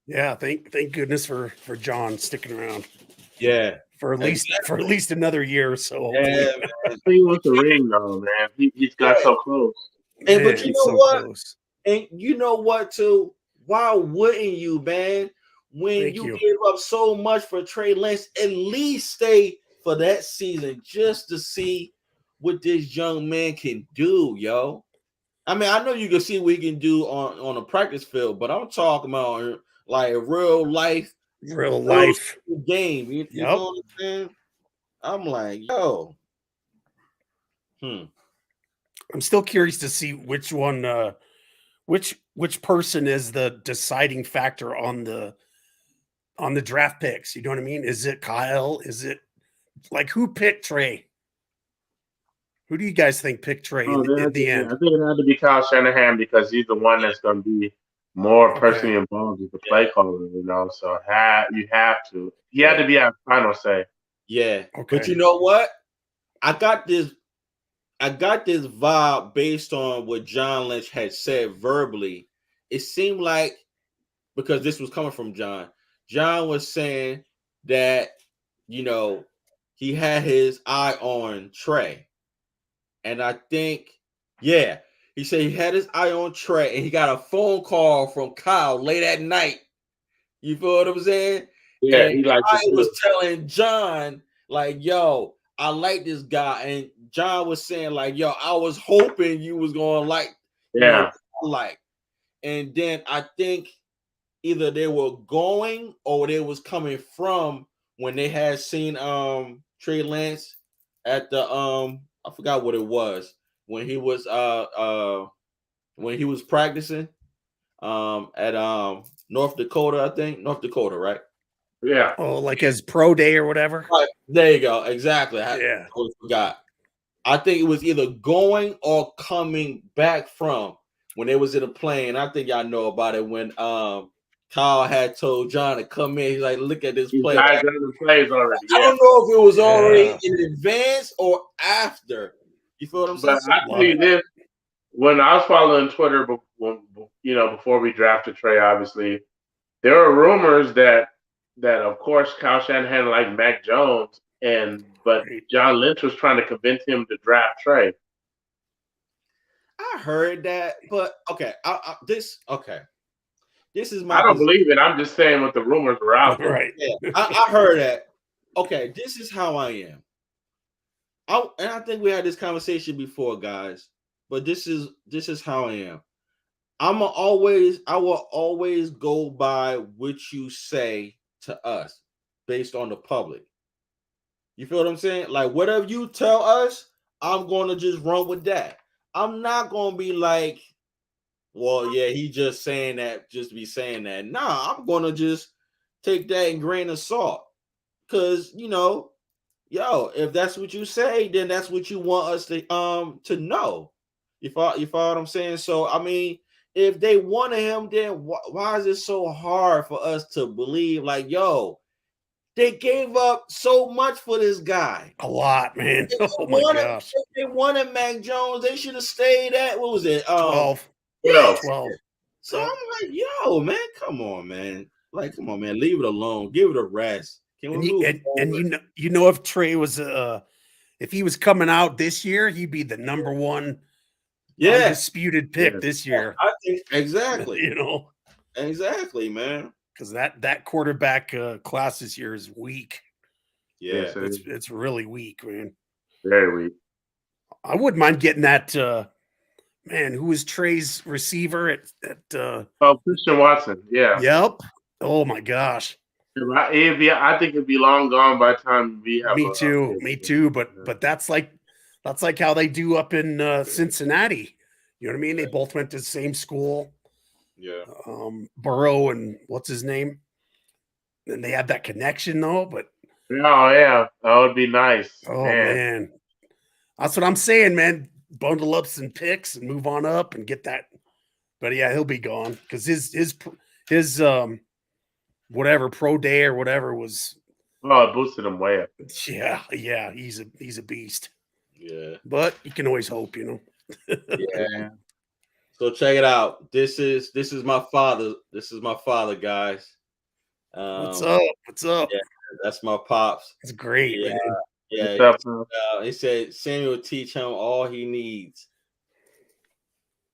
[SPEAKER 3] Yeah, thank goodness for John sticking around.
[SPEAKER 1] Yeah,
[SPEAKER 3] for at least another year or so.
[SPEAKER 1] Yeah,
[SPEAKER 2] man. He wants the ring though, man. He's got so close.
[SPEAKER 1] And but you know what? Close. And you know what too? Why wouldn't you, man? When you give up so much for Trey Lance, at least stay for that season just to see what this young man can do, yo. I mean, I know you can see what he can do on a practice field, but I'm talking about like a real life game. You know what I'm saying? I'm like, yo.
[SPEAKER 3] I'm still curious to see which one, which person is the deciding factor on the draft picks. You know what I mean? Is it Kyle? Is it like who picked Trey? Who do you guys think picked Trey in the end?
[SPEAKER 2] I think it had to be Kyle Shanahan because he's the one that's going to be more personally involved with the play caller, So you have to. He had to be our final say.
[SPEAKER 1] Yeah. Okay. But you know what? I got this vibe based on what John Lynch had said verbally. It seemed like, because this was coming from John was saying that, he had his eye on Trey. And I think, he said he had his eye on Trey and he got a phone call from Kyle late at night. You feel what I'm saying?
[SPEAKER 2] Yeah,
[SPEAKER 1] and I was telling John, like, yo, I like this guy. And John was saying, like, yo, I was hoping you was going to like. And then I think either they were going or they was coming from when they had seen Trey Lance at the I forgot what it was when he was practicing at North Dakota, I think. North Dakota, right?
[SPEAKER 2] Yeah.
[SPEAKER 3] Oh, like his pro day or whatever.
[SPEAKER 1] Right. There you go. Exactly.
[SPEAKER 3] Yeah.
[SPEAKER 1] I forgot. I think it was either going or coming back from when they was in a plane. I think y'all know about it when Kyle had told John to come in. He's like, look at this play.
[SPEAKER 2] I don't
[SPEAKER 1] know if it was already in advance or after. You feel what I'm saying?
[SPEAKER 2] But I tell you this, when I was following Twitter, before we drafted Trey, obviously, there were rumors that of course Kyle Shanahan liked Mac Jones, But John Lynch was trying to convince him to draft Trey.
[SPEAKER 1] I heard that, but okay, this is my.
[SPEAKER 2] I don't believe it. I'm just saying what the rumors were out there.
[SPEAKER 3] Right.
[SPEAKER 1] Yeah, I heard that. Okay, this is how I am. And I think we had this conversation before, guys. But this is how I am. I will always go by what you say to us based on the public. You feel what I'm saying? Like whatever you tell us, I'm gonna just run with that. I'm not gonna be like, well, yeah, he just saying that, just to be saying that. Nah, I'm gonna just take that in grain of salt. Cause if that's what you say, then that's what you want us to know. You follow what I'm saying? So I mean, if they wanted him, then why is it so hard for us to believe? Like, yo, they gave up so much for this guy.
[SPEAKER 3] A lot, man. Oh my gosh.
[SPEAKER 1] If they wanted Mac Jones, they should have stayed at, what was it?
[SPEAKER 3] 12.
[SPEAKER 1] Yeah,
[SPEAKER 3] 12.
[SPEAKER 1] So I'm like, yo, man, come on, man. Like, come on, man, leave it alone. Give it a rest. Can we move
[SPEAKER 3] and if Trey was if he was coming out this year, he'd be the number one undisputed pick this year.
[SPEAKER 1] I think exactly.
[SPEAKER 3] Exactly,
[SPEAKER 1] man.
[SPEAKER 3] Because that quarterback class this year is weak.
[SPEAKER 1] Yeah,
[SPEAKER 3] it's really weak, man.
[SPEAKER 2] Very weak.
[SPEAKER 3] I wouldn't mind getting that man. Who was Trey's receiver at
[SPEAKER 2] Christian Watson? Yeah.
[SPEAKER 3] Yep. Oh my gosh.
[SPEAKER 2] I think it'd be long gone by the time we have.
[SPEAKER 3] Me too. But that's like how they do up in Cincinnati. You know what I mean? They both went to the same school.
[SPEAKER 1] Yeah.
[SPEAKER 3] Burrow and what's his name? And they have that connection though. But
[SPEAKER 2] that would be nice.
[SPEAKER 3] Oh man. That's what I'm saying, man. Bundle up some picks and move on up and get that. But yeah, he'll be gone because his whatever pro day or whatever was.
[SPEAKER 2] Oh, it boosted him way up.
[SPEAKER 3] Yeah, he's a beast.
[SPEAKER 1] Yeah,
[SPEAKER 3] but you can always hope,
[SPEAKER 1] Yeah. So check it out. This is my father. This is my father, guys.
[SPEAKER 3] What's up?
[SPEAKER 1] Yeah, that's my pops.
[SPEAKER 3] It's great, man.
[SPEAKER 1] Yeah. He said Samuel teach him all he needs.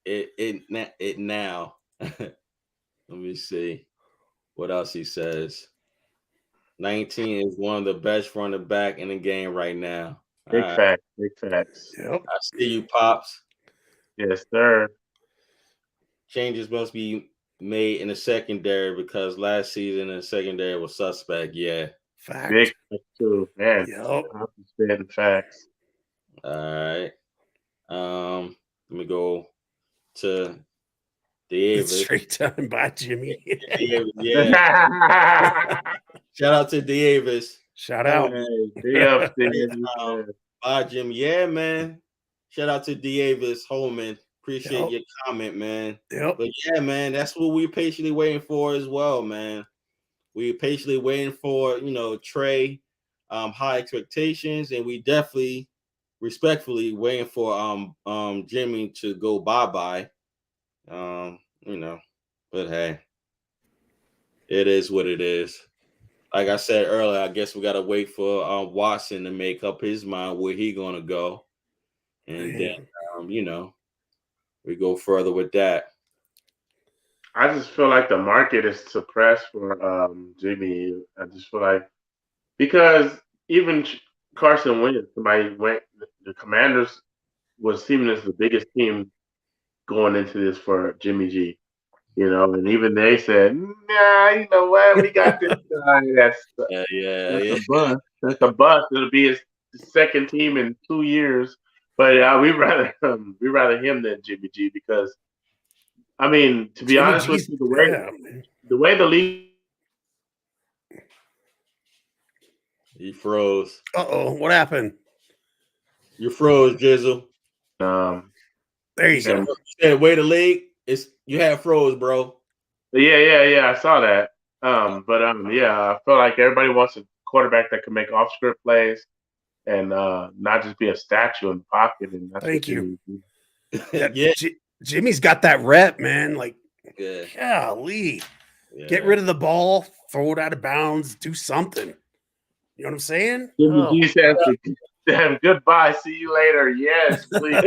[SPEAKER 1] It now. Let me see what else he says. 19 is one of the best running back in the game right now.
[SPEAKER 2] Big facts.
[SPEAKER 3] Yep.
[SPEAKER 1] I see you, pops.
[SPEAKER 2] Yes, sir.
[SPEAKER 1] Changes must be made in the secondary because last season the secondary was suspect. Yeah.
[SPEAKER 3] Fact.
[SPEAKER 2] Big too, man.
[SPEAKER 3] Yep.
[SPEAKER 2] Facts.
[SPEAKER 1] All right. Let me go to Davis.
[SPEAKER 3] Straight time. Bye, Jimmy.
[SPEAKER 1] Yeah. Shout out to Davis.
[SPEAKER 3] Shout out.
[SPEAKER 1] Bye, Jimmy. Yeah, man. Shout out to Davis Holman. Appreciate your comment, man.
[SPEAKER 3] Yep.
[SPEAKER 1] But yeah, man, that's what we're patiently waiting for as well, man. We're patiently waiting for, Trey, high expectations, and we definitely respectfully waiting for Jimmy to go bye-bye. But hey, it is what it is. Like I said earlier, I guess we gotta wait for Watson to make up his mind where he gonna go. And then we go further with that.
[SPEAKER 2] I just feel like the market is suppressed for Jimmy. I just feel like because even Carson Wentz, the Commanders was seen as the biggest team going into this for Jimmy G. And even they said, nah, you know what? We got this guy. That's a bust. That's a bust. It'll be his second team in 2 years. But we rather him than Jimmy G because, I mean, to be
[SPEAKER 3] Jimmy
[SPEAKER 2] honest with you, the way the league.
[SPEAKER 1] You froze.
[SPEAKER 3] What happened?
[SPEAKER 1] You froze, Jizzle.
[SPEAKER 3] There you go.
[SPEAKER 1] You said way the league. You had froze, bro.
[SPEAKER 2] Yeah. I saw that. I feel like everybody wants a quarterback that can make off script plays and not just be a statue in the pocket. And that's
[SPEAKER 3] Thank you.
[SPEAKER 1] Yeah.
[SPEAKER 3] Jimmy's got that rep, man. Like,
[SPEAKER 1] golly.
[SPEAKER 3] Get rid of the ball, throw it out of bounds, do something. You know what I'm saying?
[SPEAKER 2] Jimmy
[SPEAKER 3] Oh,
[SPEAKER 2] G says, "Damn, goodbye. See you later." Yes, please.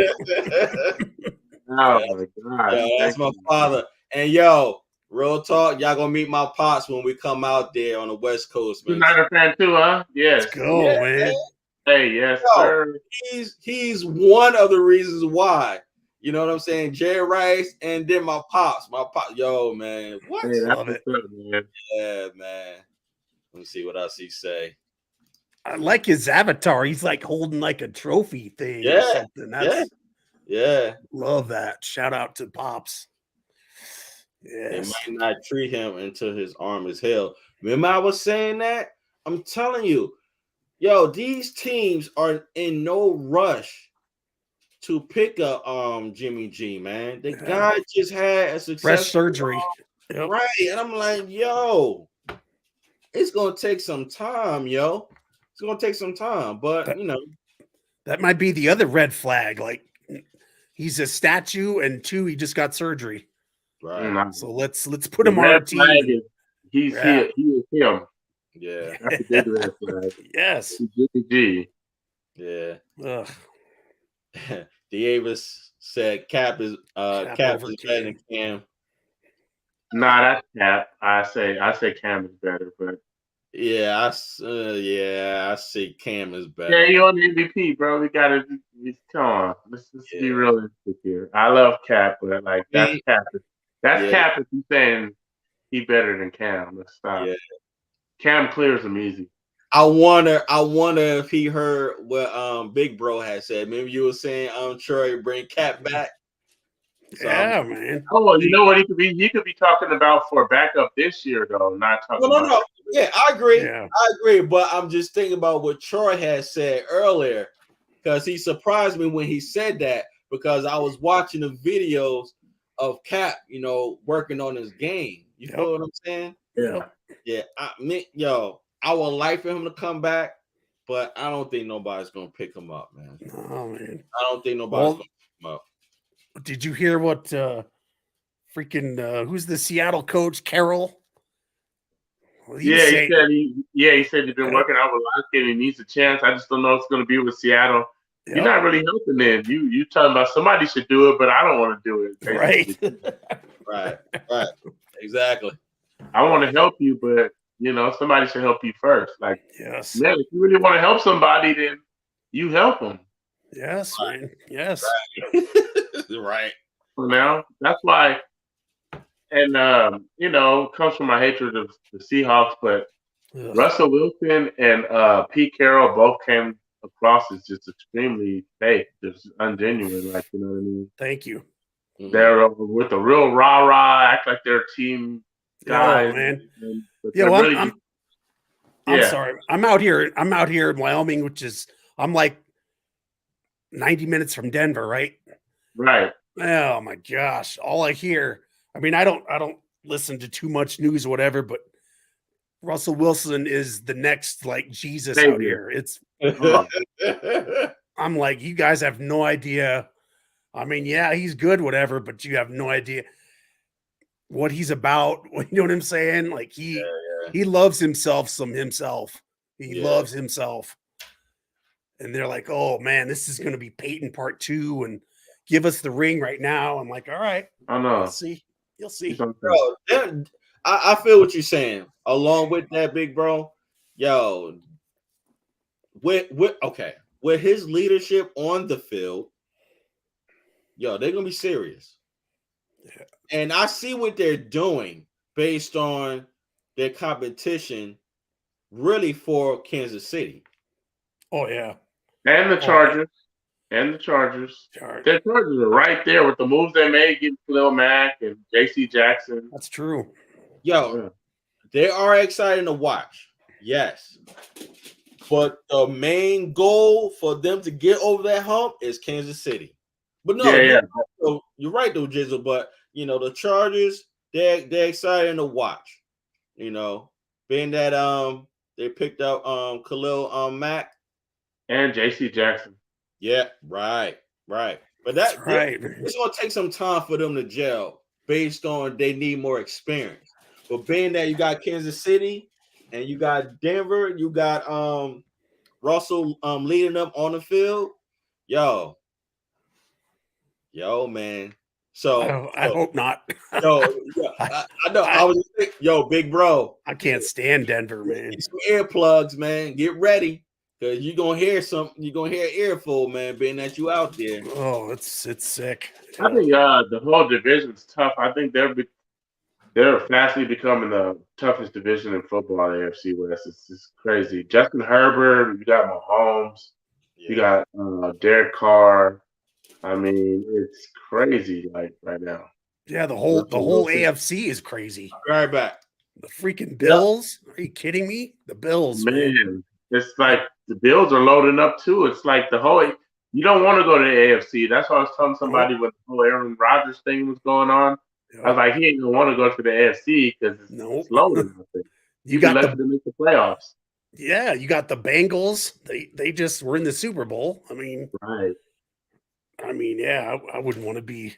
[SPEAKER 2] Oh my God.
[SPEAKER 1] Yeah, that's my father. And yo, real talk, y'all gonna meet my pops when we come out there on the West Coast, man.
[SPEAKER 2] United fan too, huh? Yes.
[SPEAKER 3] let's go,
[SPEAKER 1] Yeah,
[SPEAKER 3] man.
[SPEAKER 2] Hey, yes,
[SPEAKER 1] Yo,
[SPEAKER 2] sir.
[SPEAKER 1] he's one of the reasons why. You know what I'm saying? Jerry Rice and then my pops. My pop, yo, man. What?
[SPEAKER 2] Hey, that's
[SPEAKER 3] Love it.
[SPEAKER 2] what's up, man.
[SPEAKER 1] Yeah, man. Let me see what else he say.
[SPEAKER 3] I like his avatar. He's like holding like a trophy thing or
[SPEAKER 1] Yeah,
[SPEAKER 3] something. That's
[SPEAKER 1] Yeah.
[SPEAKER 3] love that. Shout out to Pops.
[SPEAKER 1] They
[SPEAKER 3] Yes.
[SPEAKER 1] might not treat him until his arm is healed. Remember, I was saying that? I'm telling you, yo, these teams are in no rush to pick up Jimmy G, man. The guy just had a
[SPEAKER 3] Breast
[SPEAKER 1] successful
[SPEAKER 3] surgery. Yep.
[SPEAKER 1] right. And I'm like, yo, it's gonna take some time, yo. It's gonna take some time, but you know,
[SPEAKER 3] That might be the other red flag. Like he's a statue, and two, he just got surgery.
[SPEAKER 1] right.
[SPEAKER 2] Nah.
[SPEAKER 3] So let's put
[SPEAKER 2] The
[SPEAKER 3] him on our
[SPEAKER 2] red flag
[SPEAKER 3] team.
[SPEAKER 2] is he's
[SPEAKER 3] Yeah.
[SPEAKER 2] here. He is him.
[SPEAKER 1] Yeah,
[SPEAKER 2] That's a big red flag.
[SPEAKER 3] Yes.
[SPEAKER 2] He's Jimmy G.
[SPEAKER 1] yeah.
[SPEAKER 3] Ugh.
[SPEAKER 1] Davis said Cap is
[SPEAKER 3] Cap
[SPEAKER 1] Cap
[SPEAKER 3] over
[SPEAKER 1] is better than
[SPEAKER 3] Cam.
[SPEAKER 1] Cam.
[SPEAKER 2] Nah, that's Cap. I say Cam is better, but
[SPEAKER 1] Yeah, I say Cam is better.
[SPEAKER 2] yeah, you on the MVP, bro. We gotta come on. Let's be
[SPEAKER 1] Yeah.
[SPEAKER 2] realistic here. I love Cap, but like that's Cap. That's
[SPEAKER 1] Yeah.
[SPEAKER 2] Cap if you saying he better than Cam. Let's stop.
[SPEAKER 1] Yeah.
[SPEAKER 2] Cam clears him easy.
[SPEAKER 1] I wonder if he heard what Big Bro had said. Maybe you were saying Troy bring Cap back. So,
[SPEAKER 3] Yeah, man.
[SPEAKER 2] Oh, well, you know what he could be? He could be talking about for backup this year, though. Not talking about.
[SPEAKER 1] No. Yeah, I agree.
[SPEAKER 3] Yeah.
[SPEAKER 1] I agree. But I'm just thinking about what Troy had said earlier because he surprised me when he said that because I was watching the videos of Cap, working on his game. You
[SPEAKER 3] Yep.
[SPEAKER 1] feel what I'm saying?
[SPEAKER 2] Yeah.
[SPEAKER 1] Yeah. I would like for him to come back, but I don't think nobody's gonna pick him up, man.
[SPEAKER 3] Oh man.
[SPEAKER 1] I don't think nobody's gonna pick him up.
[SPEAKER 3] Did you hear what who's the Seattle coach, Carroll? Well,
[SPEAKER 2] He said he's been working out with Lockett and he needs a chance. I just don't know if it's going to be with Seattle.
[SPEAKER 3] Yep.
[SPEAKER 2] You're not really helping them. You talking about somebody should do it, but I don't want to do it.
[SPEAKER 3] Right.
[SPEAKER 1] Right. Exactly.
[SPEAKER 2] I want to help you, but somebody should help you first. Like,
[SPEAKER 3] Yes.
[SPEAKER 2] man, if you really want to help somebody, then you help them.
[SPEAKER 3] Yes, man. Yes.
[SPEAKER 1] Right.
[SPEAKER 2] So now that's why, and it comes from my hatred of the Seahawks, but
[SPEAKER 3] Ugh.
[SPEAKER 2] Russell Wilson and Pete Carroll both came across as just extremely fake, just ungenuine. Like, you know what I mean?
[SPEAKER 3] Thank you.
[SPEAKER 1] Mhm.
[SPEAKER 2] They're with the real rah-rah, act like they're team guys.
[SPEAKER 3] Oh, man.
[SPEAKER 2] But
[SPEAKER 3] Yeah,
[SPEAKER 2] they're
[SPEAKER 3] well,
[SPEAKER 2] really
[SPEAKER 3] I'm sorry. I'm out here in Wyoming, which is I'm like 90 minutes from Denver, right?
[SPEAKER 2] right.
[SPEAKER 3] Oh my gosh. All I hear, I mean, I don't listen to too much news or whatever, but Russell Wilson is the next like Jesus out
[SPEAKER 2] Savior.
[SPEAKER 3] here. It's
[SPEAKER 2] Oh,
[SPEAKER 3] I'm like, you guys have no idea. I mean, yeah, he's good, whatever, but you have no idea what he's about. You know what I'm saying? Like he loves himself himself. He
[SPEAKER 1] Yeah.
[SPEAKER 3] loves himself. And they're like, oh man, this is going to be Peyton part 2 and give us the ring right now. I'm like, all right,
[SPEAKER 2] I know.
[SPEAKER 3] you'll see. You'll see.
[SPEAKER 1] Bro, I feel what you're saying. Along with that, big bro, yo, with his leadership on the field, yo, they're gonna be serious.
[SPEAKER 3] Yeah.
[SPEAKER 1] And I see what they're doing based on their competition, really for Kansas City.
[SPEAKER 3] Oh yeah.
[SPEAKER 2] And the Chargers. And the Chargers. The Chargers are right there with the moves they made, getting Khalil Mack and J.C. Jackson.
[SPEAKER 3] That's true.
[SPEAKER 1] Yo, they are exciting to watch. Yes. But the main goal for them to get over that hump is Kansas City. But no, you're right though, Jizzle. But the Chargers, they're exciting to watch. Being that they picked up Khalil Mack
[SPEAKER 2] and J.C. Jackson.
[SPEAKER 1] Yeah, right. But it's gonna take some time for them to gel based on they need more experience. But being that you got Kansas City, and you got Denver, you got Russell leading up on the field. Yo, man. So
[SPEAKER 3] I hope not.
[SPEAKER 1] I know. I was just thinking, yo, big bro.
[SPEAKER 3] I can't stand Denver, man.
[SPEAKER 1] Get some earplugs, man. Get ready. Cause you're gonna hear an earful, man, being that you out there.
[SPEAKER 3] Oh, it's sick.
[SPEAKER 2] I think the whole division's tough. I think they're fastly becoming the toughest division in football, the AFC West. It's just crazy. Justin Herbert, you got Mahomes, you got Derek Carr. I mean, it's crazy like right now.
[SPEAKER 3] Yeah, the whole AFC is crazy.
[SPEAKER 1] Right back.
[SPEAKER 3] The freaking Bills. Are you kidding me? The Bills, man.
[SPEAKER 2] It's like the Bills are loading up too. It's like you don't want to go to the AFC. That's what I was telling somebody when the whole Aaron Rodgers thing was going on. I was like, he ain't gonna want to go to the AFC because it's loaded. You got to make the playoffs.
[SPEAKER 3] Yeah, you got the Bengals. They just were in the Super Bowl. I mean,
[SPEAKER 2] right.
[SPEAKER 3] I mean, yeah, I wouldn't want to be.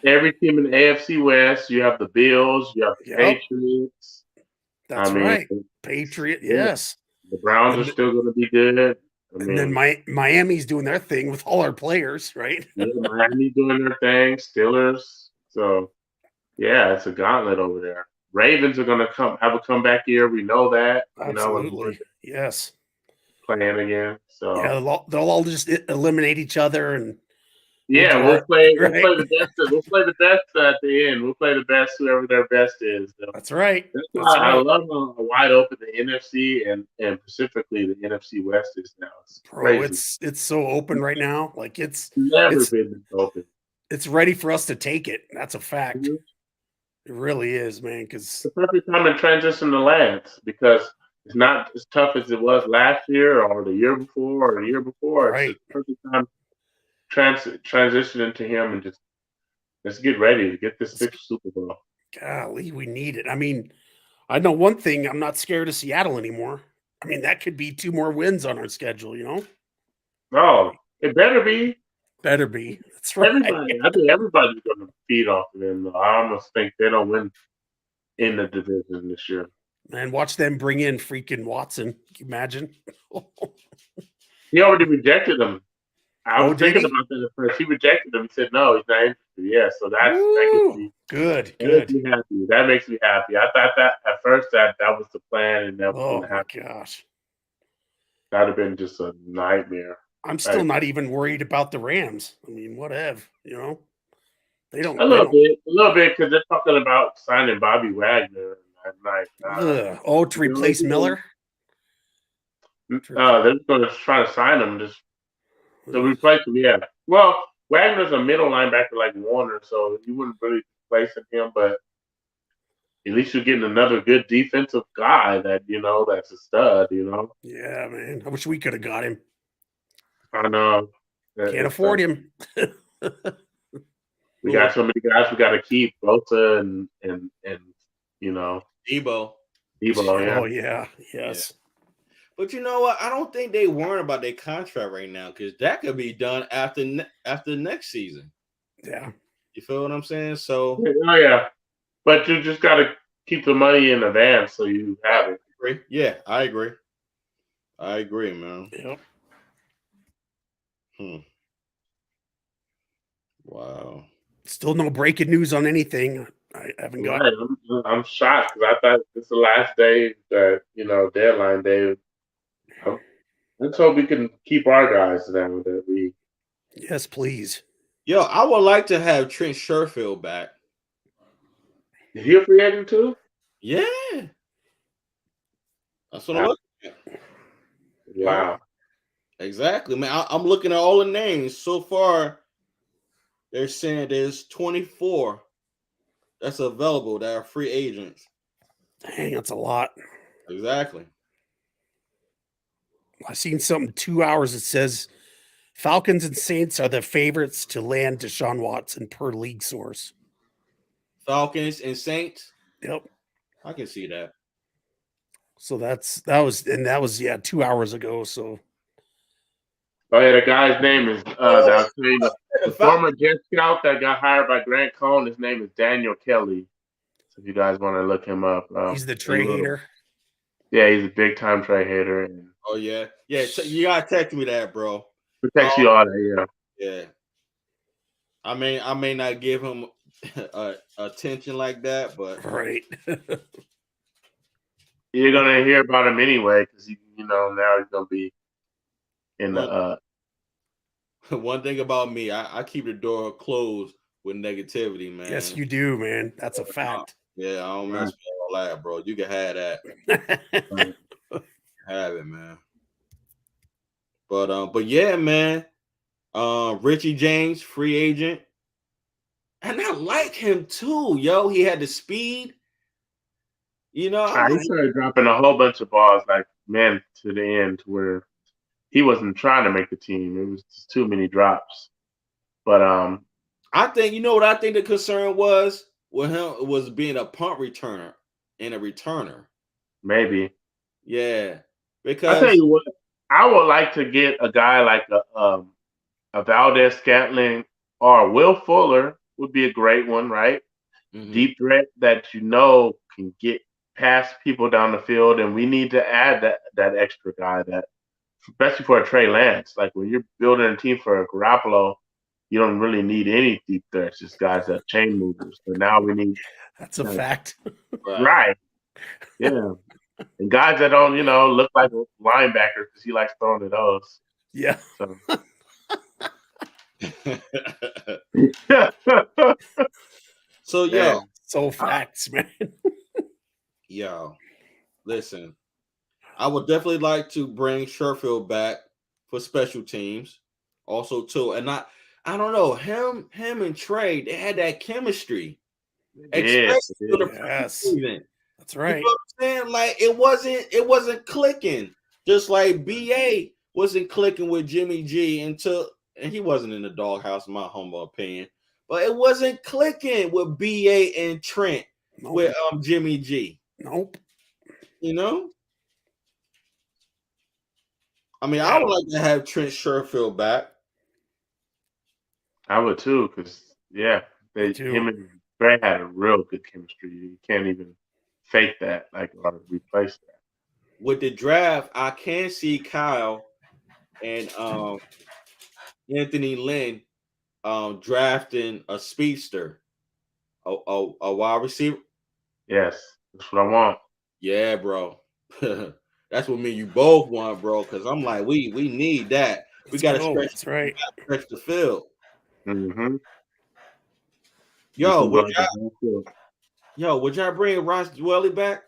[SPEAKER 2] Every team in the AFC West, you have the Bills, you have the Patriots.
[SPEAKER 3] That's right. Patriot, yes.
[SPEAKER 2] The Browns are still going to be good.
[SPEAKER 3] And then Miami's doing their thing with all our players, right?
[SPEAKER 2] Yeah, Miami's doing their thing. Steelers. So, yeah, it's a gauntlet over there. Ravens are going to have a comeback year. We know that.
[SPEAKER 3] Absolutely. Yes.
[SPEAKER 2] Playing again. So
[SPEAKER 3] yeah, they'll all just eliminate each other and.
[SPEAKER 2] Yeah, we'll play the best. We'll play the best at the end. We'll play the best, whoever their best is. So.
[SPEAKER 3] That's right.
[SPEAKER 2] That's why I love how wide open the NFC and specifically the NFC West is now. It's crazy.
[SPEAKER 3] It's so open right now. Like it's
[SPEAKER 2] never been this open.
[SPEAKER 3] It's ready for us to take it. That's a fact. Mm-hmm. It really is, man. Because
[SPEAKER 2] it's the perfect time to transition to Lance because it's not as tough as it was last year or the year before or the year before.
[SPEAKER 3] Right.
[SPEAKER 2] It's the perfect time. Transition into him and just let's get ready to get this sixth Super Bowl.
[SPEAKER 3] Golly, we need it. I mean, I know one thing. I'm not scared of Seattle anymore. I mean, that could be 2 more wins on our schedule, you know?
[SPEAKER 2] Oh, it better be.
[SPEAKER 3] Better be. That's right.
[SPEAKER 2] I think everybody's going to feed off of them. I almost think they don't win in the division this year.
[SPEAKER 3] Man, watch them bring in freaking Watson. Can you imagine?
[SPEAKER 2] He already rejected them. I was thinking about that at first. He rejected him. He said, no, he's not interested. Yeah, so that gets me.
[SPEAKER 3] Good.
[SPEAKER 2] Makes me happy. That makes me happy. I thought that at first that was the plan and that was going to happen.
[SPEAKER 3] Gosh.
[SPEAKER 2] That would have been just a nightmare.
[SPEAKER 3] I'm still not even worried about the Rams. I mean, whatever, you know? They don't.
[SPEAKER 2] A little bit, because they're talking about signing Bobby Wagner at night.
[SPEAKER 3] To replace Miller?
[SPEAKER 2] They're going to try to sign him to replace him, yeah. Well, Wagner's a middle linebacker like Warner, so you wouldn't really replace him, but at least you're getting another good defensive guy that, that's a stud,
[SPEAKER 3] Yeah, man. I wish we could have got him.
[SPEAKER 2] I know.
[SPEAKER 3] Can't afford him.
[SPEAKER 2] We got so many guys we got to keep. Bosa and
[SPEAKER 1] Debo.
[SPEAKER 2] Yeah.
[SPEAKER 3] Oh, yeah. Yes.
[SPEAKER 1] Yeah. But you know what? I don't think they worry about their contract right now because that could be done after next season.
[SPEAKER 3] Yeah.
[SPEAKER 1] You feel what I'm saying? So.
[SPEAKER 2] Oh, yeah. But you just got to keep the money in advance so you have it.
[SPEAKER 1] Yeah, I agree. I agree, man.
[SPEAKER 3] Yep.
[SPEAKER 1] Wow.
[SPEAKER 2] Still no breaking news on anything. I haven't got it. I'm shocked because I thought this is the last day that, deadline day. Let's hope we can keep our guys down that we.
[SPEAKER 3] Yes, please.
[SPEAKER 1] Yo, I would like to have Trent Sherfield back.
[SPEAKER 2] Is he a free agent too?
[SPEAKER 1] Yeah. That's what I'm looking at.
[SPEAKER 2] Wow.
[SPEAKER 1] Exactly, man. I'm looking at all the names so far. They're saying there's 24 that's available that are free agents.
[SPEAKER 3] Dang, that's a lot.
[SPEAKER 1] Exactly.
[SPEAKER 3] I seen something 2 hours that says Falcons and Saints are the favorites to land Deshaun Watson per league source.
[SPEAKER 1] Falcons and Saints?
[SPEAKER 3] Yep.
[SPEAKER 1] I can see that.
[SPEAKER 3] So that was 2 hours ago. So
[SPEAKER 2] oh yeah, the guy's name is the former Jet Scout that got hired by Grant Cohn. His name is Daniel Kelly. So if you guys want to look him up,
[SPEAKER 3] he's the Trey hater.
[SPEAKER 2] Yeah, he's a big time Trey hater and
[SPEAKER 1] Oh yeah, yeah. You gotta text me that, bro.
[SPEAKER 2] protects you all that.
[SPEAKER 1] Yeah. I may not give him attention like that, but
[SPEAKER 3] Right.
[SPEAKER 2] You're gonna hear about him anyway because now he's gonna be in the.
[SPEAKER 1] one thing about me, I keep the door closed with negativity, man.
[SPEAKER 3] Yes, you do, man. That's a fact.
[SPEAKER 1] Yeah, I don't mess with all that, bro. You can have that. Have it, man. But yeah, man. Richie James, free agent. And I like him too, yo. He had the speed.
[SPEAKER 2] He started dropping a whole bunch of balls, like to the end, where he wasn't trying to make the team. It was just too many drops. But
[SPEAKER 1] I think what I think the concern was with him was being a punt returner and a returner.
[SPEAKER 2] Maybe.
[SPEAKER 1] Yeah, because
[SPEAKER 2] I tell you what, I would like to get a guy like a Valdez Scantling or Will Fuller would be a great one, right?
[SPEAKER 1] Mm-hmm.
[SPEAKER 2] Deep threat that can get past people down the field, and we need to add that extra guy, that especially for a Trey Lance. Like when you're building a team for a Garoppolo, you don't really need any deep threats, just guys that chain movers. But now we need
[SPEAKER 3] that's a fact.
[SPEAKER 2] Right. Yeah. And guys that don't, look like linebackers because he likes throwing to those.
[SPEAKER 3] Yeah.
[SPEAKER 1] So yo,
[SPEAKER 3] so facts, man.
[SPEAKER 1] Yo, listen, I would definitely like to bring Sherfield back for special teams, also too. And I don't know, him and Trey, they had that chemistry.
[SPEAKER 3] Yes. That's right.
[SPEAKER 1] You know what I'm saying? Like it wasn't clicking. Just like BA wasn't clicking with Jimmy G and he wasn't in the doghouse, in my humble opinion. But it wasn't clicking with BA and Trent with Jimmy G.
[SPEAKER 3] Nope.
[SPEAKER 1] I mean, I would like to have Trent Sherfield back.
[SPEAKER 2] I would too, because him and Gray had a real good chemistry. You can't even fake that, or replace that.
[SPEAKER 1] With the draft, I can see Kyle and Anthony Lynn drafting a speedster, a wide receiver.
[SPEAKER 2] Yes, that's what I want.
[SPEAKER 1] Yeah, bro. That's what me and you both want, bro. Because I'm like, we need that. We got to stretch.
[SPEAKER 3] That's right.
[SPEAKER 1] Stretch the field.
[SPEAKER 2] Mm-hmm.
[SPEAKER 1] Yo, would y'all bring Ross Dwelly back?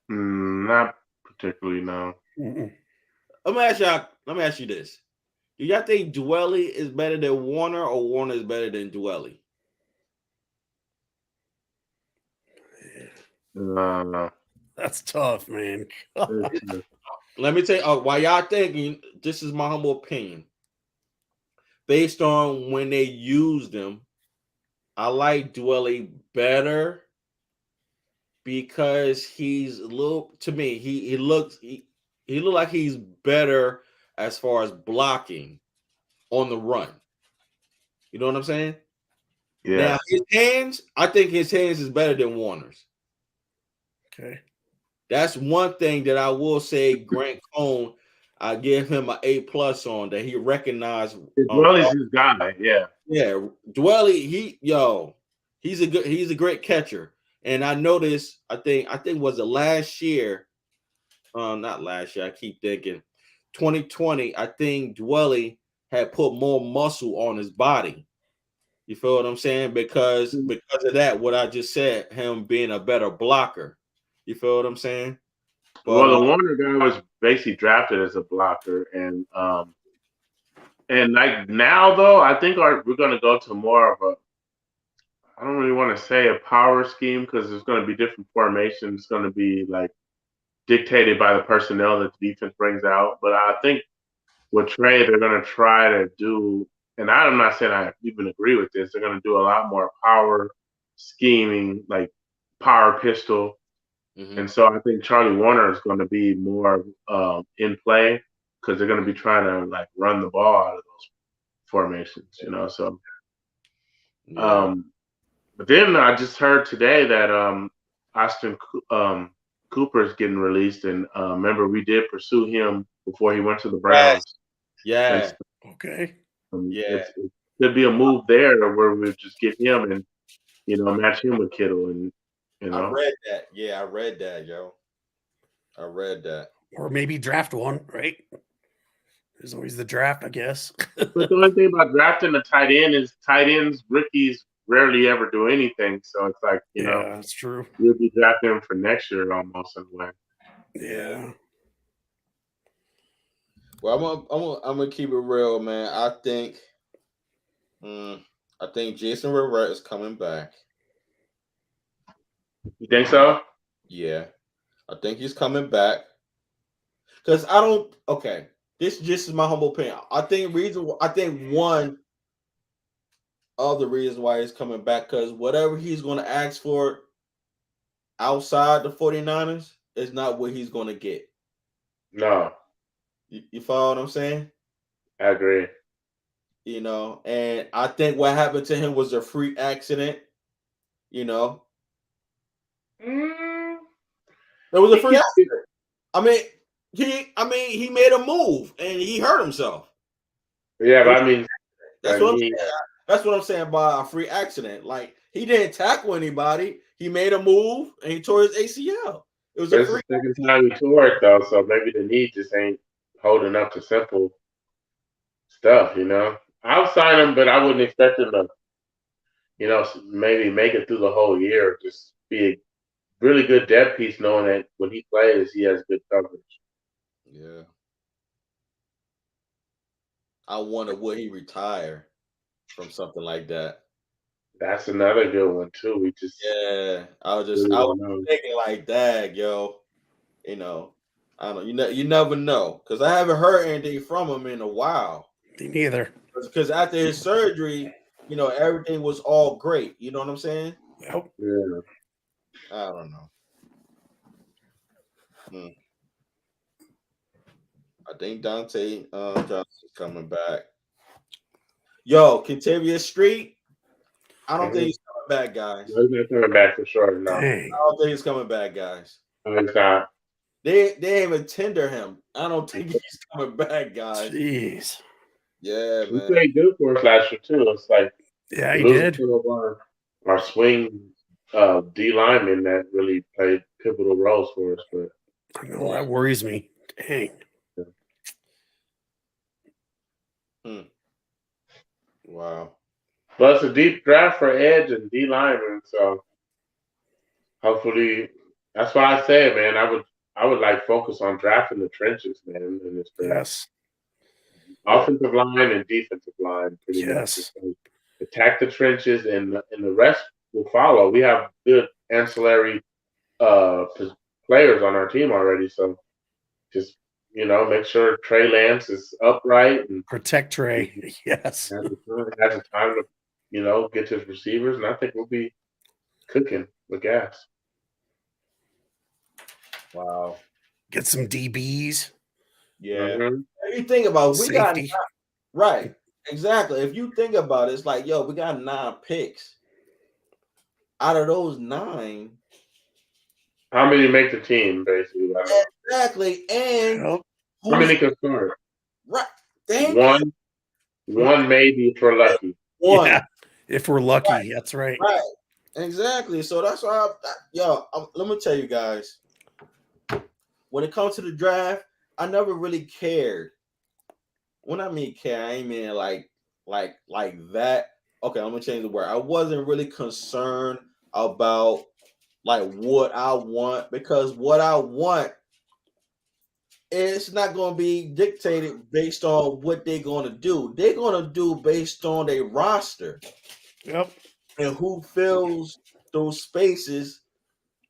[SPEAKER 2] Not particularly, no.
[SPEAKER 3] Mm-mm.
[SPEAKER 1] Let me ask you this: do y'all think Dwelly is better than Warner, or Warner is better than Dwelly?
[SPEAKER 3] That's tough, man.
[SPEAKER 1] Let me tell you why y'all thinking. This is my humble opinion. Based on when they used him, I like Dwelly better because he's a little. To me, he looks like he's better as far as blocking on the run. You know what I'm saying?
[SPEAKER 2] Yeah.
[SPEAKER 1] Now his hands, I think his hands is better than Warner's.
[SPEAKER 3] Okay.
[SPEAKER 1] That's one thing that I will say. Grant Cohn, I give him an A+ on that. He recognized
[SPEAKER 2] Dwelly's his guy. Yeah.
[SPEAKER 1] Yeah, Dwelly, he's a great catcher. And I noticed, I think was it last year? Not last year. I keep thinking 2020. I think Dwelly had put more muscle on his body. You feel what I'm saying? Because of that, what I just said, him being a better blocker. You feel what I'm saying?
[SPEAKER 2] But, the Warner guy was basically drafted as a blocker, and like now though, I think we're going to go to more of a. I don't really want to say a power scheme because there's going to be different formations. It's going to be like dictated by the personnel that the defense brings out. But I think with Trey, they're going to try to do, and I'm not saying I even agree with this. They're going to do a lot more power scheming, like power pistol. Mm-hmm. And so I think Charlie Warner is going to be more in play because they're going to be trying to like run the ball out of those formations, So, but then I just heard today that Austin Cooper's getting released, and remember we did pursue him before he went to the Browns.
[SPEAKER 1] Yeah.
[SPEAKER 3] Okay.
[SPEAKER 1] Yeah.
[SPEAKER 2] It could be a move there where we just get him and match him with Kittle, and
[SPEAKER 1] I read that. Yeah, I read that, yo. I read that.
[SPEAKER 3] Or maybe draft one, right? There's always the draft, I guess.
[SPEAKER 2] But the only thing about drafting a tight end is tight ends, rookies rarely ever do anything. So it's like,
[SPEAKER 3] yeah, that's true.
[SPEAKER 2] You'll be drafting him for next year almost in a way.
[SPEAKER 3] Yeah.
[SPEAKER 1] Well, I'm gonna keep it real, man. I think Jason Verrett is coming back.
[SPEAKER 2] You think so?
[SPEAKER 1] Yeah, I think he's coming back. Because I don't. Okay, this just is my humble opinion. I think one of the reasons why he's coming back, because whatever he's going to ask for outside the 49ers is not what he's going to get.
[SPEAKER 2] No.
[SPEAKER 1] You follow what I'm saying?
[SPEAKER 2] I agree.
[SPEAKER 1] And I think what happened to him was a freak accident. It was a freak accident. He made a move and he hurt himself.
[SPEAKER 2] Yeah, but
[SPEAKER 1] that's what I'm saying by a free accident. Like, he didn't tackle anybody. He made a move and he tore his ACL. It was
[SPEAKER 2] the second time he tore it though, so maybe the knee just ain't holding up to simple stuff. I'll sign him, but I wouldn't expect him to, maybe make it through the whole year. Just be a really good depth piece, knowing that when he plays, he has good coverage.
[SPEAKER 1] Yeah. I wonder would he retire from something like that.
[SPEAKER 2] That's another good one too.
[SPEAKER 1] I was thinking like that, yo. I don't know. You never know, because I haven't heard anything from him in a while.
[SPEAKER 3] Me neither.
[SPEAKER 1] Because after his surgery, everything was all great. You know what I'm saying?
[SPEAKER 3] Yep.
[SPEAKER 2] Yeah.
[SPEAKER 1] I don't know. I think Dante Johnson's coming back. Yo, Kentavious Street. I don't think he's coming back, guys.
[SPEAKER 2] No, he's not coming back for sure. No.
[SPEAKER 3] Dang.
[SPEAKER 1] I don't think he's coming back, guys.
[SPEAKER 2] No, he's not.
[SPEAKER 1] They didn't even tender him. I don't think he's coming back, guys.
[SPEAKER 3] Jeez.
[SPEAKER 1] Yeah, man.
[SPEAKER 2] He played good for us last year too. It's like
[SPEAKER 3] he did.
[SPEAKER 2] Some of our swing D linemen that really played pivotal roles for us, but
[SPEAKER 3] I know that worries me. Dang.
[SPEAKER 1] Wow.
[SPEAKER 2] But it's a deep draft for edge and D linemen, so hopefully that's why I say, man. I would like focus on drafting the trenches, man, in this draft.
[SPEAKER 3] Yes.
[SPEAKER 2] Offensive line and defensive line, pretty much. Attack the trenches, and the rest will follow. We have good ancillary players on our team already, so just make sure Trey Lance is upright and
[SPEAKER 3] protect Trey. Yes,
[SPEAKER 2] has the time to get to his receivers, and I think we'll be cooking with gas.
[SPEAKER 1] Wow.
[SPEAKER 3] Get some DBs.
[SPEAKER 1] Yeah. If you think about it, we got right. Exactly. If you think about it, it's like, yo, we got 9 picks. Out of those 9,
[SPEAKER 2] how many make the team, basically?
[SPEAKER 1] Exactly. And
[SPEAKER 2] how many can start?
[SPEAKER 1] Right.
[SPEAKER 2] One maybe if we're lucky.
[SPEAKER 1] One.
[SPEAKER 3] Yeah, if we're lucky. That's right.
[SPEAKER 1] Right. Exactly. So that's why let me tell you guys. When it comes to the draft, I never really cared. When I mean care, I ain't mean like that. Okay, I'm gonna change the word. I wasn't really concerned about like what I want, because what I want, it's not gonna be dictated based on what they're gonna do. They're gonna do based on their roster.
[SPEAKER 3] Yep.
[SPEAKER 1] And who fills those spaces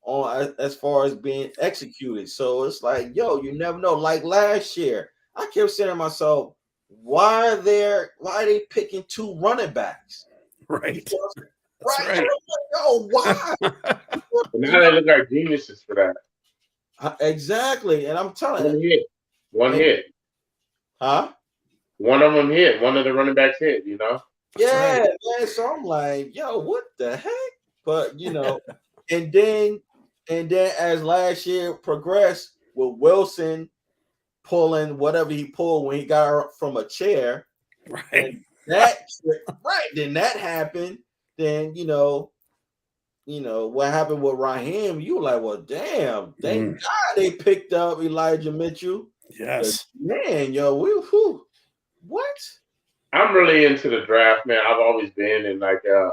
[SPEAKER 1] on as far as being executed. So it's like, yo, you never know. Like last year, I kept saying to myself, why are they picking 2 running backs?
[SPEAKER 3] Right.
[SPEAKER 1] Right. Like, yo, why?
[SPEAKER 2] Now they look like geniuses for that.
[SPEAKER 1] Exactly. And I'm telling
[SPEAKER 2] you. One hit.
[SPEAKER 1] Huh?
[SPEAKER 2] One of them hit. One of the running backs hit,
[SPEAKER 1] Yeah, man. So I'm like, yo, what the heck? But and then And then as last year progressed, with Wilson pulling whatever he pulled when he got her from a chair,
[SPEAKER 3] Right.
[SPEAKER 1] and that then that happened. Then what happened with Raheem? You were like, well, damn, thank God they picked up Elijah Mitchell.
[SPEAKER 3] Yes.
[SPEAKER 1] Man, what?
[SPEAKER 2] I'm really into the draft, man. I've always been, and like the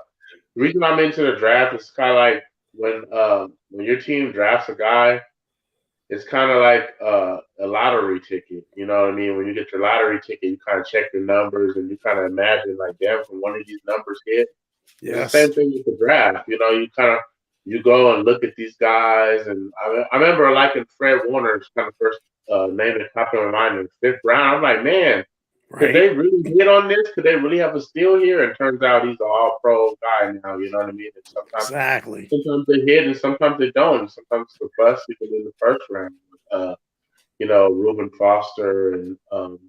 [SPEAKER 2] reason I'm into the draft is kind of like when your team drafts a guy, it's kind of like a lottery ticket. You know what I mean? When you get your lottery ticket, you kind of check the numbers and you kind of imagine like, damn, when one of these numbers hit.
[SPEAKER 3] Yes.
[SPEAKER 2] It's the same thing with the draft. You know, you go and look at these guys, and I remember liking Fred Warner's kind of first name that popped in my mind in the 5th round. I'm like, man. Could they really hit on this? Could they really have a steal here? And turns out he's an all-pro guy now. You know what I mean? And sometimes they hit, and sometimes they don't. And sometimes it's a bust even in the first round. Reuben Foster and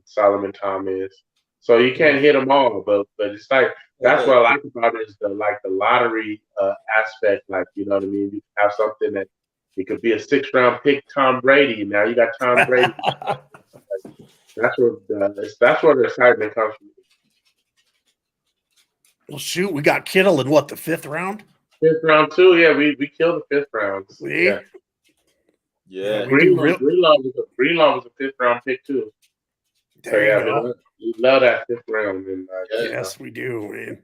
[SPEAKER 2] Solomon Thomas. So you can't hit them all, but it's like that's what I like about it is the lottery aspect. Like, you know what I mean? You have something that it could be a 6th-round pick, Tom Brady. Now you got Tom Brady. That's where the excitement comes from.
[SPEAKER 3] Well, shoot, we got Kittle in what, the 5th round?
[SPEAKER 2] 5th round too. Yeah, we killed the 5th round.
[SPEAKER 1] Yeah.
[SPEAKER 2] Greenlaw was a 5th round pick too. We love that 5th round. And,
[SPEAKER 3] yes, we do, man.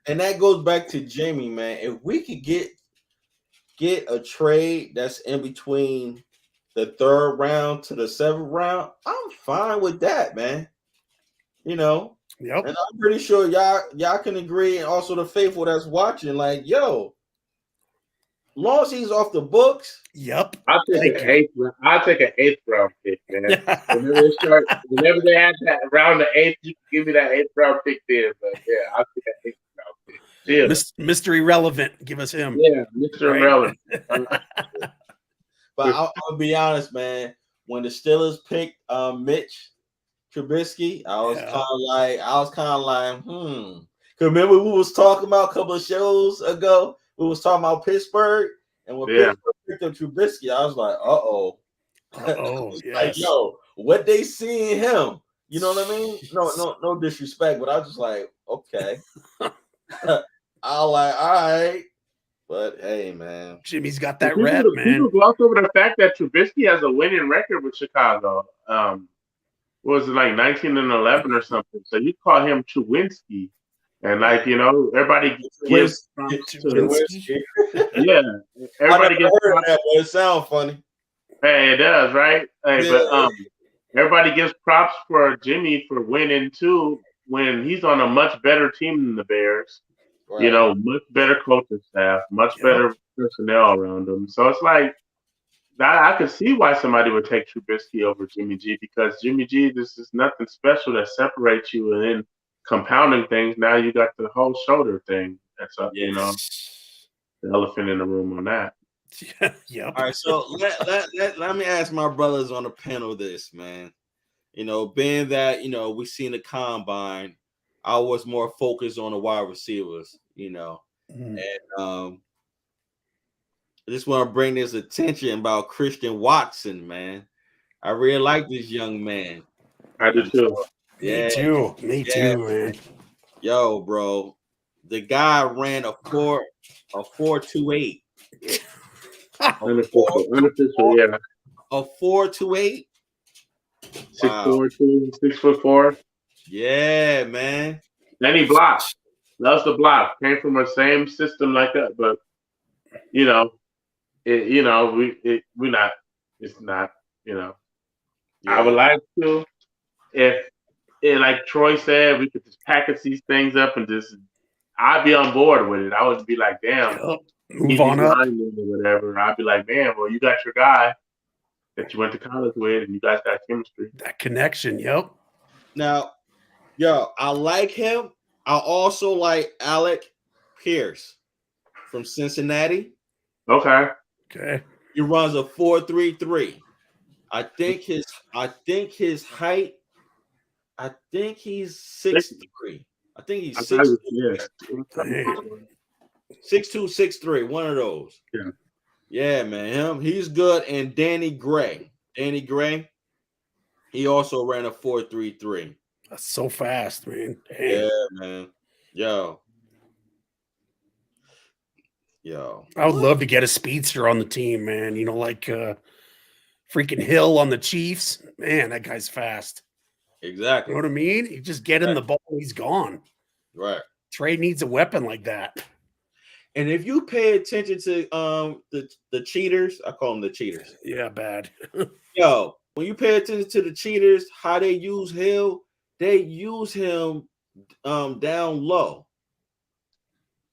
[SPEAKER 1] And that goes back to Jimmy, man. If we could get a trade that's in between the 3rd round to the 7th round, I'm fine with that, man. Yep. And I'm pretty sure y'all can agree, and also the faithful that's watching, like, yo, long as he's off the books.
[SPEAKER 3] Yep.
[SPEAKER 2] I'll take an 8th round pick, man. Whenever they add that around the 8th, you can give me that 8th round pick there. But yeah, I'll take an 8th round pick. Yeah.
[SPEAKER 3] Mr. Irrelevant, give us him.
[SPEAKER 2] Yeah, Mr. Irrelevant.
[SPEAKER 1] But I'll be honest, man. When the Steelers picked Mitch Trubisky, I was kind of like, Because remember we was talking about a couple of shows ago, we was talking about Pittsburgh, and when Pittsburgh picked up Trubisky, I was like,
[SPEAKER 3] yes.
[SPEAKER 1] Like, yo, what they see in him? You know what I mean? No disrespect, but I was just like, okay. I was like, all right. But hey, man,
[SPEAKER 3] Jimmy's got that rep, man.
[SPEAKER 2] People gloss over the fact that Trubisky has a winning record with Chicago. What was it, like 19-11 or something? So you call him Chewinski, and everybody gives props to everybody gets props.
[SPEAKER 1] That, but it sounds funny.
[SPEAKER 2] Hey, it does, right? Hey, but everybody gives props for Jimmy for winning too when he's on a much better team than the Bears. Right. Much better coaching staff, much better personnel around them. So it's like I could see why somebody would take Trubisky over Jimmy G, because Jimmy G, this is nothing special that separates you, and then compounding things. Now you got the whole shoulder thing. That's up, the elephant in the room on that.
[SPEAKER 3] Yep.
[SPEAKER 1] All right, so let me ask my brothers on the panel this, man. Being that we seen the combine, I was more focused on the wide receivers, and I just want to bring this attention about Christian Watson, man. I really like this young man.
[SPEAKER 2] I do too.
[SPEAKER 3] Me too, man.
[SPEAKER 1] Yo, bro, the guy ran a 4.28.
[SPEAKER 2] Unofficial, yeah.
[SPEAKER 1] A 4.28.
[SPEAKER 2] 6'4", 6'4".
[SPEAKER 1] Yeah, man.
[SPEAKER 2] Then he blocks. Loves to block. Came from the same system like that, but It's not. Yeah. I would like to, if like Troy said, we could just package these things up and I'd be on board with it. I would be like, damn,
[SPEAKER 3] move on up
[SPEAKER 2] or whatever. I'd be like, man, well, you got your guy that you went to college with, and you guys got chemistry.
[SPEAKER 3] That connection, yep.
[SPEAKER 1] Now, I like him. I also like Alec Pierce from Cincinnati.
[SPEAKER 2] Okay.
[SPEAKER 1] He runs a 4.33. I think his height. I think he's 6'3". I think he's 6'2", 6'3", one of those.
[SPEAKER 2] Yeah.
[SPEAKER 1] Yeah, man. He's good. And Danny Gray. He also ran a 4.33.
[SPEAKER 3] That's so fast, man. Dang.
[SPEAKER 1] Yeah, man. Yo.
[SPEAKER 3] I would love to get a speedster on the team, man. You know, like freaking Hill on the Chiefs. Man, that guy's fast.
[SPEAKER 1] Exactly.
[SPEAKER 3] You know what I mean? You just get him the ball, he's gone.
[SPEAKER 1] Right.
[SPEAKER 3] Trey needs a weapon like that.
[SPEAKER 1] And if you pay attention to the cheaters, I call them the cheaters.
[SPEAKER 3] Yeah, bad.
[SPEAKER 1] Yo, when you pay attention to the cheaters, how they use Hill, they use him down low.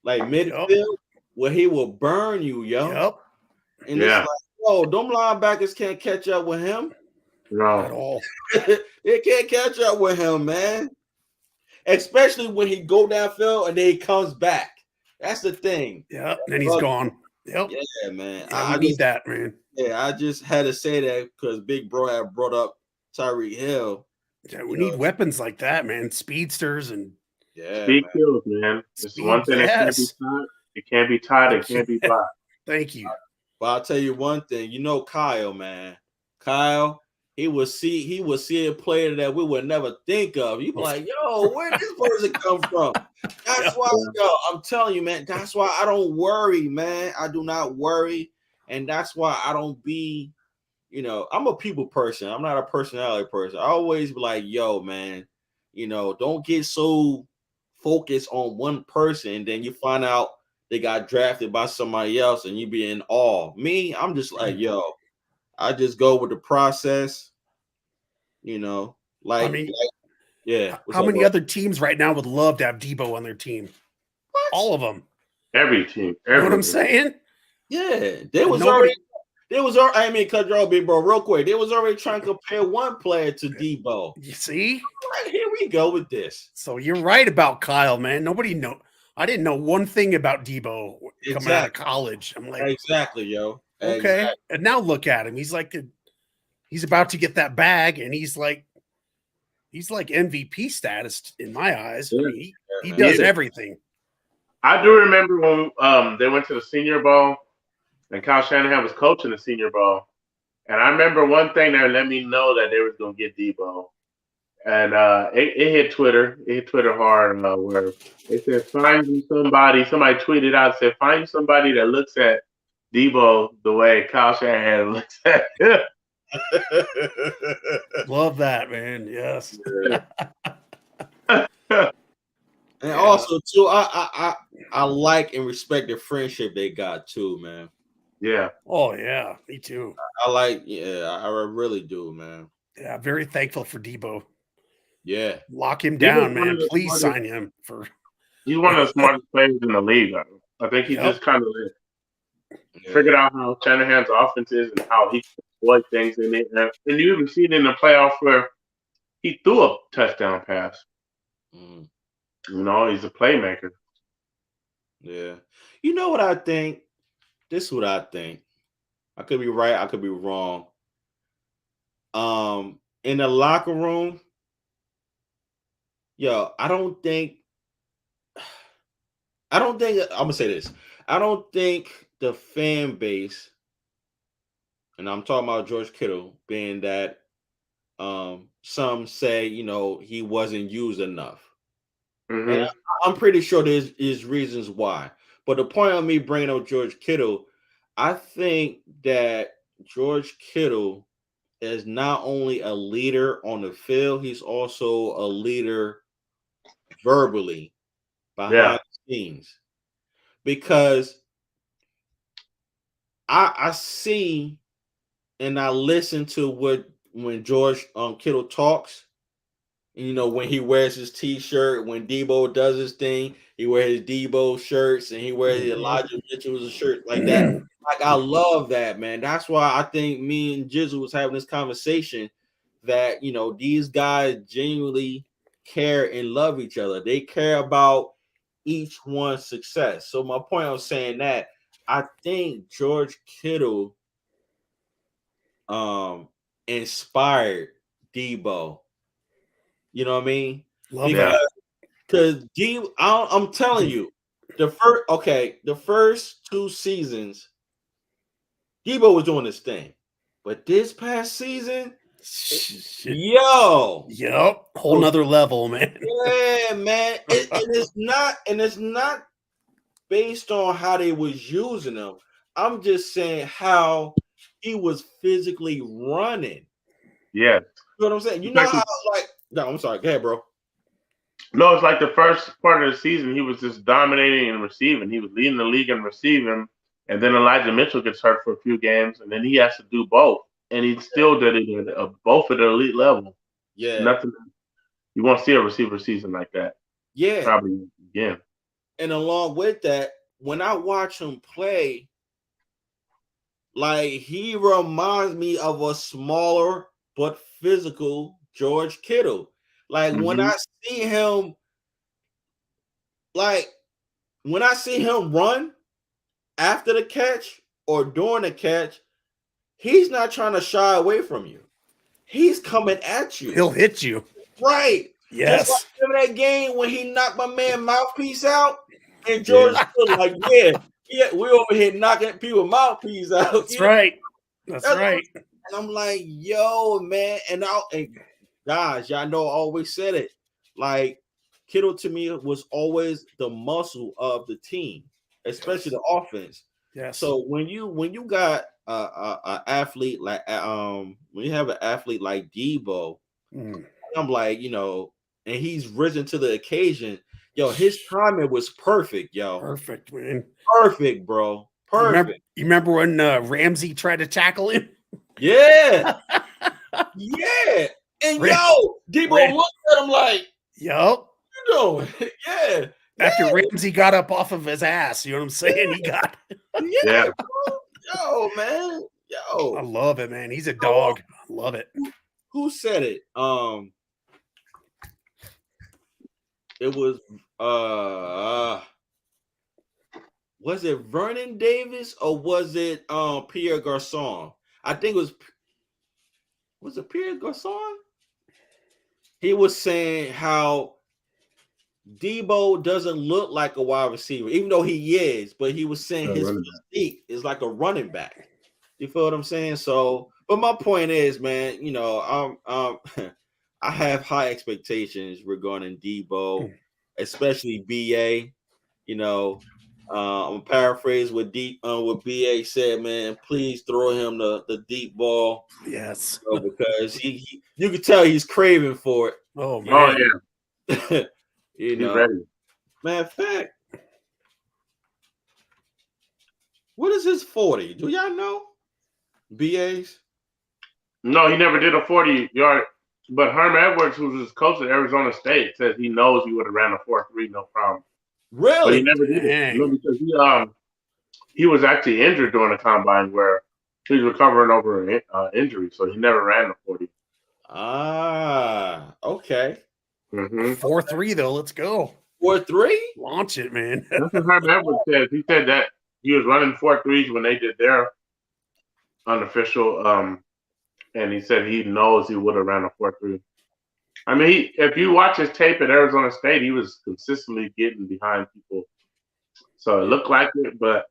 [SPEAKER 1] Like midfield, where he will burn you, yo.
[SPEAKER 3] Yep.
[SPEAKER 1] And it's like, yo, them linebackers can't catch up with him.
[SPEAKER 2] No.
[SPEAKER 3] At all.
[SPEAKER 1] They can't catch up with him, man. Especially when he go downfield and then he comes back. That's the thing.
[SPEAKER 3] Yeah, and then he's gone. Yep.
[SPEAKER 1] Yeah, man.
[SPEAKER 3] Yeah, I need that, man.
[SPEAKER 1] Yeah, I just had to say that because Big Bro had brought up Tyreek Hill.
[SPEAKER 3] Yeah, we need weapons like that, man. Speedsters and
[SPEAKER 2] speed kills, man. It's one thing that can't be taught. It can't be taught. It can't be bought.
[SPEAKER 3] Thank you.
[SPEAKER 1] But I'll tell you one thing. You know, Kyle, man. Kyle, he would see a player that we would never think of. You be like, yo, where did this person come from? That's why, yo, I'm telling you, man. That's why I don't worry, man. I do not worry, and that's why I don't be. You know, I'm a people person. I'm not a personality person. I always be like, yo, man, you know, don't get so focused on one person, and then you find out they got drafted by somebody else, and you be in awe. Me, I'm just like, yo, I just go with the process. You know, like,
[SPEAKER 3] I mean,
[SPEAKER 1] yeah.
[SPEAKER 3] How many other teams right now would love to have Debo on their team? What? All of them.
[SPEAKER 2] Every team.
[SPEAKER 3] You know what I'm saying?
[SPEAKER 1] Yeah, they was already. I mean, cut your Big Bro real quick. They was already trying to compare one player to Debo.
[SPEAKER 3] You see?
[SPEAKER 1] Right, here we go with this.
[SPEAKER 3] So you're right about Kyle, man. I didn't know one thing about Debo coming out of college. I'm like,
[SPEAKER 1] exactly, yo.
[SPEAKER 3] Okay.
[SPEAKER 1] Exactly.
[SPEAKER 3] And now look at him. He's like he's about to get that bag, and he's like MVP status in my eyes.
[SPEAKER 2] Yeah.
[SPEAKER 3] I mean, he does everything.
[SPEAKER 2] I do remember when they went to the Senior Bowl and Kyle Shanahan was coaching the Senior Bowl. And I remember one thing that let me know that they was going to get Debo. And it hit Twitter. It hit Twitter hard where they said, find you somebody. Somebody tweeted out, said, find somebody that looks at Debo the way Kyle Shanahan looks at him.
[SPEAKER 3] Love that, man. Yes.
[SPEAKER 1] And also too, I like and respect the friendship they got too, man.
[SPEAKER 2] Yeah.
[SPEAKER 3] Oh yeah, me too.
[SPEAKER 1] I really do, man.
[SPEAKER 3] Yeah, very thankful for Debo.
[SPEAKER 1] Yeah.
[SPEAKER 3] Lock him down, man. Please sign him for.
[SPEAKER 2] He's one of the smartest players in the league. I think he just kind of figured out how Shanahan's offense is and how he can exploit things in it. And you even see it in the playoffs where he threw a touchdown pass.
[SPEAKER 1] Mm.
[SPEAKER 2] You know, he's a playmaker.
[SPEAKER 1] Yeah. You know what I think? This is what I think. I could be right. I could be wrong. In the locker room, I don't think I'm gonna say this. I don't think the fan base, and I'm talking about George Kittle, being that some say, he wasn't used enough.
[SPEAKER 2] Mm-hmm.
[SPEAKER 1] And I'm pretty sure there's reasons why. But the point of me bringing up George Kittle, I think that George Kittle is not only a leader on the field, he's also a leader verbally behind the scenes. Because I see and I listen to when George Kittle talks. When he wears his T-shirt, when Debo does his thing, he wears his Debo shirts and he wears Elijah Mitchell's shirt like that. Like, I love that, man. That's why I think me and Jizzle was having this conversation that, these guys genuinely care and love each other. They care about each one's success. So my point of saying that, I think George Kittle inspired Debo. You know what I mean? Because I'm telling you, the first 2 seasons, Debo was doing his thing. But this past season,
[SPEAKER 3] Shit.
[SPEAKER 1] yo,
[SPEAKER 3] Yep. Whole nother level, man.
[SPEAKER 1] yeah, man. And it's not based on how they was using him. I'm just saying how he was physically running.
[SPEAKER 2] Yeah.
[SPEAKER 1] You know what I'm saying? You know how like no, I'm sorry, go ahead, bro.
[SPEAKER 2] No, it's like the first part of the season, he was just dominating and receiving. He was leading the league in receiving, and then Elijah Mitchell gets hurt for a few games, and then he has to do both, and he still did it at both at the elite level.
[SPEAKER 1] Yeah.
[SPEAKER 2] Nothing. You won't see a receiver season like that.
[SPEAKER 1] Yeah.
[SPEAKER 2] Probably again.
[SPEAKER 1] And along with that, when I watch him play, like he reminds me of a smaller but physical George Kittle. Like when I see him, run after the catch or during the catch, he's not trying to shy away from you. He's coming at you.
[SPEAKER 3] He'll hit you.
[SPEAKER 1] Right.
[SPEAKER 3] Yes.
[SPEAKER 1] Just like in that game when he knocked my man Mouthpiece out, and George was like, yeah, we over here knocking people Mouthpiece out.
[SPEAKER 3] That's right. That's right.
[SPEAKER 1] And I'm like, yo, man. And guys, y'all know I always said it. Like, Kittle to me was always the muscle of the team, especially the offense.
[SPEAKER 3] Yes.
[SPEAKER 1] So when you got an athlete like when you have an athlete like Debo, I'm like, and he's risen to the occasion. Yo, his timing was perfect, yo.
[SPEAKER 3] Perfect, man.
[SPEAKER 1] Perfect, bro. Perfect.
[SPEAKER 3] You remember when Ramsey tried to tackle him?
[SPEAKER 1] Yeah. Yeah. And Debo looked at him like,
[SPEAKER 3] yup.
[SPEAKER 1] You doing? Yeah.
[SPEAKER 3] After Ramsey got up off of his ass, you know what I'm saying? He got
[SPEAKER 1] yeah. Bro. Yo, man. Yo.
[SPEAKER 3] I love it, man. He's a dog. I love it.
[SPEAKER 1] Who said it? It was it Vernon Davis or was it Pierre Garçon? I think it was it Pierre Garçon? He was saying how Debo doesn't look like a wide receiver, even though he is, but he was saying his physique is like a running back. You feel what I'm saying? So, but my point is, man, I have high expectations regarding Debo, especially BA. I'm paraphrase what BA said, man. Please throw him the deep ball.
[SPEAKER 3] Yes,
[SPEAKER 1] because you can tell he's craving for it.
[SPEAKER 3] Oh man,
[SPEAKER 2] yeah.
[SPEAKER 1] He's
[SPEAKER 2] ready.
[SPEAKER 1] Matter of fact, what is his 40? Do y'all know? BA's?
[SPEAKER 2] No, he never did a 40-yard. But Herm Edwards, who's his coach at Arizona State, says he knows he would have ran a 4.3, no problem.
[SPEAKER 1] Really?
[SPEAKER 2] But he never did it. Because he was actually injured during the combine where he was recovering over an injury, so he never ran the 40.
[SPEAKER 1] Ah, okay.
[SPEAKER 3] 4.3 though. Let's go.
[SPEAKER 1] 4.3?
[SPEAKER 3] Launch it, man.
[SPEAKER 2] That's what Herm Edwards said. He said that he was running 4.3s when they did their unofficial. And he said he knows he would have ran a 4.3. I mean, if you watch his tape at Arizona State, he was consistently getting behind people. So it looked like it, but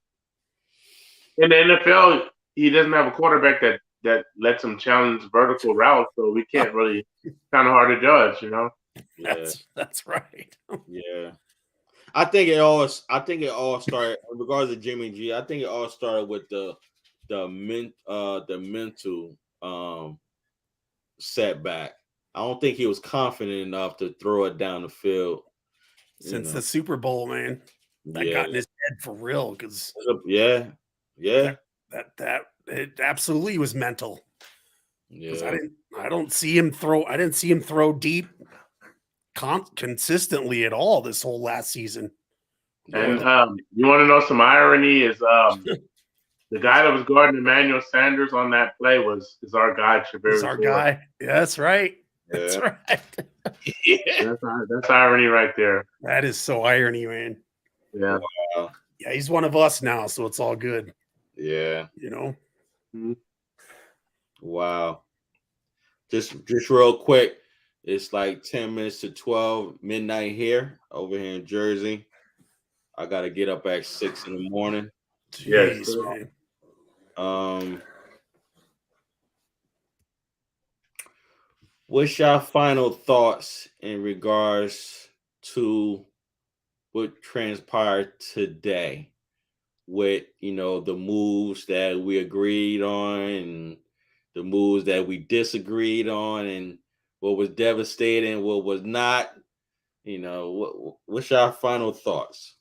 [SPEAKER 2] in the NFL, he doesn't have a quarterback that lets him challenge vertical routes, so we can't really kind of hard to judge,
[SPEAKER 1] Yeah.
[SPEAKER 3] That's right.
[SPEAKER 1] Yeah. I think it all started in regards to Jimmy G. I think it all started with the mental setback. I don't think he was confident enough to throw it down the field
[SPEAKER 3] since the Super Bowl, man. That got in his head for real, because
[SPEAKER 1] that
[SPEAKER 3] it absolutely was mental.
[SPEAKER 1] Yeah,
[SPEAKER 3] I didn't see him throw deep consistently at all this whole last season.
[SPEAKER 2] And you want to know some irony is the guy that was guarding Emmanuel Sanders on that play is our guy, Shavir.
[SPEAKER 3] Is our guy. Yeah, that's right. That's right.
[SPEAKER 2] That's irony right there.
[SPEAKER 3] That is so irony, man.
[SPEAKER 2] Yeah.
[SPEAKER 1] Wow.
[SPEAKER 3] Yeah, he's one of us now, so it's all good.
[SPEAKER 1] Yeah.
[SPEAKER 3] Wow.
[SPEAKER 1] Just real quick. It's like 10 minutes to 12 midnight here over here in Jersey. I got to get up at 6 in the morning.
[SPEAKER 3] Jeez, man.
[SPEAKER 1] What's your final thoughts in regards to what transpired today with the moves that we agreed on and the moves that we disagreed on and what was devastating, what was not? What's your final thoughts?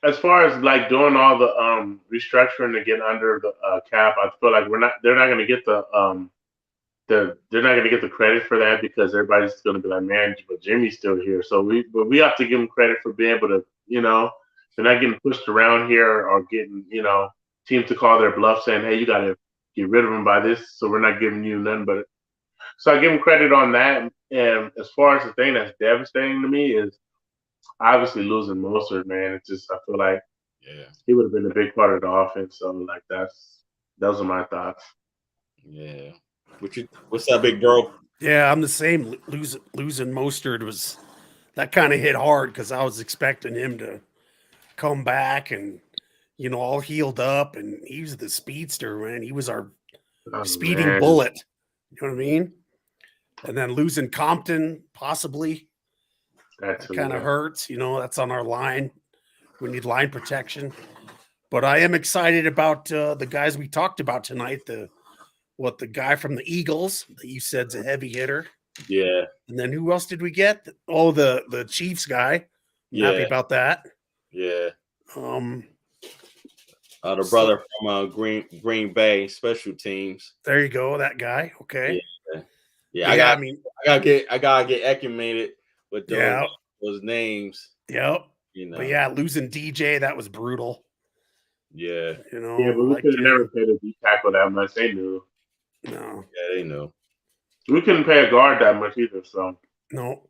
[SPEAKER 2] As far as like doing all the restructuring to get under the cap, I feel like they're not going to get they're not going to get the credit for that because everybody's going to be like, man, but Jimmy's still here. So we have to give them credit for being able to, they're not getting pushed around here or getting, teams to call their bluff saying, hey, you got to get rid of him by this. So we're not giving you none but. So I give them credit on that. And as far as the thing that's devastating to me is obviously losing Mostert, man. It's just, I feel like he would have been a big part of the offense. So like those are my thoughts.
[SPEAKER 1] Yeah. What's up, big bro?
[SPEAKER 3] Yeah, I'm the same. Losing Mostert that kind of hit hard because I was expecting him to come back and all healed up, and he was the speedster, man. He was our speeding bullet. You know what I mean? And then losing Compton, possibly. That kind of hurts. That's on our line. We need line protection. But I am excited about the guys we talked about tonight. The guy from the Eagles that you said's a heavy hitter.
[SPEAKER 1] Yeah.
[SPEAKER 3] And then who else did we get? Oh, the Chiefs guy. I'm happy about that.
[SPEAKER 1] Yeah.
[SPEAKER 3] The
[SPEAKER 1] brother from Green Bay special teams.
[SPEAKER 3] There you go, that guy. Okay.
[SPEAKER 1] Yeah. I gotta get acclimated with those names.
[SPEAKER 3] Yep. But yeah, losing DJ, that was brutal.
[SPEAKER 1] Yeah.
[SPEAKER 2] Yeah, but we could have never paid a D tackle that much. They knew.
[SPEAKER 3] No.
[SPEAKER 1] Yeah, they knew.
[SPEAKER 2] We couldn't pay a guard that much either. So
[SPEAKER 3] no.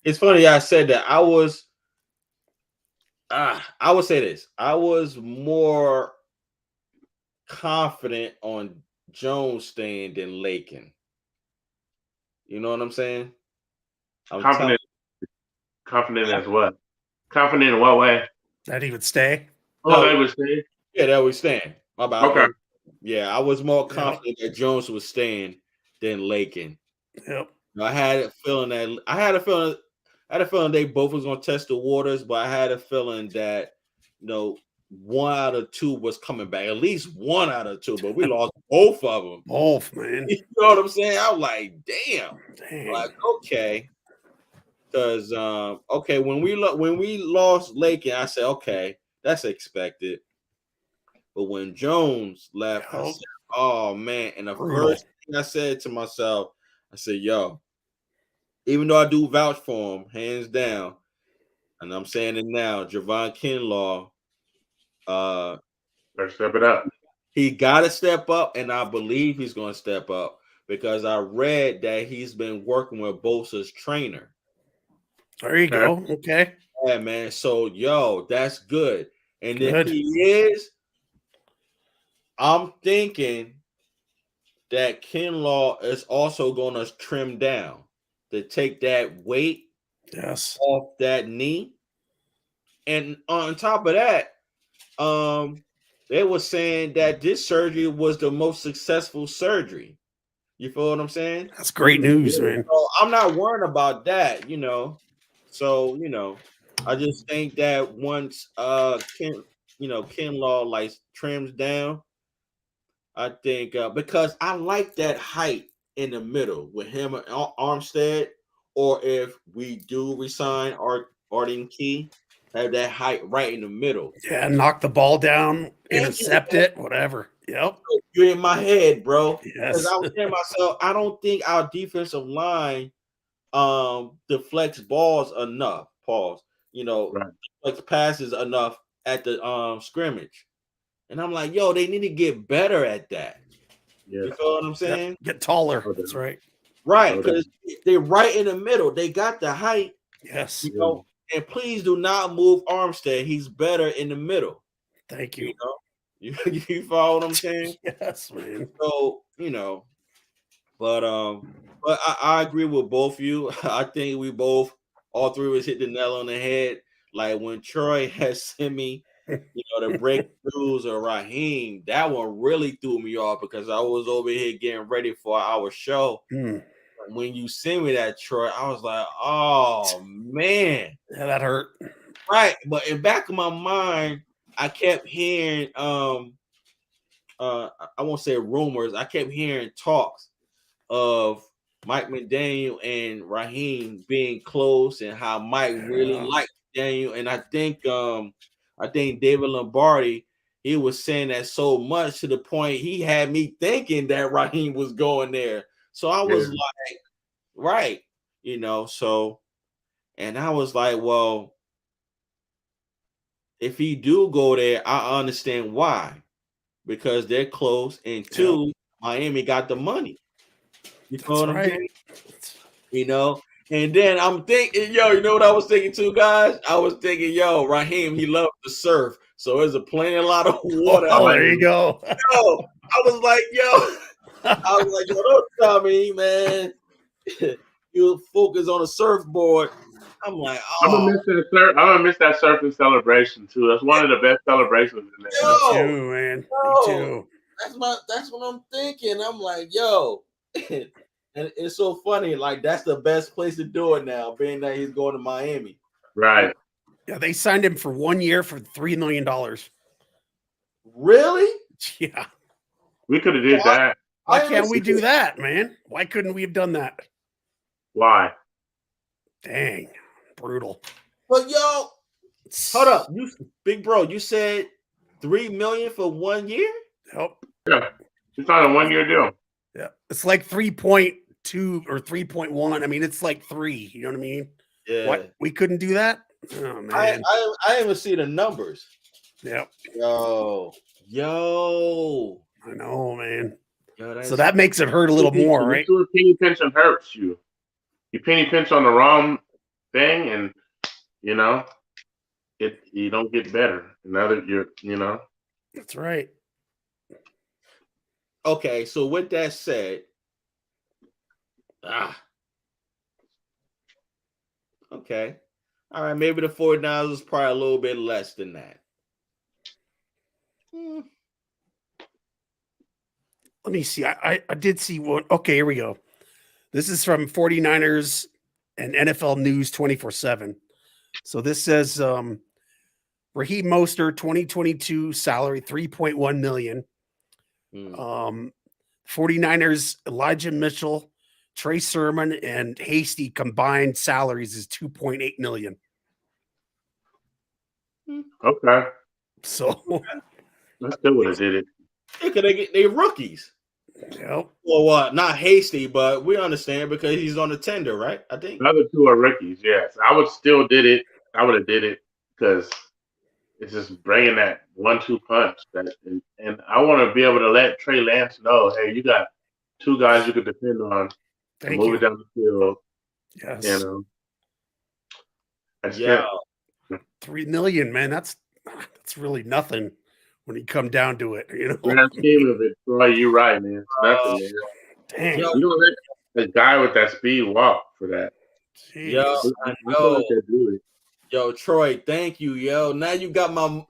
[SPEAKER 1] It's funny I said that. I would say this. I was more confident on Jones staying than Lakin. You know what I'm saying?
[SPEAKER 2] Confident as what? Confident in what way?
[SPEAKER 3] That he would stay.
[SPEAKER 2] Oh, they would stay.
[SPEAKER 1] Yeah, that was staying. My bad.
[SPEAKER 2] Okay.
[SPEAKER 1] Yeah, I was more confident that Jones was staying than Lakin.
[SPEAKER 3] Yep.
[SPEAKER 1] I had a feeling they both was gonna test the waters, but I had a feeling that one out of two was coming back. At least one out of two, but we lost both of them.
[SPEAKER 3] Both, man.
[SPEAKER 1] You know what I'm saying? I was like, damn. Like, okay. Because when we lost Lakin, I said, okay, that's expected. But when Jones left, I said, oh man. And the first thing I said to myself, I said, yo, even though I do vouch for him, hands down, and I'm saying it now, Javon Kinlaw,
[SPEAKER 2] better step it up.
[SPEAKER 1] He gotta step up, and I believe he's gonna step up because I read that he's been working with Bosa's trainer.
[SPEAKER 3] There you go. Okay.
[SPEAKER 1] Yeah, man. So, that's good. And if he is, I'm thinking that Kinlaw is also going to trim down to take that weight off that knee. And on top of that, they were saying that this surgery was the most successful surgery. You feel what I'm saying?
[SPEAKER 3] That's great news, man.
[SPEAKER 1] So I'm not worried about that, So, I just think that once Kinlaw like trims down, I think because I like that height in the middle with him and Armstead, or if we do resign Arden Key, have that height right in the middle.
[SPEAKER 3] Yeah, knock the ball down, intercept it, whatever. Yep.
[SPEAKER 1] You're in my head, bro.
[SPEAKER 3] Yes.
[SPEAKER 1] Because I was saying myself, I don't think our defensive line deflects balls enough. Pause. Deflects passes enough at the scrimmage. And I'm like, yo, they need to get better at that. Yeah. You know what I'm saying?
[SPEAKER 3] Yep. Get taller. That's right.
[SPEAKER 1] Right, because they're right in the middle. They got the height.
[SPEAKER 3] Yes.
[SPEAKER 1] And please do not move Armstead. He's better in the middle.
[SPEAKER 3] Thank you.
[SPEAKER 1] You follow what I'm saying?
[SPEAKER 3] Yes, man.
[SPEAKER 1] So, but I agree with both of you. I think all three of us hit the nail on the head. Like when Troy has sent me the breakthroughs of Raheem, that one really threw me off because I was over here getting ready for our show. When you sent me that, Troy, I was like, oh man.
[SPEAKER 3] Yeah, that hurt.
[SPEAKER 1] Right. But in back of my mind, I kept hearing I won't say rumors, I kept hearing talks of Mike McDaniel and Raheem being close and how Mike really liked Daniel. And I think David Lombardi, he was saying that so much to the point he had me thinking that Raheem was going there. So I was like, right, so, and I was like, well, if he do go there, I understand why, because they're close, and two, Miami got the money. You know what I'm saying? And then I'm thinking, you know what I was thinking too, guys? I was thinking, Raheem, he loves to surf, so there's a lot of water.
[SPEAKER 3] Oh, there you go.
[SPEAKER 1] I was like, don't tell me, man. You focus on a surfboard. I'm like,
[SPEAKER 2] I'm gonna miss that surfing celebration too. That's one of the best celebrations in there.
[SPEAKER 3] Me too, man. Me too.
[SPEAKER 1] That's what I'm thinking. I'm like, and it's so funny. Like, that's the best place to do it now, being that he's going to Miami.
[SPEAKER 2] Right.
[SPEAKER 3] Yeah, they signed him for 1 year for $3 million.
[SPEAKER 1] Really?
[SPEAKER 3] Yeah.
[SPEAKER 2] We could have did that.
[SPEAKER 3] Why can't we do that, man? Why couldn't we have done that?
[SPEAKER 2] Why?
[SPEAKER 3] Dang. Brutal.
[SPEAKER 1] But hold up. You big bro, you said $3 million for 1 year?
[SPEAKER 3] Yep.
[SPEAKER 2] Yeah. It's not a 1 year deal.
[SPEAKER 3] Yeah. It's like 3.2 or 3.1. I mean, it's like 3. You know what I mean?
[SPEAKER 1] Yeah.
[SPEAKER 3] What? We couldn't do that? Oh man.
[SPEAKER 1] I even see the numbers.
[SPEAKER 3] Yep.
[SPEAKER 1] Yo.
[SPEAKER 3] I know, man.
[SPEAKER 1] Yo,
[SPEAKER 3] so that makes it hurt a little more, right?
[SPEAKER 2] A penny pinching hurts you. You penny pinch on the wrong thing, and you don't get better. Now that you're.
[SPEAKER 3] That's right.
[SPEAKER 1] Okay, so with that said, okay. All right, maybe the 49ers is probably a little bit less than that.
[SPEAKER 3] Let me see. I did see one. Okay, here we go. This is from 49ers and NFL News 24/7. So this says Raheem Mostert 2022 salary $3.1 million. 49ers Elijah Mitchell, Trey Sermon, and Hasty combined salaries is $2.8 million.
[SPEAKER 2] Okay.
[SPEAKER 3] So
[SPEAKER 2] that's still what I did it.
[SPEAKER 1] Yeah, they rookies.
[SPEAKER 3] Yep.
[SPEAKER 1] Well, not Hasty, but we understand because he's on the tender, right? I think
[SPEAKER 2] the other two are rookies. Yes, I would still did it. I would have did it because it's just bringing that 1-2 punch. And I want to be able to let Trey Lance know, hey, you got two guys you could depend on.
[SPEAKER 3] Thank
[SPEAKER 2] move
[SPEAKER 3] you.
[SPEAKER 2] it down the field.
[SPEAKER 3] Yes. $3 million, man. That's really nothing when you come down to it.
[SPEAKER 2] Grand scheme of it, Troy, you're right, man. It's nothing, man.
[SPEAKER 3] Damn.
[SPEAKER 2] You don't let a guy with that speed walk for that.
[SPEAKER 3] Jeez.
[SPEAKER 1] I feel like they do it. Yo, Troy, thank you, yo. Now you got the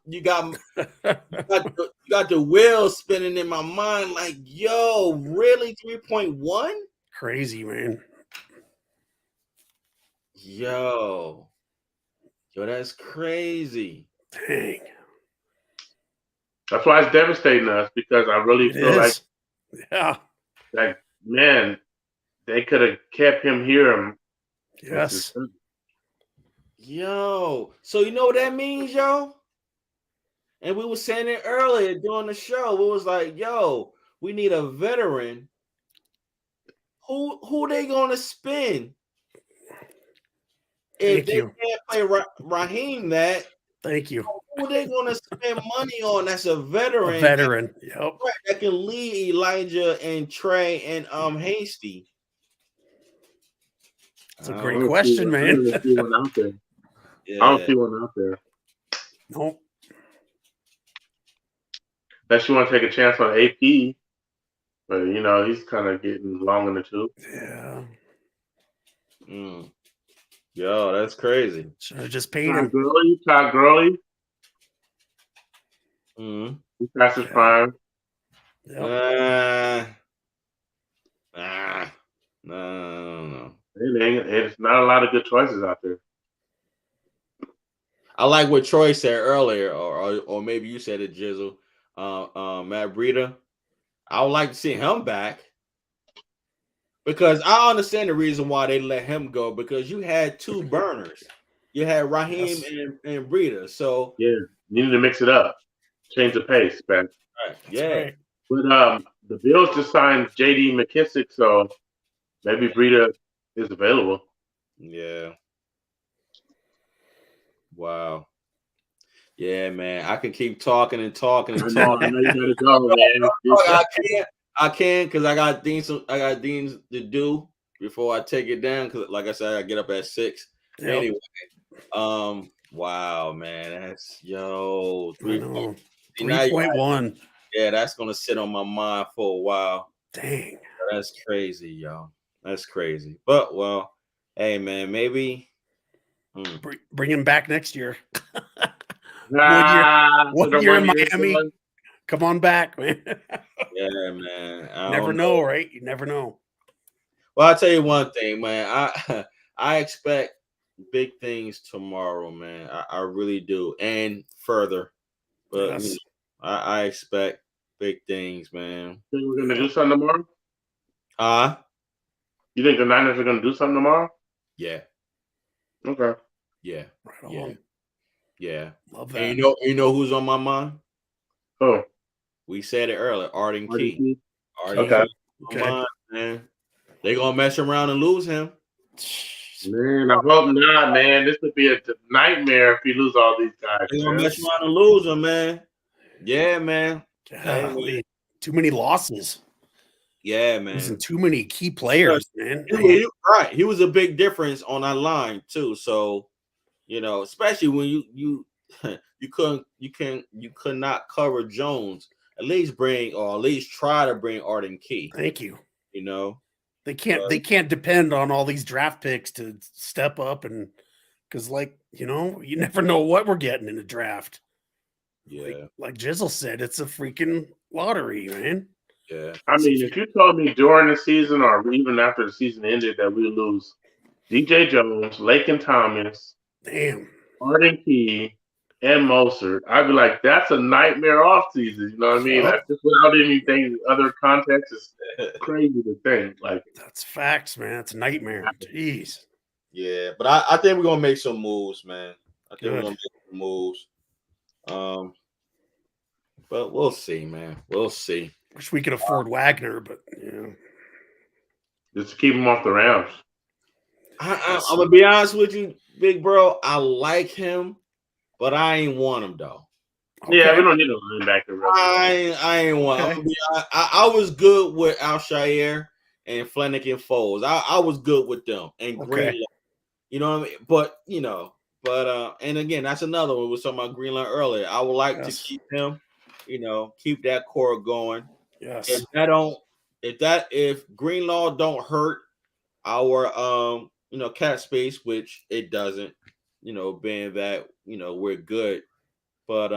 [SPEAKER 1] wheels spinning in my mind. Like, yo, really 3.1?
[SPEAKER 3] Crazy, man.
[SPEAKER 1] Yo, that's crazy.
[SPEAKER 3] Dang.
[SPEAKER 2] That's why it's devastating us, because I really feel like that, man, they could have kept him here.
[SPEAKER 3] Yes.
[SPEAKER 1] Yo, so you know what that means, yo? And we were saying it earlier during the show. It was like, yo, we need a veteran. Who they gonna spin? If they can't play Raheem,
[SPEAKER 3] thank you.
[SPEAKER 1] Who they gonna spend money on? That's a veteran.
[SPEAKER 3] A veteran. Yep.
[SPEAKER 1] That can lead Elijah and Trey and Hasty.
[SPEAKER 3] That's a great question, man.
[SPEAKER 2] I don't see one out there.
[SPEAKER 1] Yeah.
[SPEAKER 2] I don't see one out there.
[SPEAKER 3] Nope.
[SPEAKER 2] Unless you want to take a chance on AP, but he's kind of getting long in the tooth.
[SPEAKER 3] Yeah.
[SPEAKER 1] Yo, that's crazy.
[SPEAKER 3] Should have just paid him.
[SPEAKER 2] Todd Gurley.
[SPEAKER 1] Mm.
[SPEAKER 2] He's past his prime.
[SPEAKER 3] Yep.
[SPEAKER 1] No.
[SPEAKER 2] It's not a lot of good choices out there.
[SPEAKER 1] I like what Troy said earlier, or maybe you said it, Jizzle. Matt Breida. I would like to see him back because I understand the reason why they let him go because you had two burners. You had Raheem and Breida. So
[SPEAKER 2] yeah, you need to mix it up, change the pace, man.
[SPEAKER 1] Right. Yeah.
[SPEAKER 3] Right.
[SPEAKER 2] But the Bills just signed J.D. McKissick, so maybe Breida is available.
[SPEAKER 1] Yeah. Wow. Yeah, man. I can keep talking and talking and talking.
[SPEAKER 2] I know you gotta go, man.
[SPEAKER 1] I can because I got things to do before I take it down. Because like I said, I get up at 6.
[SPEAKER 3] Yep.
[SPEAKER 1] Anyway, wow, man. That's
[SPEAKER 3] 3.1.
[SPEAKER 1] Yeah, that's gonna sit on my mind for a while.
[SPEAKER 3] Dang.
[SPEAKER 1] That's crazy, y'all. That's crazy. But well, hey man, maybe
[SPEAKER 3] Bring him back next year.
[SPEAKER 2] Nah,
[SPEAKER 3] One year in Miami. Come on back, man.
[SPEAKER 1] yeah, man.
[SPEAKER 3] Never know, right? You never know.
[SPEAKER 1] Well, I'll tell you one thing, man. I expect big things tomorrow, man. I really do, and further. But
[SPEAKER 3] Yes.
[SPEAKER 1] you know, I expect big things, man.
[SPEAKER 2] Think we're gonna do something tomorrow? You think the Niners are gonna do something tomorrow?
[SPEAKER 1] Yeah.
[SPEAKER 2] Okay.
[SPEAKER 1] Yeah.
[SPEAKER 3] Right on.
[SPEAKER 1] Yeah.
[SPEAKER 3] Love that.
[SPEAKER 1] And you know who's on my mind?
[SPEAKER 2] Oh,
[SPEAKER 1] We said it earlier. Arden Key.
[SPEAKER 2] Okay.
[SPEAKER 1] Mind, man. They gonna mess around and lose him.
[SPEAKER 2] Man, I hope not, man. This would be a nightmare if you lose all these guys.
[SPEAKER 1] They gonna mess around and lose him, man. Yeah, man.
[SPEAKER 3] Golly, too many losses.
[SPEAKER 1] Yeah, man.
[SPEAKER 3] Losing too many key players, man.
[SPEAKER 1] Right. He was a big difference on our line too. So, you know, especially when you could not cover Jones. At least try to bring Arden Key.
[SPEAKER 3] Thank you.
[SPEAKER 1] You know,
[SPEAKER 3] they can't depend on all these draft picks to step up, and because you never know what we're getting in the draft.
[SPEAKER 1] Yeah,
[SPEAKER 3] like Jizzle said, it's a freaking lottery, man.
[SPEAKER 1] Yeah.
[SPEAKER 2] I mean, if you told me during the season or even after the season ended that we lose DJ Jones, Laken Thomas,
[SPEAKER 3] damn,
[SPEAKER 2] Arden Key, and Mostert, I'd be like, that's a nightmare offseason. You know what I mean? Like, just without anything, other context, is crazy to think. Like,
[SPEAKER 3] that's facts, man. It's a nightmare. Jeez.
[SPEAKER 1] Yeah, but I think we're gonna make some moves, man. I think we're gonna make some moves. But we'll see, man. We'll see.
[SPEAKER 3] Wish we could afford Wagner, but
[SPEAKER 2] just keep him off the Rams.
[SPEAKER 1] I'm gonna be honest with you, big bro. I like him, but I ain't want him though.
[SPEAKER 2] Okay. Yeah, we don't need a linebacker.
[SPEAKER 1] I ain't want. Okay. I was good with Alshire and Flanagan Foles. I was good with them and Greenlaw. You know what I mean? But and again, that's another one. We were talking about Greenlaw earlier. I would like to keep him. You know, keep that core going.
[SPEAKER 3] Yes.
[SPEAKER 1] If Greenlaw don't hurt our cap space, which it doesn't, being that we're good, but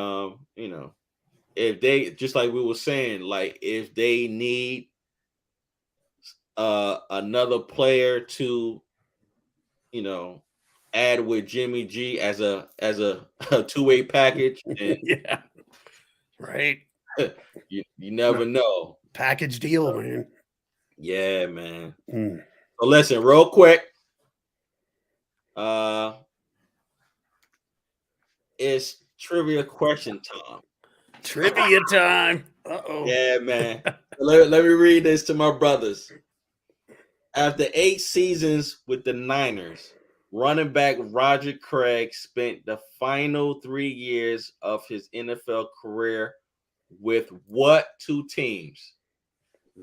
[SPEAKER 1] if they, just like we were saying, like if they need another player to add with Jimmy G as a two-way package, and
[SPEAKER 3] yeah, right.
[SPEAKER 1] You never know.
[SPEAKER 3] Package deal, man.
[SPEAKER 1] Yeah, man. So listen, real quick. It's trivia question time.
[SPEAKER 3] Trivia time. Uh-oh.
[SPEAKER 1] Yeah, man. let me read this to my brothers. After 8 seasons with the Niners, running back Roger Craig spent the final 3 years of his NFL career with what 2 teams?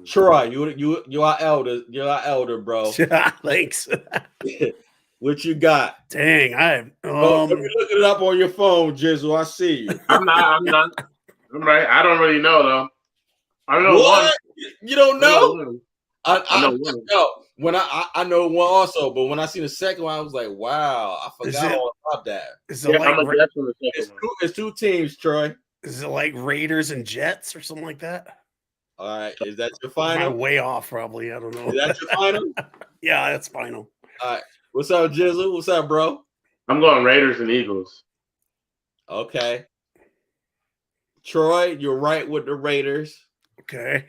[SPEAKER 1] Troy, you are elder. You're our elder, bro.
[SPEAKER 3] Thanks.
[SPEAKER 1] What you got?
[SPEAKER 3] Dang,
[SPEAKER 1] let me look it up on your phone, Jizzle. I see you.
[SPEAKER 2] I'm not. I'm right. I don't really know though. I don't know
[SPEAKER 1] what?
[SPEAKER 2] One.
[SPEAKER 1] You don't know?
[SPEAKER 2] I know one.
[SPEAKER 1] No, when I know one also, but when I seen the second one, I was like, wow, I forgot all about that.
[SPEAKER 3] It's
[SPEAKER 1] 2 teams, Troy.
[SPEAKER 3] Is it like Raiders and Jets or something like that?
[SPEAKER 1] All right, is that your
[SPEAKER 3] Am I
[SPEAKER 1] final?
[SPEAKER 3] way off? Probably. I don't know.
[SPEAKER 1] Is that your final?
[SPEAKER 3] Yeah, that's final.
[SPEAKER 1] All right. What's up, Jizzle? What's up, bro?
[SPEAKER 2] I'm going Raiders and Eagles.
[SPEAKER 1] Okay. Troy, you're right with the Raiders.
[SPEAKER 3] Okay.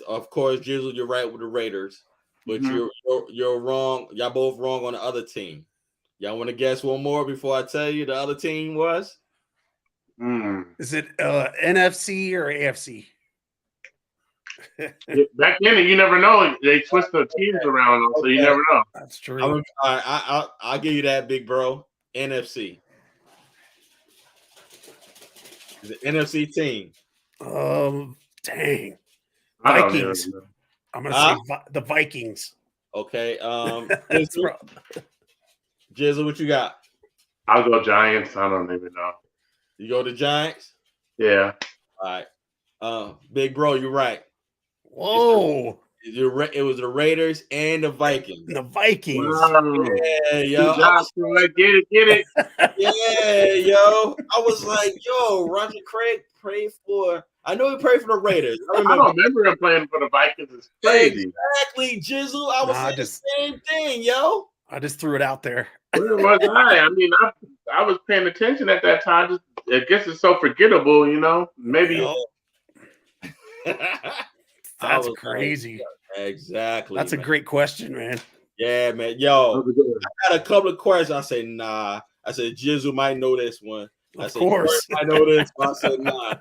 [SPEAKER 1] Of course, Jizzle, you're right with the Raiders. But
[SPEAKER 2] Mhm.
[SPEAKER 1] you're wrong. Y'all both wrong on the other team. Y'all want to guess one more before I tell you the other team was?
[SPEAKER 3] Is it NFC or AFC?
[SPEAKER 2] Back then, you never know. They twist the teams around, so you never know.
[SPEAKER 3] That's true.
[SPEAKER 1] I'll give you that, big bro. NFC. It's an NFC team.
[SPEAKER 3] Dang.
[SPEAKER 2] I don't
[SPEAKER 3] Vikings.
[SPEAKER 2] know.
[SPEAKER 3] I'm gonna say the Vikings.
[SPEAKER 1] Okay.
[SPEAKER 3] That's
[SPEAKER 1] Jizzle, what you got?
[SPEAKER 2] I'll go Giants. I don't even know.
[SPEAKER 1] You go to Giants?
[SPEAKER 2] Yeah.
[SPEAKER 1] All right. Big bro, you're right.
[SPEAKER 3] Whoa.
[SPEAKER 1] It was the Raiders and the Vikings.
[SPEAKER 3] The Vikings.
[SPEAKER 2] Wow.
[SPEAKER 1] Yeah, yo.
[SPEAKER 2] Good job, Troy. Get it.
[SPEAKER 1] Yeah, yo. I was like, yo, Roger Craig prayed for. I know he prayed for the Raiders. I
[SPEAKER 2] I don't remember him playing for the Vikings. It's crazy.
[SPEAKER 1] Exactly, Jizzle. I was saying the same thing, yo.
[SPEAKER 3] I just threw it out there.
[SPEAKER 2] Where was I? I mean, I was paying attention at that time. I guess it's so forgettable, you know. Maybe.
[SPEAKER 3] That's crazy.
[SPEAKER 1] Like, exactly.
[SPEAKER 3] That's
[SPEAKER 1] man.
[SPEAKER 3] a great question, man.
[SPEAKER 1] Yeah, man. Yo, I had a couple of questions. I said, nah. I said, Jizzle might know this one.
[SPEAKER 3] Of course.
[SPEAKER 1] I know this one. I said, nah.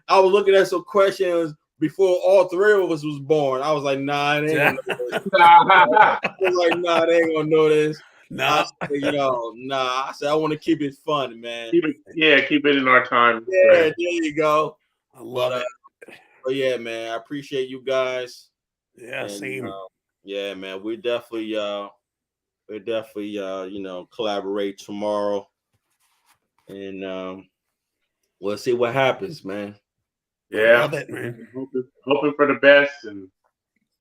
[SPEAKER 1] I was looking at some questions before all three of us was born. I was like, nah, it ain't gonna know this. I was like, nah, they ain't gonna know this.
[SPEAKER 3] Nah.
[SPEAKER 1] I said, yo, nah. I said, I want to keep it fun, man.
[SPEAKER 2] Keep it in our time.
[SPEAKER 1] Yeah, there you go.
[SPEAKER 3] I love it.
[SPEAKER 1] But yeah, man, I appreciate you guys.
[SPEAKER 3] Yeah, same.
[SPEAKER 1] Yeah, man, we definitely collaborate tomorrow, and we'll see what happens, man.
[SPEAKER 2] Yeah,
[SPEAKER 3] love it, man.
[SPEAKER 2] Hoping for the best and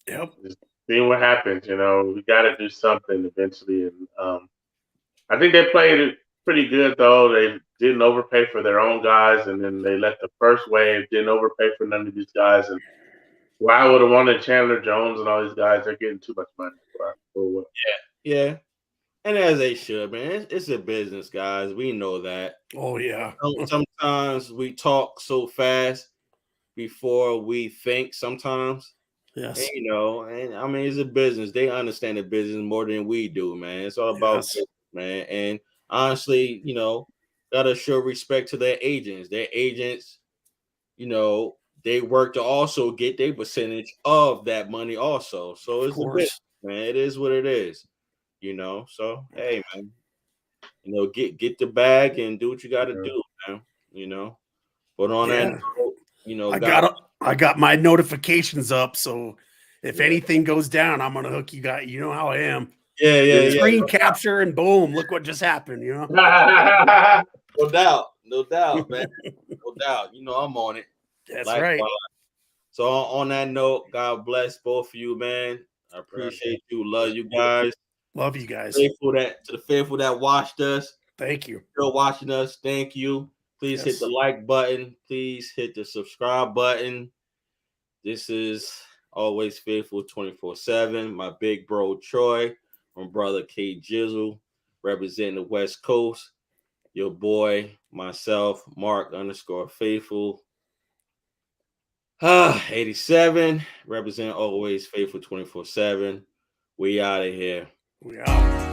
[SPEAKER 3] just
[SPEAKER 2] seeing what happens. You know, we got to do something eventually, and I think they played it pretty good though. They didn't overpay for their own guys, and then they let the first wave didn't overpay for none of these guys. And I would have wanted Chandler Jones and all these guys. They're getting too much money for what?
[SPEAKER 1] Yeah, and as they should, man. It's a business, guys. We know that.
[SPEAKER 3] Oh yeah.
[SPEAKER 1] Sometimes we talk so fast before we think. Sometimes.
[SPEAKER 3] Yes.
[SPEAKER 1] And, and I mean, it's a business. They understand the business more than we do, man. It's all about business, man. And honestly, gotta show respect to their agents. Their agents, they work to also get their percentage of that money also. So it's a business, man. It is what it is, So hey, man, get the bag and do what you got to do, man. But on that note,
[SPEAKER 3] I got my notifications up, so if anything goes down, I'm gonna hook you guys. You know how I am.
[SPEAKER 1] Yeah.
[SPEAKER 3] Screen capture and boom, look what just happened.
[SPEAKER 1] No doubt, man. No doubt. I'm on it.
[SPEAKER 3] That's right.
[SPEAKER 1] So on that note, God bless both of you, man. I appreciate you. Love you guys.
[SPEAKER 3] Love you guys.
[SPEAKER 1] To the faithful that watched us.
[SPEAKER 3] Thank you.
[SPEAKER 1] Still watching us. Thank you. Please hit the like button. Please hit the subscribe button. This is Always Faithful 24/7. My big bro Troy, my brother K Jizzle, representing the West Coast. Your boy, myself, Mark _Faithful. 87, represent Always Faithful 24/7. We out of here.
[SPEAKER 3] We out.